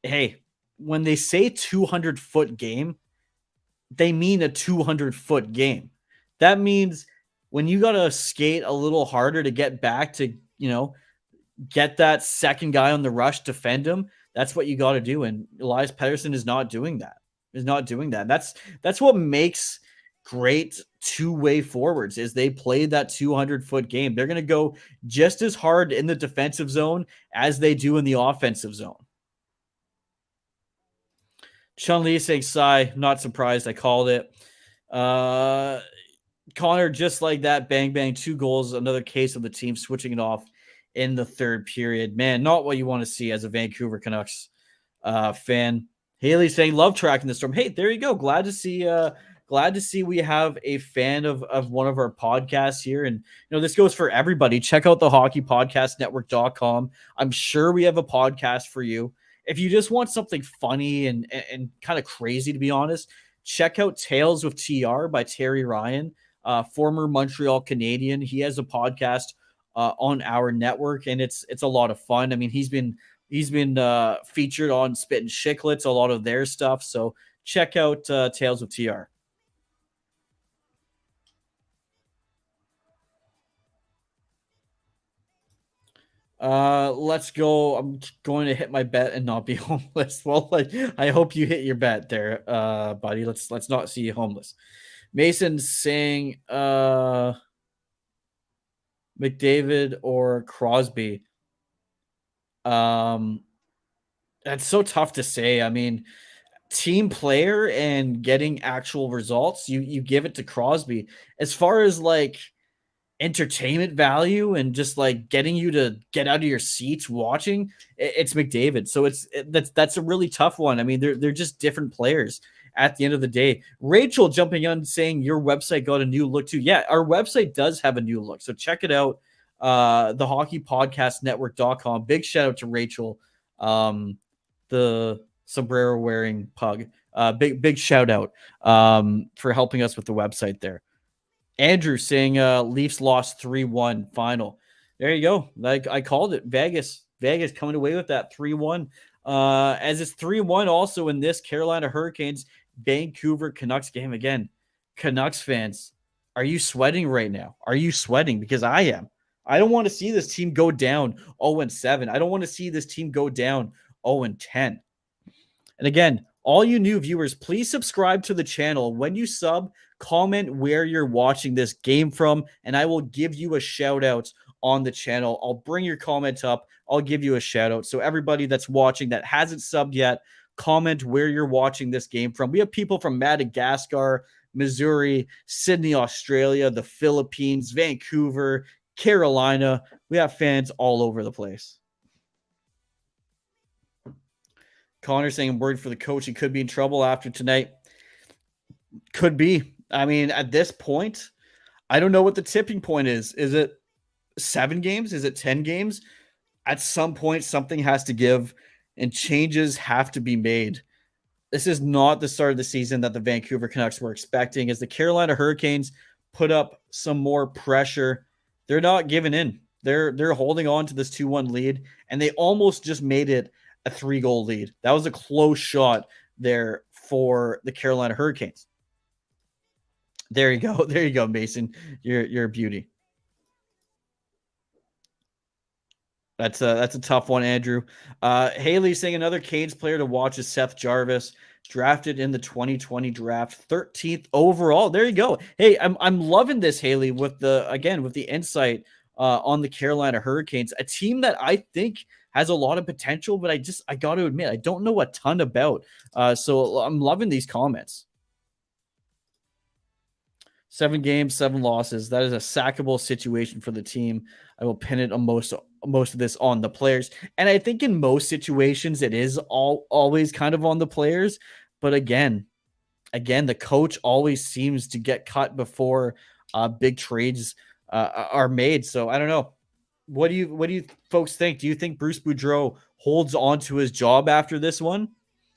Hey, when they say 200-foot game, they mean a 200-foot game. That means when you got to skate a little harder to get back to, get that second guy on the rush, defend him, that's what you got to do. And Elias Pettersson is not doing that. That's what makes great two-way forwards is they play that 200-foot game. They're going to go just as hard in the defensive zone as they do in the offensive zone. Chun Li saying, "Sigh, not surprised. I called it." Connor, just like that, bang, bang, 2 goals. Another case of the team switching it off in the third period. Man, not what you want to see as a Vancouver Canucks fan. Haley saying, "Love Tracking the Storm." Hey, there you go. Glad to see we have a fan of one of our podcasts here. And, this goes for everybody. Check out the hockeypodcastnetwork.com. I'm sure we have a podcast for you. If you just want something funny and kind of crazy, to be honest, check out Tales with TR by Terry Ryan, former Montreal Canadian. He has a podcast on our network, and it's a lot of fun. I mean, he's been featured on Spit and Chicklets, a lot of their stuff. So check out Tales with TR. Let's go. I'm going to hit my bet and not be homeless. Well, I hope you hit your bet there, buddy. Let's not see you homeless. Mason saying McDavid or Crosby. That's so tough to say. I mean, team player and getting actual results, you give it to Crosby. As far as entertainment value and just getting you to get out of your seats watching, it's McDavid. So that's a really tough one. I mean, they're just different players at the end of the day. Rachel jumping on saying your website got a new look too. Yeah, our website does have a new look. So check it out. The hockeypodcastnetwork.com. Big shout out to Rachel, the sombrero wearing pug. Big shout out for helping us with the website there. Andrew saying Leafs lost 3-1 final. There you go. I called it. Vegas coming away with that 3-1. As it's 3-1 also in this Carolina Hurricanes Vancouver Canucks game. Again, Canucks fans, are you sweating right now? Are you sweating? Because I am. I don't want to see this team go down 0-7. I don't want to see this team go down 0-10. And again, all you new viewers, please subscribe to the channel. When you sub, comment where you're watching this game from, and I will give you a shout out on the channel. I'll bring your comment up. I'll give you a shout out. So everybody that's watching that hasn't subbed yet, comment where you're watching this game from. We have people from Madagascar, Missouri, Sydney, Australia, the Philippines, Vancouver, Carolina. We have fans all over the place. Connor saying, I'm worried for the coach. He could be in trouble after tonight. Could be. I mean, at this point, I don't know what the tipping point is. Is it 7 games? Is it 10 games? At some point, something has to give and changes have to be made. This is not the start of the season that the Vancouver Canucks were expecting. As the Carolina Hurricanes put up some more pressure, they're not giving in. They're holding on to this 2-1 lead, and they almost just made it a 3-goal lead. That was a close shot there for the Carolina Hurricanes. There you go. There you go, Mason. You're a beauty. That's a tough one, Andrew. Haley saying another Canes player to watch is Seth Jarvis, drafted in the 2020 draft, 13th overall. There you go. Hey, I'm loving this, Haley, with the insight on the Carolina Hurricanes, a team that I think has a lot of potential, but I got to admit I don't know a ton about. So I'm loving these comments. 7 games, 7 losses. That is a sackable situation for the team. I will pin it on most of this on the players. And I think in most situations it is always kind of on the players. But again, the coach always seems to get cut before big trades are made. So I don't know. What do you folks think? Do you think Bruce Boudreau holds on to his job after this one?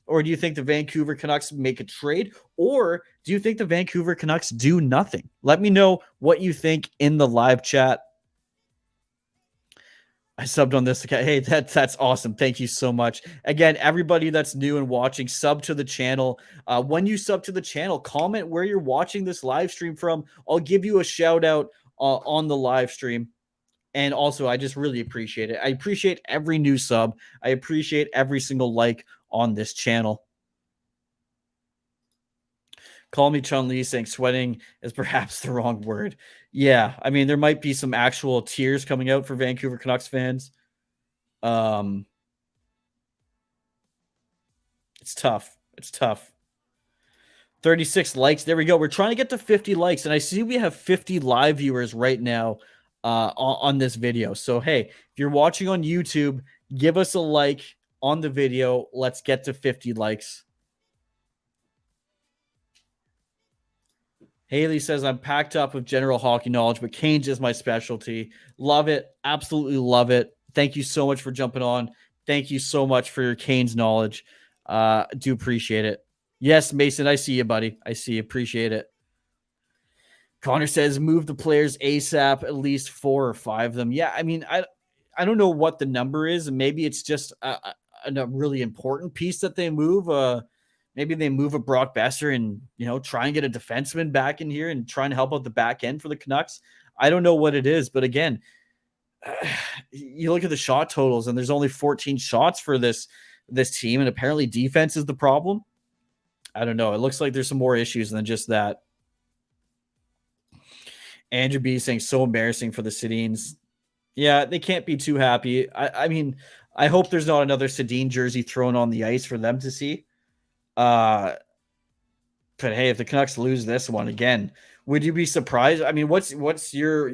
Or do you think the Vancouver Canucks make a trade? Or do you think the Vancouver Canucks do nothing? Let me know what you think in the live chat. I subbed on this. Hey, that's awesome. Thank you so much. Again, everybody that's new and watching, sub to the channel. When you sub to the channel, comment where you're watching this live stream from. I'll give you a shout out on the live stream. And also, I just really appreciate it. I appreciate every new sub. I appreciate every single like on this channel. Call me Chun-Li saying sweating is perhaps the wrong word. Yeah, I mean, there might be some actual tears coming out for Vancouver Canucks fans. It's tough. It's tough. 36 likes. There we go. We're trying to get to 50 likes, and I see we have 50 live viewers right now on this video. So, hey, if you're watching on YouTube, give us a like on the video. Let's get to 50 likes. Haley says, I'm packed up with general hockey knowledge, but Canes is my specialty. Love it. Absolutely love it. Thank you so much for jumping on. Thank you so much for your Canes knowledge. Do appreciate it. Yes, Mason, I see you, buddy. I see you. Appreciate it. Connor says, move the players ASAP, at least 4 or 5 of them. Yeah, I mean, I don't know what the number is. Maybe it's just a really important piece that they move. Maybe they move a Brock Besser and, try and get a defenseman back in here and try and help out the back end for the Canucks. I don't know what it is, but again, you look at the shot totals and there's only 14 shots for this team, and apparently defense is the problem. I don't know. It looks like there's some more issues than just that. Andrew B saying so embarrassing for the Sedins. Yeah, they can't be too happy. I mean, I hope there's not another Sedin jersey thrown on the ice for them to see. But hey, if the Canucks lose this one again, would you be surprised? I mean, what's your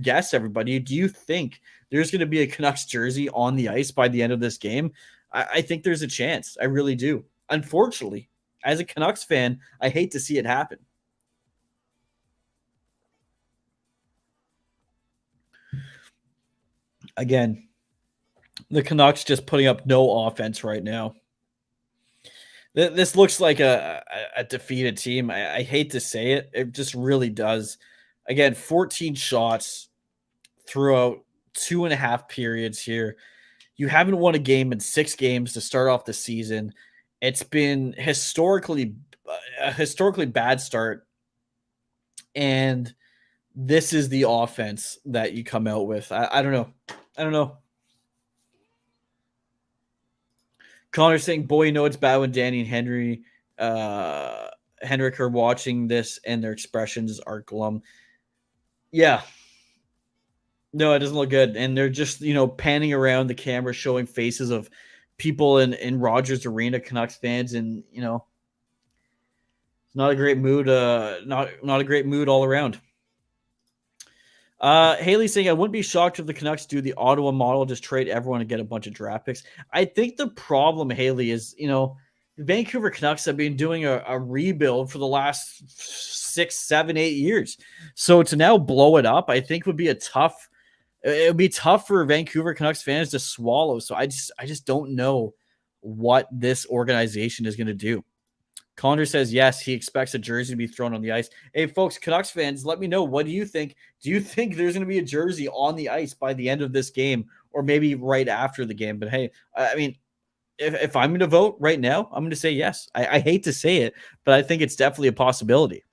guess, everybody? Do you think there's going to be a Canucks jersey on the ice by the end of this game? I think there's a chance. I really do. Unfortunately, as a Canucks fan, I hate to see it happen. Again, the Canucks just putting up no offense right now. This looks like a defeated team. I hate to say it. It just really does. Again, 14 shots throughout 2.5 periods here. You haven't won a game in 6 games to start off the season. It's been a historically bad start. And this is the offense that you come out with. I don't know. I don't know. Connor saying, boy, you know it's bad when Danny and Henrik are watching this and their expressions are glum. Yeah. No, it doesn't look good. And they're just, panning around the camera, showing faces of people in Rogers Arena, Canucks fans, and, it's not a great mood. Not a great mood all around. Haley saying, I wouldn't be shocked if the Canucks do the Ottawa model, just trade everyone and get a bunch of draft picks. I think the problem, Haley, is, the Vancouver Canucks have been doing a rebuild for the last 6, 7, 8 years. So to now blow it up, I think would be it would be tough for Vancouver Canucks fans to swallow. So I just don't know what this organization is going to do. Connor says, yes, he expects a jersey to be thrown on the ice. Hey, folks, Canucks fans, let me know. What do you think? Do you think there's going to be a jersey on the ice by the end of this game or maybe right after the game? But hey, I mean, if I'm going to vote right now, I'm going to say yes. I hate to say it, but I think it's definitely a possibility.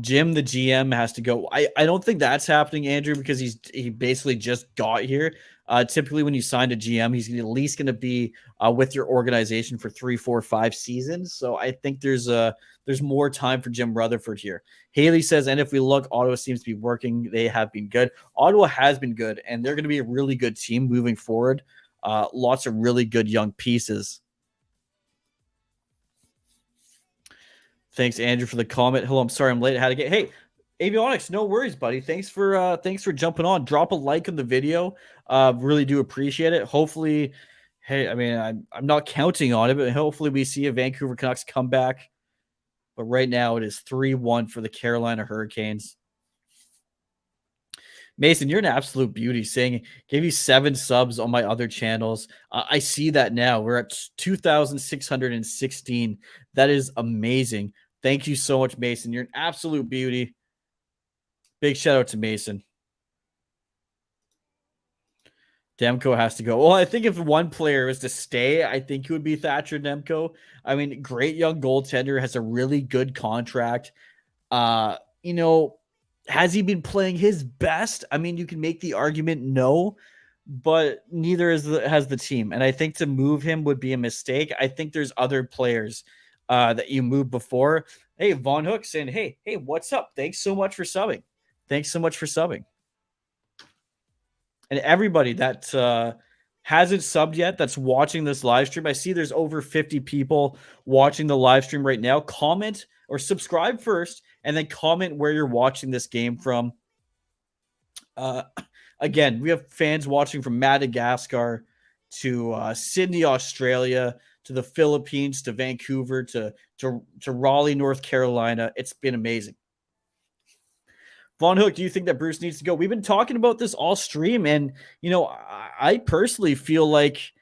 Jim, the GM, has to go. I don't think that's happening, Andrew, because he basically just got here. Typically, when you sign a GM, he's at least going to be with your organization for 3, 4, 5 seasons. So I think there's more time for Jim Rutherford here. Haley says, and if we look, Ottawa seems to be working. They have been good. Ottawa has been good, and they're going to be a really good team moving forward. Lots of really good young pieces. Thanks, Andrew, for the comment. Hello, I'm sorry I'm late. How to get? Hey, Avionics, no worries, buddy. Thanks for jumping on. Drop a like on the video. Really do appreciate it. Hopefully, hey, I mean, I'm not counting on it, but hopefully we see a Vancouver Canucks comeback. But right now it is 3-1 for the Carolina Hurricanes. Mason, you're an absolute beauty. Saying gave you 7 subs on my other channels. I see that now. We're at 2,616. That is amazing. Thank you so much, Mason. You're an absolute beauty. Big shout out to Mason. Demko has to go. Well, I think if one player is to stay, I think it would be Thatcher Demko. I mean, great young goaltender, has a really good contract. Has he been playing his best? I mean, you can make the argument no, but neither has the team. And I think to move him would be a mistake. I think there's other players that you move before. Hey, Von Hook saying, hey, what's up? Thanks so much for subbing. And everybody that hasn't subbed yet, that's watching this live stream, I see there's over 50 people watching the live stream right now. Comment or subscribe first, and then comment where you're watching this game from. Again, we have fans watching from Madagascar to Sydney, Australia, to the Philippines, to Vancouver, to Raleigh, North Carolina. It's been amazing. Von Hook, do you think that Bruce needs to go? We've been talking about this all stream, and I personally feel like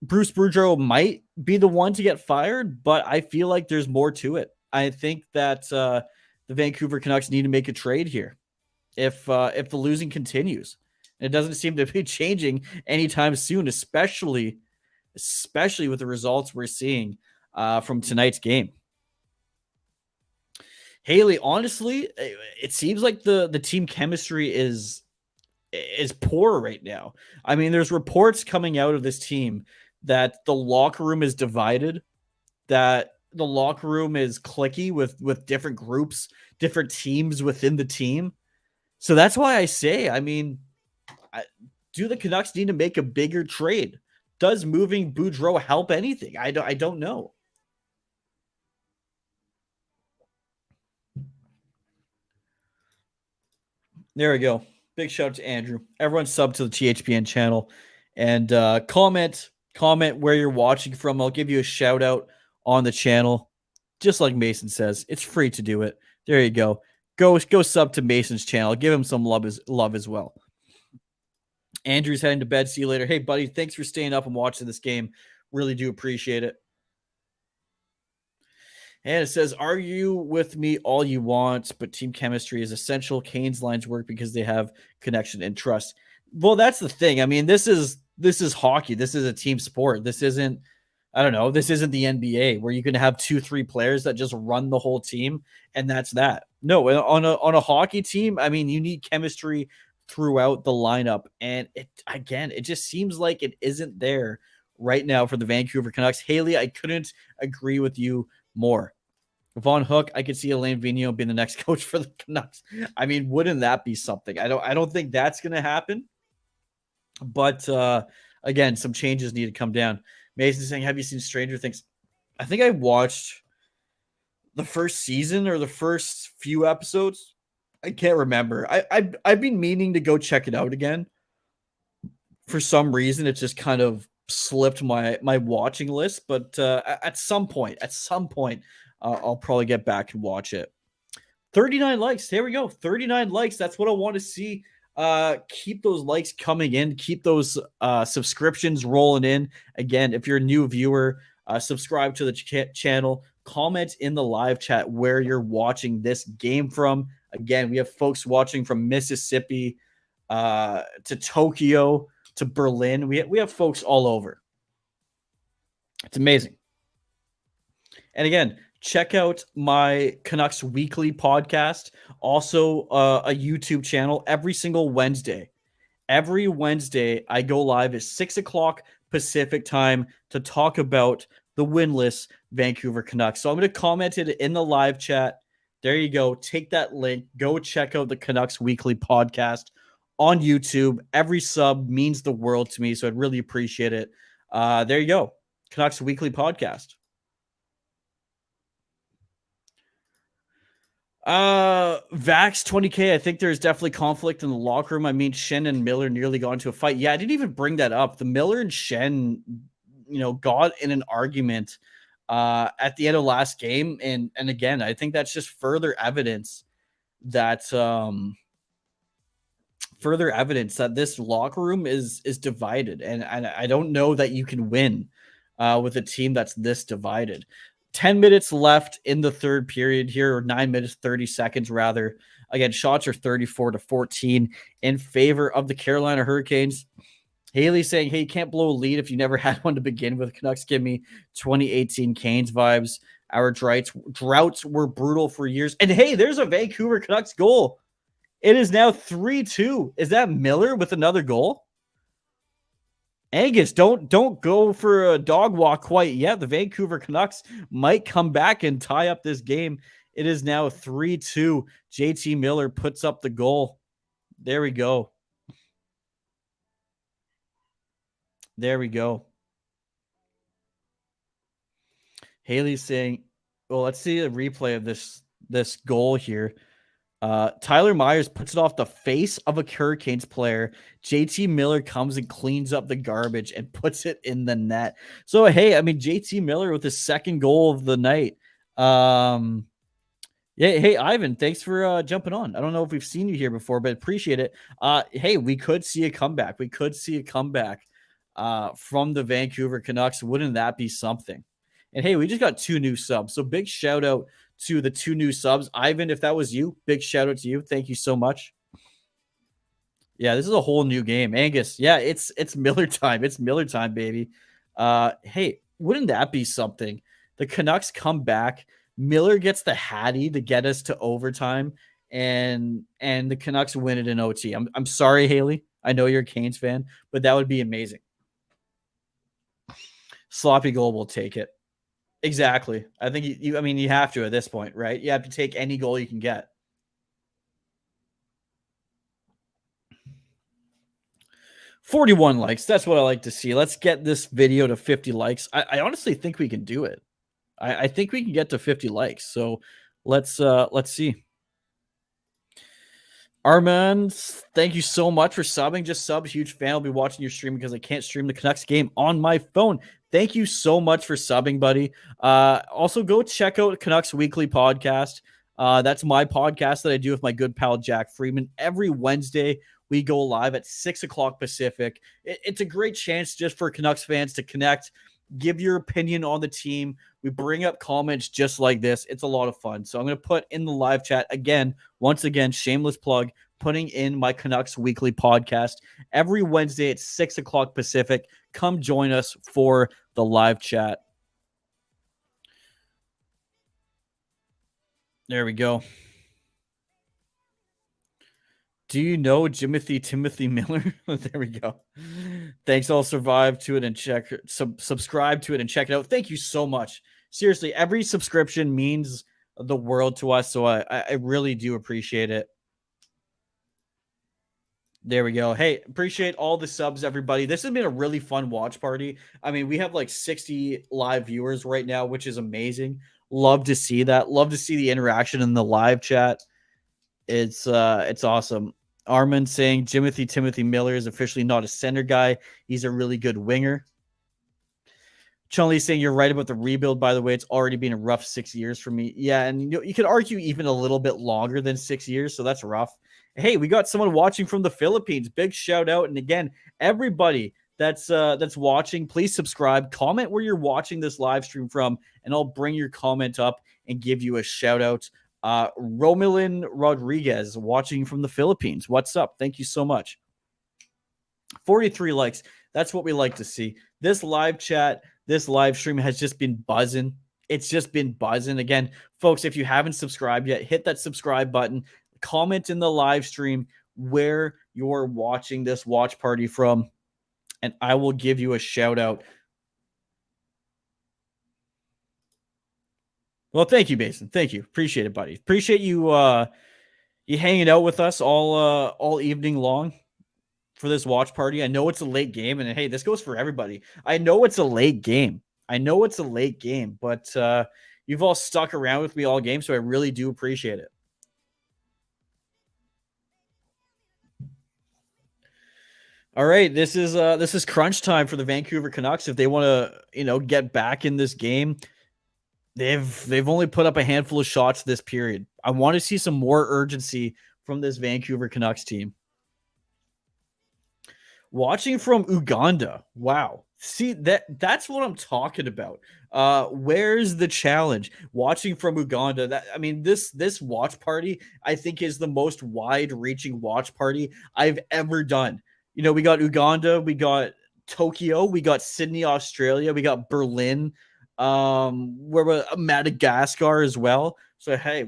Bruce Boudreau might be the one to get fired, but I feel like there's more to it. I think that the Vancouver Canucks need to make a trade here if the losing continues. It doesn't seem to be changing anytime soon, especially with the results we're seeing from tonight's game. Haley, honestly, it seems like the team chemistry is poor right now. I mean, there's reports coming out of this team that the locker room is divided, that the locker room is cliquey with different groups, different teams within the team. So that's why I say, I mean, do the Canucks need to make a bigger trade? Does moving Boudreau help anything? I don't know. There we go. Big shout out to Andrew. Everyone sub to the THPN channel and comment where you're watching from. I'll give you a shout out on the channel. Just like Mason says, it's free to do it. There you go. Go sub to Mason's channel. Give him some love as well. Andrew's heading to bed. See you later. Hey, buddy, thanks for staying up and watching this game. Really do appreciate it. And it says, argue with me all you want, but team chemistry is essential. Kane's lines work because they have connection and trust. Well, that's the thing. I mean, this is hockey. This is a team sport. This isn't, I don't know, this isn't the NBA where you can have 2-3 players that just run the whole team, and that's that. No, on a hockey team, I mean, you need chemistry throughout the lineup. And it just seems like it isn't there right now for the Vancouver Canucks. Haley, I couldn't agree with you more. Von Hook, I could see Alain Vigneault being the next coach for the Canucks. I mean, wouldn't that be something? I don't think that's going to happen. But again, some changes need to come down. Mason saying, have you seen Stranger Things? I think I watched the first season or the first few episodes. I can't remember. I've been meaning to go check it out again. For some reason, it just kind of slipped my watching list. But at some point, I'll probably get back and watch it. 39 likes. There we go. 39 likes. That's what I want to see. Keep those likes coming in. Keep those subscriptions rolling in. Again, if you're a new viewer, subscribe to the channel. Comment in the live chat where you're watching this game from. Again, we have folks watching from Mississippi to Tokyo to Berlin. We have folks all over. It's amazing. And again, check out my Canucks Weekly podcast, also a YouTube channel every single Wednesday. Every Wednesday, I go live at 6 o'clock Pacific time to talk about the winless Vancouver Canucks. So I'm going to comment it in the live chat. There you go. Take that link. Go check out the Canucks Weekly podcast on YouTube. Every sub means the world to me, so I'd really appreciate it. There you go. Canucks Weekly podcast. Vax 20K. I think there's definitely conflict in the locker room. I mean, Shen and Miller nearly got into a fight. Yeah, I didn't even bring that up. The Miller and Shen, got in an argument at the end of last game. And again, I think that's just further evidence that this locker room is divided. And I don't know that you can win with a team that's this divided. 10 minutes left in the third period here, or 9 minutes, 30 seconds rather. Again, shots are 34-14 in favor of the Carolina Hurricanes. Haley saying, hey, you can't blow a lead if you never had one to begin with. Canucks give me 2018 Canes vibes. Our droughts were brutal for years. And hey, there's a Vancouver Canucks goal. It is now 3-2. Is that Miller with another goal? Angus, don't go for a dog walk quite yet. The Vancouver Canucks might come back and tie up this game. It is now 3-2. JT Miller puts up the goal. There we go. There we go. Haley's saying, well, let's see a replay of this goal here. Tyler Myers puts it off the face of a Hurricanes player. JT Miller comes and cleans up the garbage and puts it in the net. So, hey, I mean, JT Miller with his second goal of the night. Yeah, hey, Ivan, thanks for jumping on. I don't know if we've seen you here before, but appreciate it. Hey, we could see a comeback. From the Vancouver Canucks. Wouldn't that be something? And hey, we just got 2 new subs. So big shout out to the 2 new subs. Ivan, if that was you, big shout out to you. Thank you so much. Yeah, this is a whole new game. Angus, yeah, it's Miller time. It's Miller time, baby. Hey, wouldn't that be something? The Canucks come back. Miller gets the Hattie to get us to overtime, and the Canucks win it in OT. I'm sorry, Haley. I know you're a Canes fan, but that would be amazing. Sloppy goal will take it. Exactly. I think you have to at this point, right? You have to take any goal you can get. $41 likes. That's what I like to see. Let's get this video to 50 likes. I honestly think we can do it. I think we can get to 50 likes. So let's see. Armand, thank you so much for subbing. Just sub. Huge fan. I'll be watching your stream because I can't stream the Canucks game on my phone. Thank you so much for subbing, buddy. Also, go check out Canucks Weekly podcast. That's my podcast that I do with my good pal Jack Freeman. Every Wednesday, we go live at 6 o'clock Pacific. It's a great chance just for Canucks fans to connect, give your opinion on the team. We bring up comments just like this. It's a lot of fun. So I'm going to put in the live chat again, once again, shameless plug, putting in my Canucks Weekly podcast every Wednesday at 6 o'clock Pacific. Come join us for the live chat. There we go. Do you know Timothy Miller? There we go. Thanks. I'll subscribe to it and check it out. Thank you so much. Seriously, every subscription means the world to us. So I really do appreciate it. There we go. Hey, appreciate all the subs, everybody. This has been a really fun watch party. I mean, we have like 60 live viewers right now, which is amazing. Love to see that. Love to see the interaction in the live chat. It's awesome. Armin saying Timothy Miller is officially not a center guy. He's a really good winger. Chun-Li saying you're right about the rebuild, by the way. It's already been a rough 6 years for me. Yeah, and you could argue even a little bit longer than 6 years, so that's rough. Hey, we got someone watching from the Philippines. Big shout out. And again, everybody that's watching, please subscribe. Comment where you're watching this live stream from, and I'll bring your comment up and give you a shout out. Romilin Rodriguez watching from the Philippines. What's up? Thank you so much. 43 likes. That's what we like to see. This live chat, this live stream has just been buzzing. It's just been buzzing. Again, folks, if you haven't subscribed yet, hit that subscribe button. Comment in the live stream where you're watching this watch party from, and I will give you a shout out. Well, thank you, Mason. Thank you. Appreciate it, buddy. Appreciate you you hanging out with us all evening long for this watch party. I know it's a late game, and hey, this goes for everybody. I know it's a late game. But you've all stuck around with me all game, so I really do appreciate it. All right, this is crunch time for the Vancouver Canucks. If they want to, get back in this game, they've only put up a handful of shots this period. I want to see some more urgency from this Vancouver Canucks team. Watching from Uganda. Wow. See, that's what I'm talking about. Where's the challenge? Watching from Uganda. This watch party, I think, is the most wide-reaching watch party I've ever done. We got Uganda, we got Tokyo, we got Sydney, Australia, we got Berlin, we're Madagascar as well. So hey,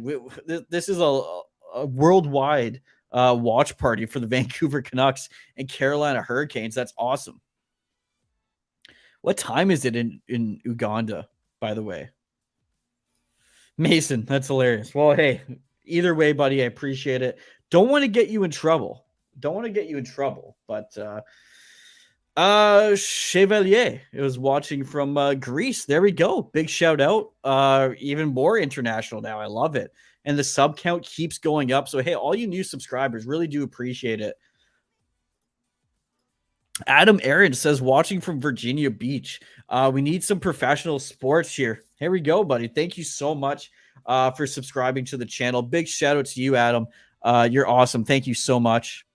this is a worldwide watch party for the Vancouver Canucks and Carolina Hurricanes. That's awesome. What time is it in Uganda, by the way? Mason, that's hilarious. Well, hey, either way, buddy, I appreciate it. Don't want to get you in trouble. But Chevalier, it was watching from Greece. There we go. Big shout out. Even more international now. I love it. And the sub count keeps going up. So, hey, all you new subscribers, really do appreciate it. Adam Aaron says, watching from Virginia Beach. We need some professional sports here. Here we go, buddy. Thank you so much for subscribing to the channel. Big shout out to you, Adam. You're awesome. Thank you so much.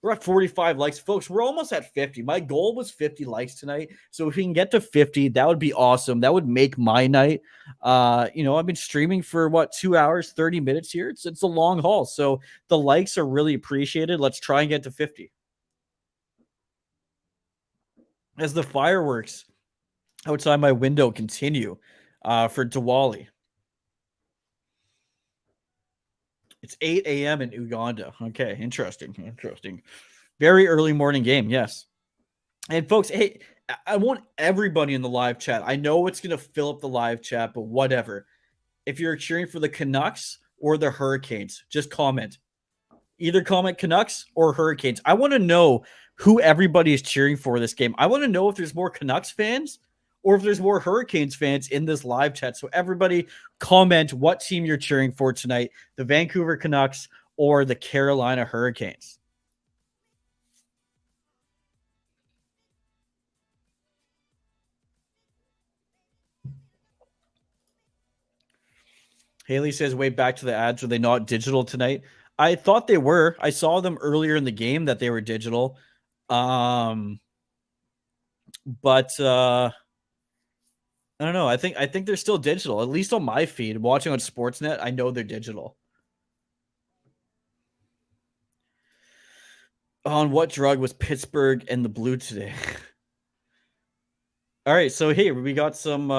We're at 45 likes. Folks, we're almost at 50. My goal was 50 likes tonight. So if we can get to 50, that would be awesome. That would make my night. I've been streaming for 2 hours, 30 minutes here. It's a long haul. So the likes are really appreciated. Let's try and get to 50. As the fireworks outside my window continue for Diwali. It's 8 a.m. in Uganda. Okay, interesting. Very early morning game, yes. And folks, hey, I want everybody in the live chat. I know it's going to fill up the live chat, but whatever. If you're cheering for the Canucks or the Hurricanes, just comment. Either comment Canucks or Hurricanes. I want to know who everybody is cheering for this game. I want to know if there's more Canucks fans or if there's more Hurricanes fans in this live chat. So everybody comment what team you're cheering for tonight, the Vancouver Canucks or the Carolina Hurricanes. Haley says, wait, back to the ads. Are they not digital tonight? I thought they were. I saw them earlier in the game that they were digital. But I don't know. I think they're still digital, at least on my feed. Watching on Sportsnet, I know they're digital. On what drug was Pittsburgh and the Blue today? All right, so here we got some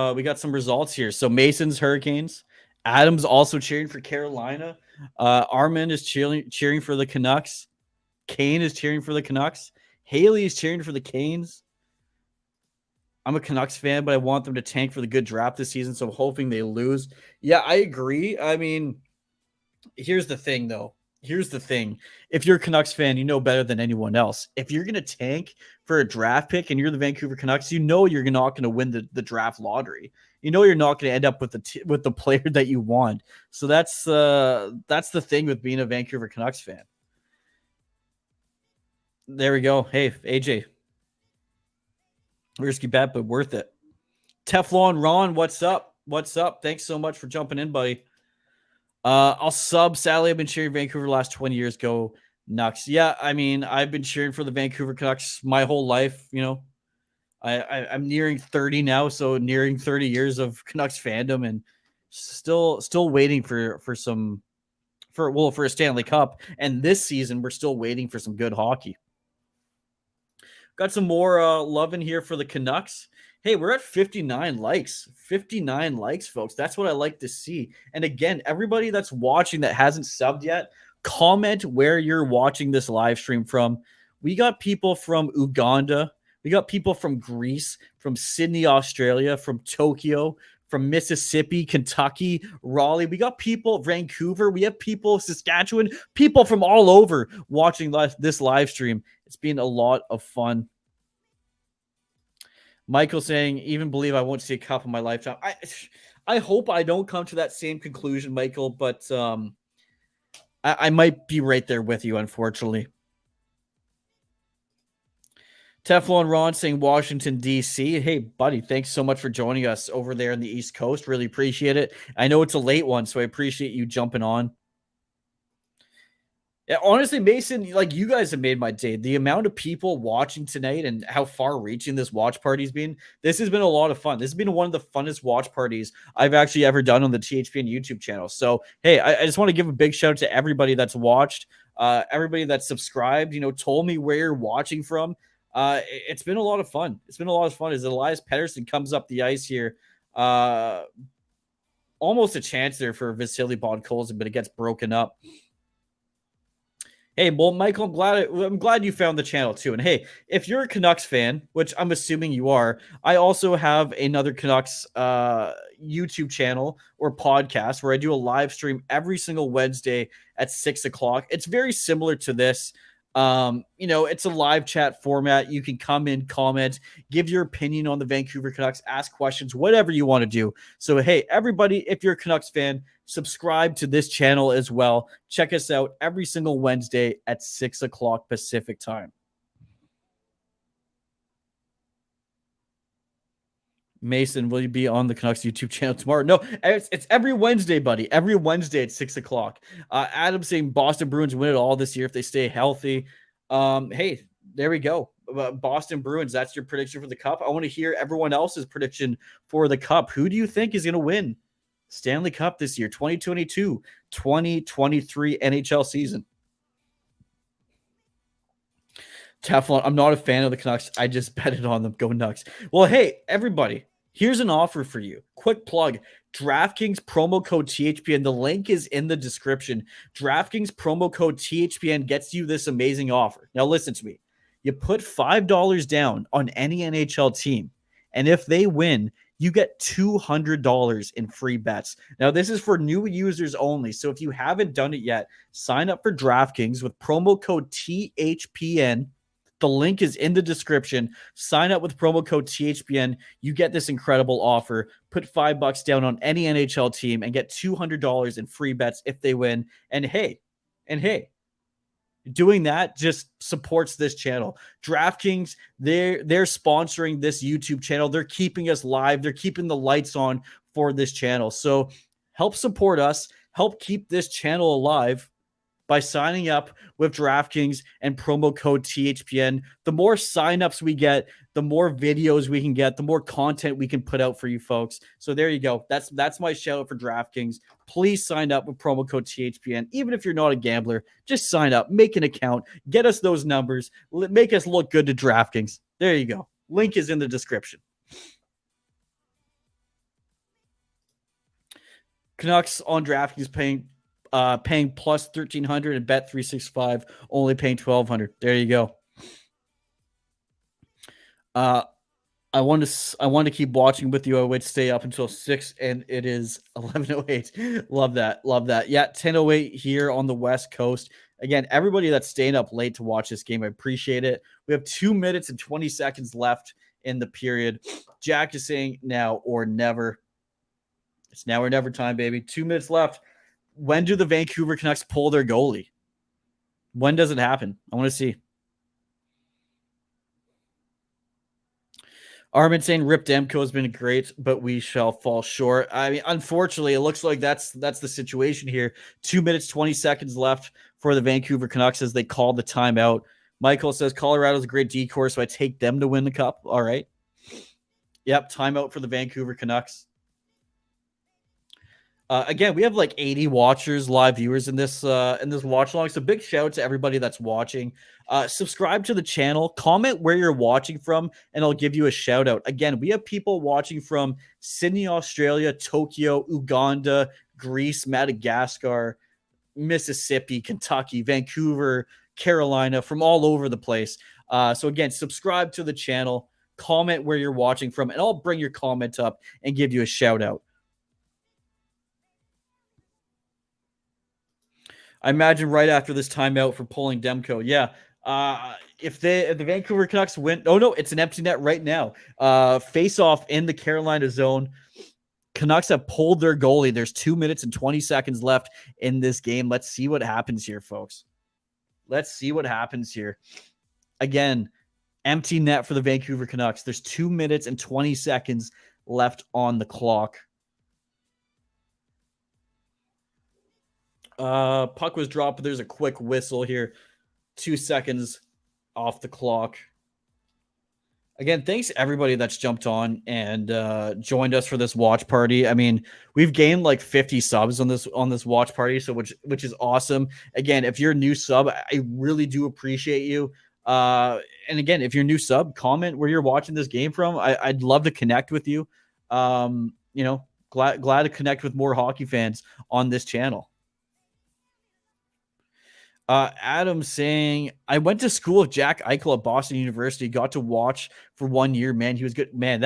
results here. So Mason's Hurricanes. Adam's also cheering for Carolina. Armin is cheering for the Canucks. Kane is cheering for the Canucks. Haley is cheering for the Canes. I'm a Canucks fan, but I want them to tank for the good draft this season, so I'm hoping they lose. Yeah, I agree. I mean, here's the thing, though. If you're a Canucks fan, you know better than anyone else. If you're going to tank for a draft pick and you're the Vancouver Canucks, you know you're not going to win the draft lottery. you know you're not going to end up with the player that you want. So that's the thing with being a Vancouver Canucks fan. There we go. Hey, AJ, risky bet, but worth it. Teflon Ron, what's up? What's up? Thanks so much for jumping in, buddy. I'll sub. Sadly, I've been cheering Vancouver the last 20 years. Go Nucks. Yeah, I mean, I've been cheering for the Vancouver Canucks my whole life. You know, I'm nearing 30 now, so nearing 30 years of Canucks fandom, and still waiting for a Stanley Cup. And this season, we're still waiting for some good hockey. Got some more love in here for the Canucks. Hey, we're at 59 likes. 59 likes, folks. That's what I like to see. And again, everybody that's watching that hasn't subbed yet, comment where you're watching this live stream from. We got people from Uganda. We got people from Greece, from Sydney, Australia, from Tokyo, from Mississippi, Kentucky, Raleigh. We got people, Vancouver. We have people, Saskatchewan, people from all over watching this live stream. It's been a lot of fun. Michael saying, even believe I won't see a cup in my lifetime. I hope I don't come to that same conclusion, Michael, but I might be right there with you, unfortunately. Teflon Ron saying Washington, D.C. Hey, buddy, thanks so much for joining us over there in the East Coast. Really appreciate it. I know it's a late one, so I appreciate you jumping on. Yeah, honestly, Mason, like you guys have made my day. The amount of people watching tonight and how far-reaching this watch party's been, this has been a lot of fun. This has been one of the funnest watch parties I've actually ever done on the THPN YouTube channel. So, hey, I just want to give a big shout out to everybody that's watched, everybody that's subscribed, told me where you're watching from. It's been a lot of fun. It's been a lot of fun as Elias Pettersson comes up the ice here. Almost a chance there for Vasily Podkolzin, but it gets broken up. Hey, well, Michael, I'm glad you found the channel too. And hey, if you're a Canucks fan, which I'm assuming you are, I also have another Canucks YouTube channel or podcast where I do a live stream every single Wednesday at 6:00. It's very similar to this. It's a live chat format. You can come in, comment, give your opinion on the Vancouver Canucks, ask questions, whatever you want to do. So, hey, everybody, if you're a Canucks fan, subscribe to this channel as well. Check us out every single Wednesday at 6:00 Pacific time. Mason, will you be on the Canucks YouTube channel tomorrow? No, it's every Wednesday, buddy. Every Wednesday at 6:00. Adam saying Boston Bruins win it all this year if they stay healthy. Hey, there we go. Boston Bruins, that's your prediction for the Cup. I want to hear everyone else's prediction for the Cup. Who do you think is going to win Stanley Cup this year, 2022, 2023 NHL season? Teflon, I'm not a fan of the Canucks. I just betted on them. Go Nucks. Well, hey, everybody, here's an offer for you. Quick plug. DraftKings promo code THPN. The link is in the description. DraftKings promo code THPN gets you this amazing offer. Now, listen to me. You put $5 down on any NHL team, and if they win, you get $200 in free bets. Now, this is for new users only. So if you haven't done it yet, sign up for DraftKings with promo code THPN. The link is in the description. Sign up with promo code THPN. You get this incredible offer. Put $5 down on any NHL team and get $200 in free bets if they win. And hey, doing that just supports this channel. DraftKings, they're sponsoring this YouTube channel. They're keeping us live. They're keeping the lights on for this channel. So help support us. Help keep this channel alive by signing up with DraftKings and promo code THPN. The more signups we get, the more videos we can get, the more content we can put out for you folks. So there you go. That's my shout out for DraftKings. Please sign up with promo code THPN. Even if you're not a gambler, just sign up, make an account, get us those numbers, make us look good to DraftKings. There you go. Link is in the description. Canucks on DraftKings paying plus 1,300 and bet 365 only paying 1,200. There you go. I want to keep watching with you. I would stay up until 6 and it is 11:08. Love that. Yeah, 10:08 here on the West Coast. Again, everybody that's staying up late to watch this game, I appreciate it. We have 2 minutes and 20 seconds left in the period. Jack is saying now or never. It's now or never time, baby. 2 minutes left. When do the Vancouver Canucks pull their goalie? When does it happen? I want to see. Armin saying Rip Demko has been great, but we shall fall short. I mean, unfortunately, it looks like that's the situation here. 2 minutes, 20 seconds left for the Vancouver Canucks as they call the timeout. Michael says Colorado's a great decor, so I take them to win the cup. All right. Yep, timeout for the Vancouver Canucks. Again, we have like 80 watchers, live viewers in this watch along. So big shout out to everybody that's watching. Subscribe to the channel, comment where you're watching from, and I'll give you a shout out. Again, we have people watching from Sydney, Australia, Tokyo, Uganda, Greece, Madagascar, Mississippi, Kentucky, Vancouver, Carolina, from all over the place. So again, subscribe to the channel, comment where you're watching from, and I'll bring your comment up and give you a shout out. I imagine right after this timeout for pulling Demko. Yeah. If the Vancouver Canucks win, oh no, it's an empty net right now. Face off in the Carolina zone. Canucks have pulled their goalie. There's 2 minutes and 20 seconds left in this game. Let's see what happens here, folks. Let's see what happens here. Again, empty net for the Vancouver Canucks. There's 2 minutes and 20 seconds left on the clock. Puck was dropped, but there's a quick whistle here. 2 seconds off the clock. Again, thanks to everybody that's jumped on and joined us for this watch party. I mean, we've gained like 50 subs on this watch party, so which is awesome. Again, if you're a new sub, I really do appreciate you. And again, if you're a new sub, comment where you're watching this game from. I'd love to connect with you. You know, glad to connect with more hockey fans on this channel. Adam saying, I went to school with Jack Eichel at Boston University, got to watch for 1 year, man. He was good. Man,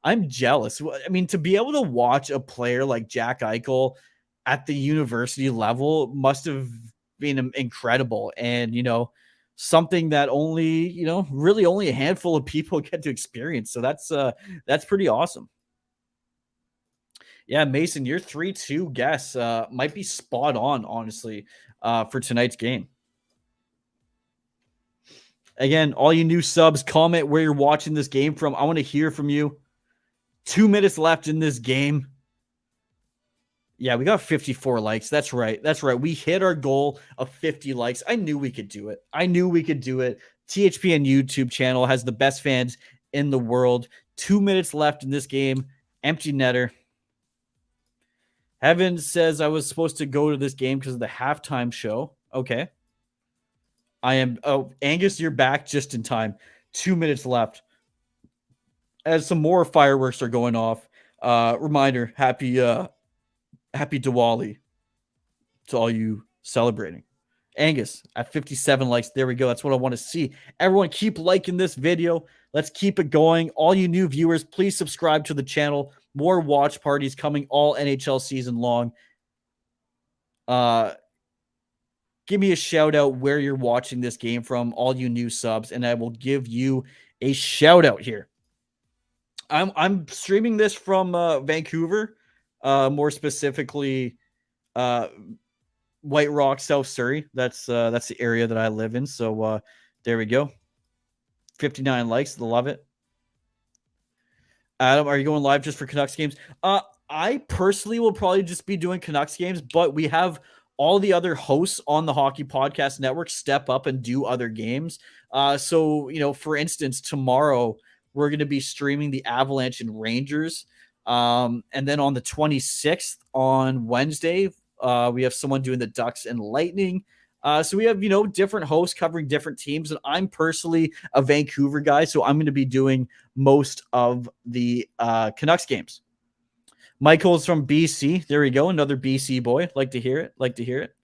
I'm jealous. I mean, to be able to watch a player like Jack Eichel at the university level must have been incredible. And, you know, something that only, you know, really only a handful of people get to experience. So that's pretty awesome. Yeah, Mason, your 3-2 guess might be spot on, honestly, for tonight's game. Again, all you new subs, comment where you're watching this game from. I want to hear from you. 2 minutes left in this game. Yeah, we got 54 likes. That's right. We hit our goal of 50 likes. I knew we could do it. THPN YouTube channel has the best fans in the world. 2 minutes left in this game. Empty netter. Evan says I was supposed to go to this game because of the halftime show. Okay. I am. Oh, Angus, you're back just in time. 2 minutes left. As some more fireworks are going off. Reminder, happy Diwali to all you celebrating. Angus at 57 likes. There we go. That's what I want to see. Everyone keep liking this video. Let's keep it going. All you new viewers, please subscribe to the channel. More watch parties coming all NHL season long. Give me a shout out where you're watching this game from, all you new subs, and I will give you a shout out here. I'm streaming this from Vancouver, more specifically White Rock, South Surrey. That's the area that I live in. So there we go. 59 likes. Love it. Adam, are you going live just for Canucks games? I personally will probably just be doing Canucks games, but we have all the other hosts on the Hockey Podcast Network step up and do other games. So, you know, for instance, tomorrow we're going to be streaming the Avalanche and Rangers. And then on the 26th on Wednesday, we have someone doing the Ducks and Lightning. So we have, you know, different hosts covering different teams. And I'm personally a Vancouver guy, so I'm going to be doing most of the Canucks games. Michael's from BC. There we go. Another BC boy. Like to hear it.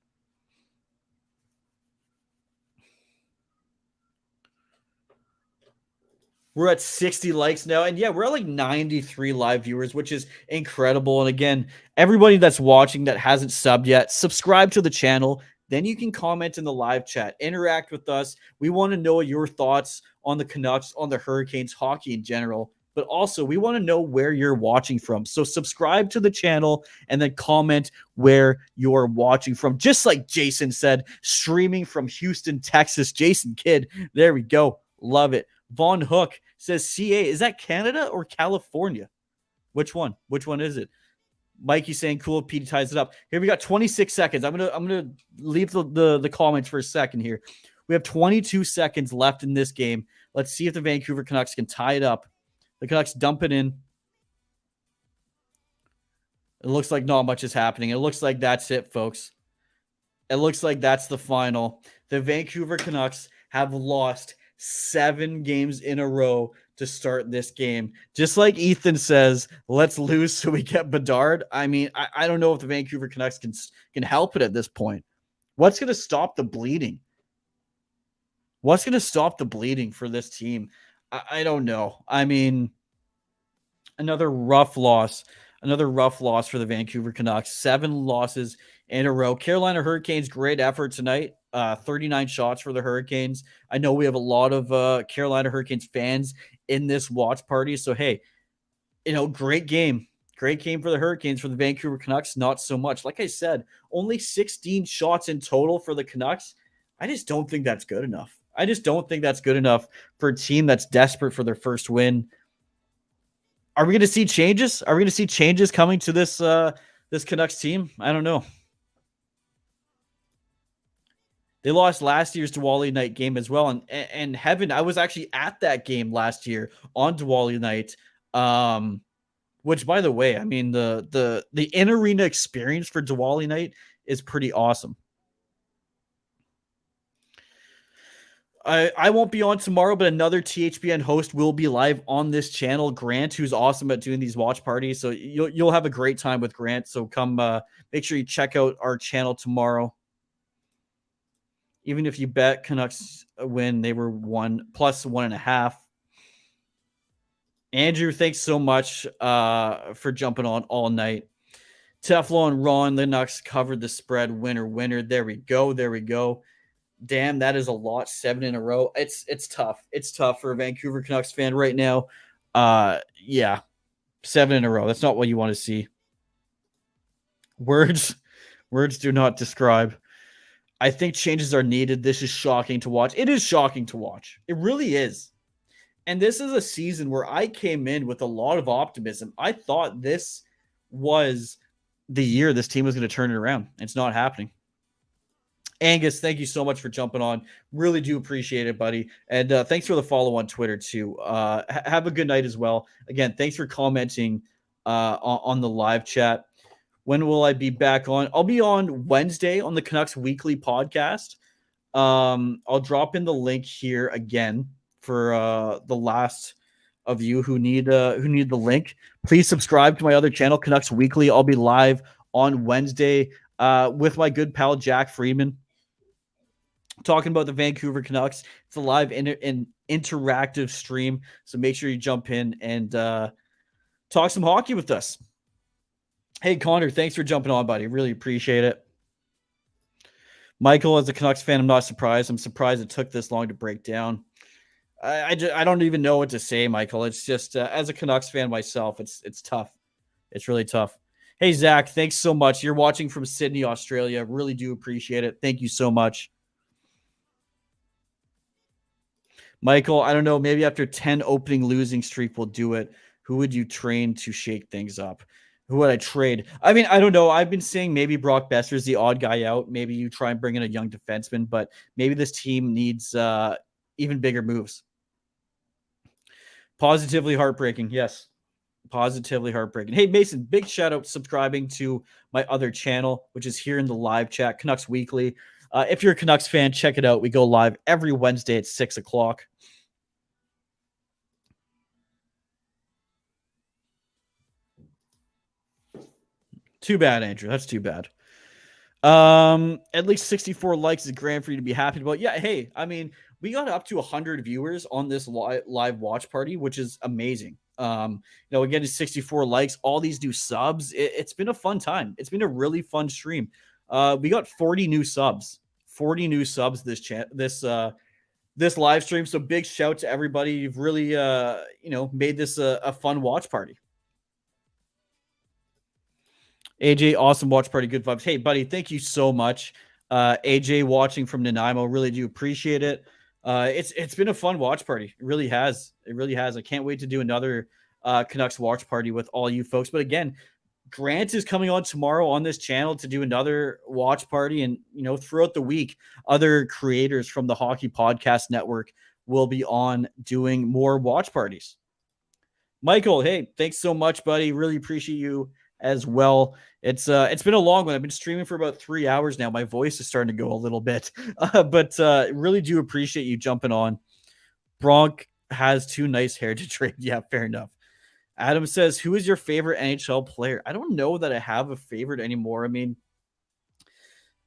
We're at 60 likes now. And yeah, we're at like 93 live viewers, which is incredible. And again, everybody that's watching that hasn't subbed yet, subscribe to the channel. Then you can comment in the live chat, interact with us. We want to know your thoughts on the Canucks, on the Hurricanes, hockey in general. but also we want to know where you're watching from. So subscribe to the channel and then comment where you're watching from. Just like Jason said, streaming from Houston, Texas. Jason Kidd, there we go. Love it. Von Hook says CA. Is that Canada or California? Which one? Which one is it? Mikey saying cool. Petey ties it up. Here we got 26 seconds. I'm gonna leave the comments for a second here. We have 22 seconds left in this game. Let's see if the Vancouver Canucks can tie it up. The Canucks dump it in. It looks like not much is happening. It looks like that's it, folks. It looks like that's the final. The Vancouver Canucks have lost 7 games in a row to start this game. Just like Ethan says, let's lose so we get Bedard. I mean, I don't know if the Vancouver Canucks can help it at this point. What's going to stop the bleeding? What's going to stop the bleeding for this team? I don't know. I mean, another rough loss for the Vancouver Canucks. 7 losses in a row. Carolina Hurricanes, great effort tonight. 39 shots for the Hurricanes. I know we have a lot of Carolina Hurricanes fans in this watch party. So, hey, great game. Great game for the Hurricanes. For the Vancouver Canucks, not so much. Like I said, only 16 shots in total for the Canucks. I just don't think that's good enough. I just don't think that's good enough for a team that's desperate for their first win. Are we going to see changes? Are we going to see changes coming to this Canucks team? I don't know. They lost last year's Diwali night game as well. And heaven, I was actually at that game last year on Diwali night. Which, by the way, I mean, the in-arena experience for Diwali night is pretty awesome. I won't be on tomorrow, but another THPN host will be live on this channel, Grant, who's awesome at doing these watch parties. So you'll have a great time with Grant. So come make sure you check out our channel tomorrow. Even if you bet Canucks win, they were plus 1.5. Andrew, thanks so much for jumping on all night. Teflon Ron, the Canucks covered the spread. Winner. There we go. Damn, that is a lot. 7 in a row. It's tough. It's tough for a Vancouver Canucks fan right now. Yeah, 7 in a row. That's not what you want to see. Words do not describe. I think changes are needed. This is shocking to watch. It is shocking to watch. It really is. And this is a season where I came in with a lot of optimism. I thought this was the year this team was going to turn it around. It's not happening. Angus, thank you so much for jumping on. Really do appreciate it, buddy. And thanks for the follow on Twitter, too. Have a good night as well. Again, thanks for commenting on the live chat. When will I be back on? I'll be on Wednesday on the Canucks Weekly podcast. I'll drop in the link here again for the last of you who need the link. Please subscribe to my other channel, Canucks Weekly. I'll be live on Wednesday with my good pal Jack Freeman, talking about the Vancouver Canucks. It's a live interactive stream, so make sure you jump in and talk some hockey with us. Hey, Connor, thanks for jumping on, buddy. Really appreciate it. Michael, as a Canucks fan, I'm not surprised. I'm surprised it took this long to break down. I don't even know what to say, Michael. It's just, as a Canucks fan myself, it's tough. It's really tough. Hey, Zach, thanks so much. You're watching from Sydney, Australia. Really do appreciate it. Thank you so much. Michael, I don't know. Maybe after 10 opening losing streak, we'll do it. Who would you train to shake things up? Who would I trade? I mean, I don't know. I've been saying maybe Brock Besser's the odd guy out. Maybe you try and bring in a young defenseman, but maybe this team needs even bigger moves. Positively heartbreaking. Yes. Positively heartbreaking. Hey, Mason, big shout out subscribing to my other channel, which is here in the live chat, Canucks Weekly. If you're a Canucks fan, check it out. We go live every Wednesday at 6 o'clock. Too bad, Andrew. That's too bad. At least 64 likes is grand for you to be happy about. Yeah, hey, I mean, we got up to 100 viewers on this live watch party, which is amazing. Again, it's 64 likes, all these new subs. It's been a fun time. It's been a really fun stream. We got 40 new subs. 40 new subs this this live stream. So big shout to everybody. You've really, made this a fun watch party. AJ, awesome watch party, good vibes. Hey, buddy, thank you so much. AJ watching from Nanaimo, really do appreciate it. It's been a fun watch party. It really has. It really has. I can't wait to do another Canucks watch party with all you folks. But again, Grant is coming on tomorrow on this channel to do another watch party. And, throughout the week, other creators from the Hockey Podcast Network will be on doing more watch parties. Michael, hey, thanks so much, buddy. Really appreciate you as well. It's been a long one. I've been streaming for about 3 hours now. My voice is starting to go a little bit, but really do appreciate you jumping on. Bronk has too nice hair to trade. Yeah, fair enough. Adam says, who is your favorite NHL player? I don't know that I have a favorite anymore. I mean,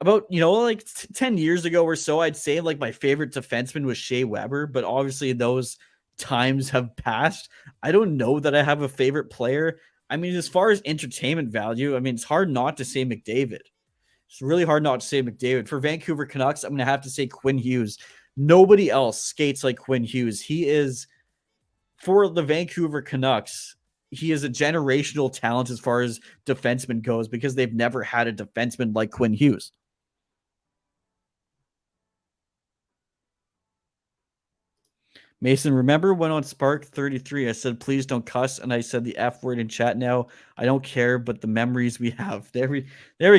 about, like 10 years ago or so, I'd say like my favorite defenseman was Shea Weber, but obviously those times have passed. I don't know that I have a favorite player. I mean, as far as entertainment value, I mean, it's hard not to say McDavid. It's really hard not to say McDavid. For Vancouver Canucks, I'm going to have to say Quinn Hughes. Nobody else skates like Quinn Hughes. He is, for the Vancouver Canucks, he is a generational talent as far as defenseman goes because they've never had a defenseman like Quinn Hughes. Mason, remember when on Spark 33, I said, please don't cuss. And I said the F word in chat now. I don't care, but the memories we have. There we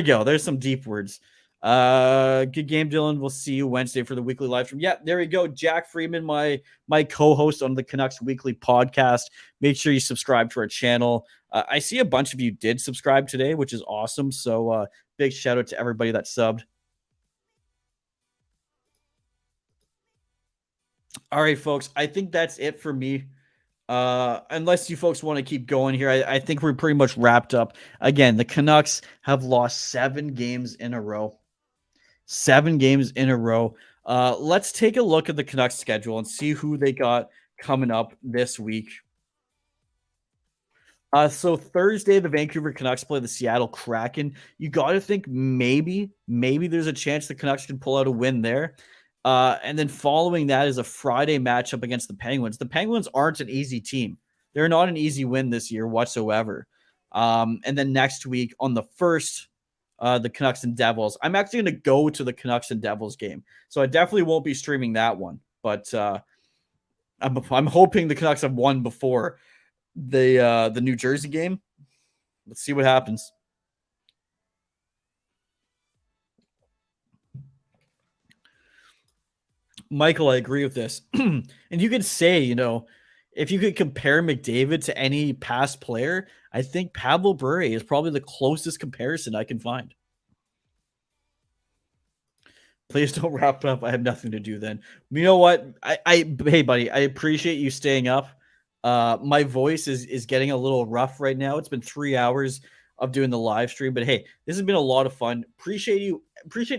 go. There's some deep words. Good game, Dylan. We'll see you Wednesday for the weekly live stream. Yeah, there we go. Jack Freeman, my co-host on the Canucks Weekly podcast. Make sure you subscribe to our channel. I see a bunch of you did subscribe today, which is awesome. So big shout out to everybody that subbed. All right, folks. I think that's it for me. Unless you folks want to keep going here, I think we're pretty much wrapped up. Again, the Canucks have lost 7 games in a row. 7 games in a row. Let's take a look at the Canucks schedule and see who they got coming up this week. So Thursday, the Vancouver Canucks play the Seattle Kraken. You got to think maybe there's a chance the Canucks can pull out a win there. And then following that is a Friday matchup against the Penguins. The Penguins aren't an easy team. They're not an easy win this year whatsoever. And then next week on the 1st, the Canucks and Devils. I'm actually going to go to the Canucks and Devils game. So I definitely won't be streaming that one. But I'm hoping the Canucks have won before the New Jersey game. Let's see what happens. Michael, I agree with this. And you could say, if you could compare McDavid to any past player, I think Pavel Bure is probably the closest comparison I can find. Please don't wrap it up. I have nothing to do then. You know what? Hey, buddy, I appreciate you staying up. My voice is getting a little rough right now. It's been 3 hours of doing the live stream, but hey, this has been a lot of fun. Appreciate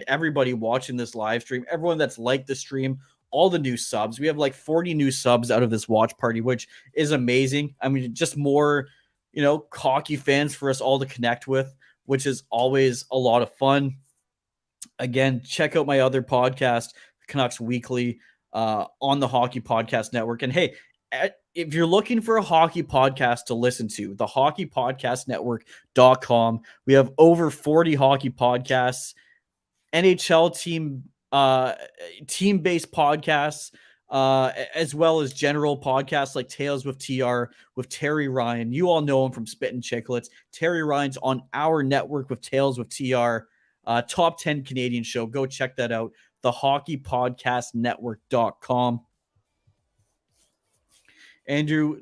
everybody watching this live stream, everyone that's liked the stream, all the new subs. We have like 40 new subs out of this watch party, which is amazing. I mean, just more, hockey fans for us all to connect with, which is always a lot of fun. Again, check out my other podcast, Canucks Weekly, on the Hockey Podcast Network. And hey, if you're looking for a hockey podcast to listen to, the hockeypodcastnetwork.com. We have over 40 hockey podcasts, NHL team-based podcasts, as well as general podcasts like Tales with TR with Terry Ryan. You all know him from Spittin' Chicklets. Terry Ryan's on our network with Tales with TR, top 10 Canadian show. Go check that out, the hockeypodcastnetwork.com. Andrew,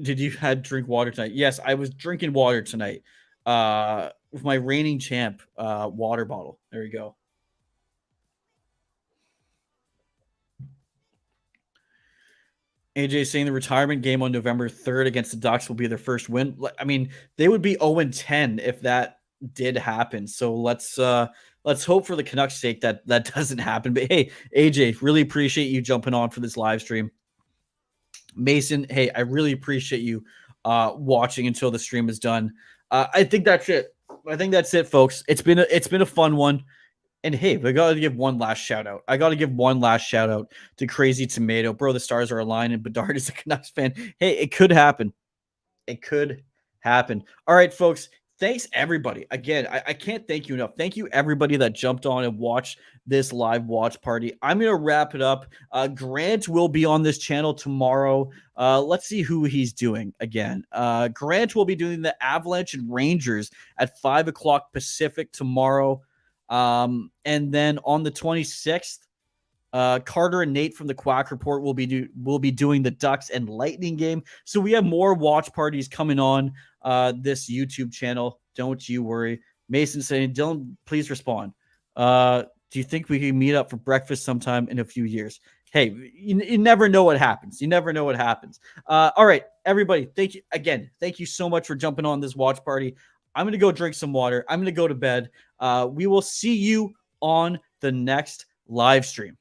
did you drink water tonight? Yes, I was drinking water tonight with my reigning champ water bottle. There you go. AJ saying the retirement game on November 3rd against the Ducks will be their first win. I mean, they would be 0-10 if that did happen. So let's hope for the Canucks' sake that doesn't happen. But hey, AJ, really appreciate you jumping on for this live stream. Mason, hey, I really appreciate you watching until the stream is done. I think that's it. I think that's it, folks. It's been a fun one. And hey, we got to give one last shout out. I got to give one last shout out to Crazy Tomato. Bro, the stars are aligned and Bedard is a Canucks fan. Hey, it could happen. It could happen. All right, folks. Thanks, everybody. Again, I can't thank you enough. Thank you, everybody that jumped on and watched this live watch party. I'm going to wrap it up. Grant will be on this channel tomorrow. Let's see who he's doing again. Grant will be doing the Avalanche and Rangers at 5 o'clock Pacific tomorrow. And then on the 26th, Carter and Nate from the Quack Report will be doing the Ducks and Lightning game. So we have more watch parties coming on this YouTube channel. Don't you worry. Mason saying, Dylan, please respond. Do you think we can meet up for breakfast sometime in a few years? Hey, you never know what happens. You never know what happens. All right, everybody. Thank you again. Thank you so much for jumping on this watch party. I'm going to go drink some water. I'm going to go to bed. We will see you on the next live stream.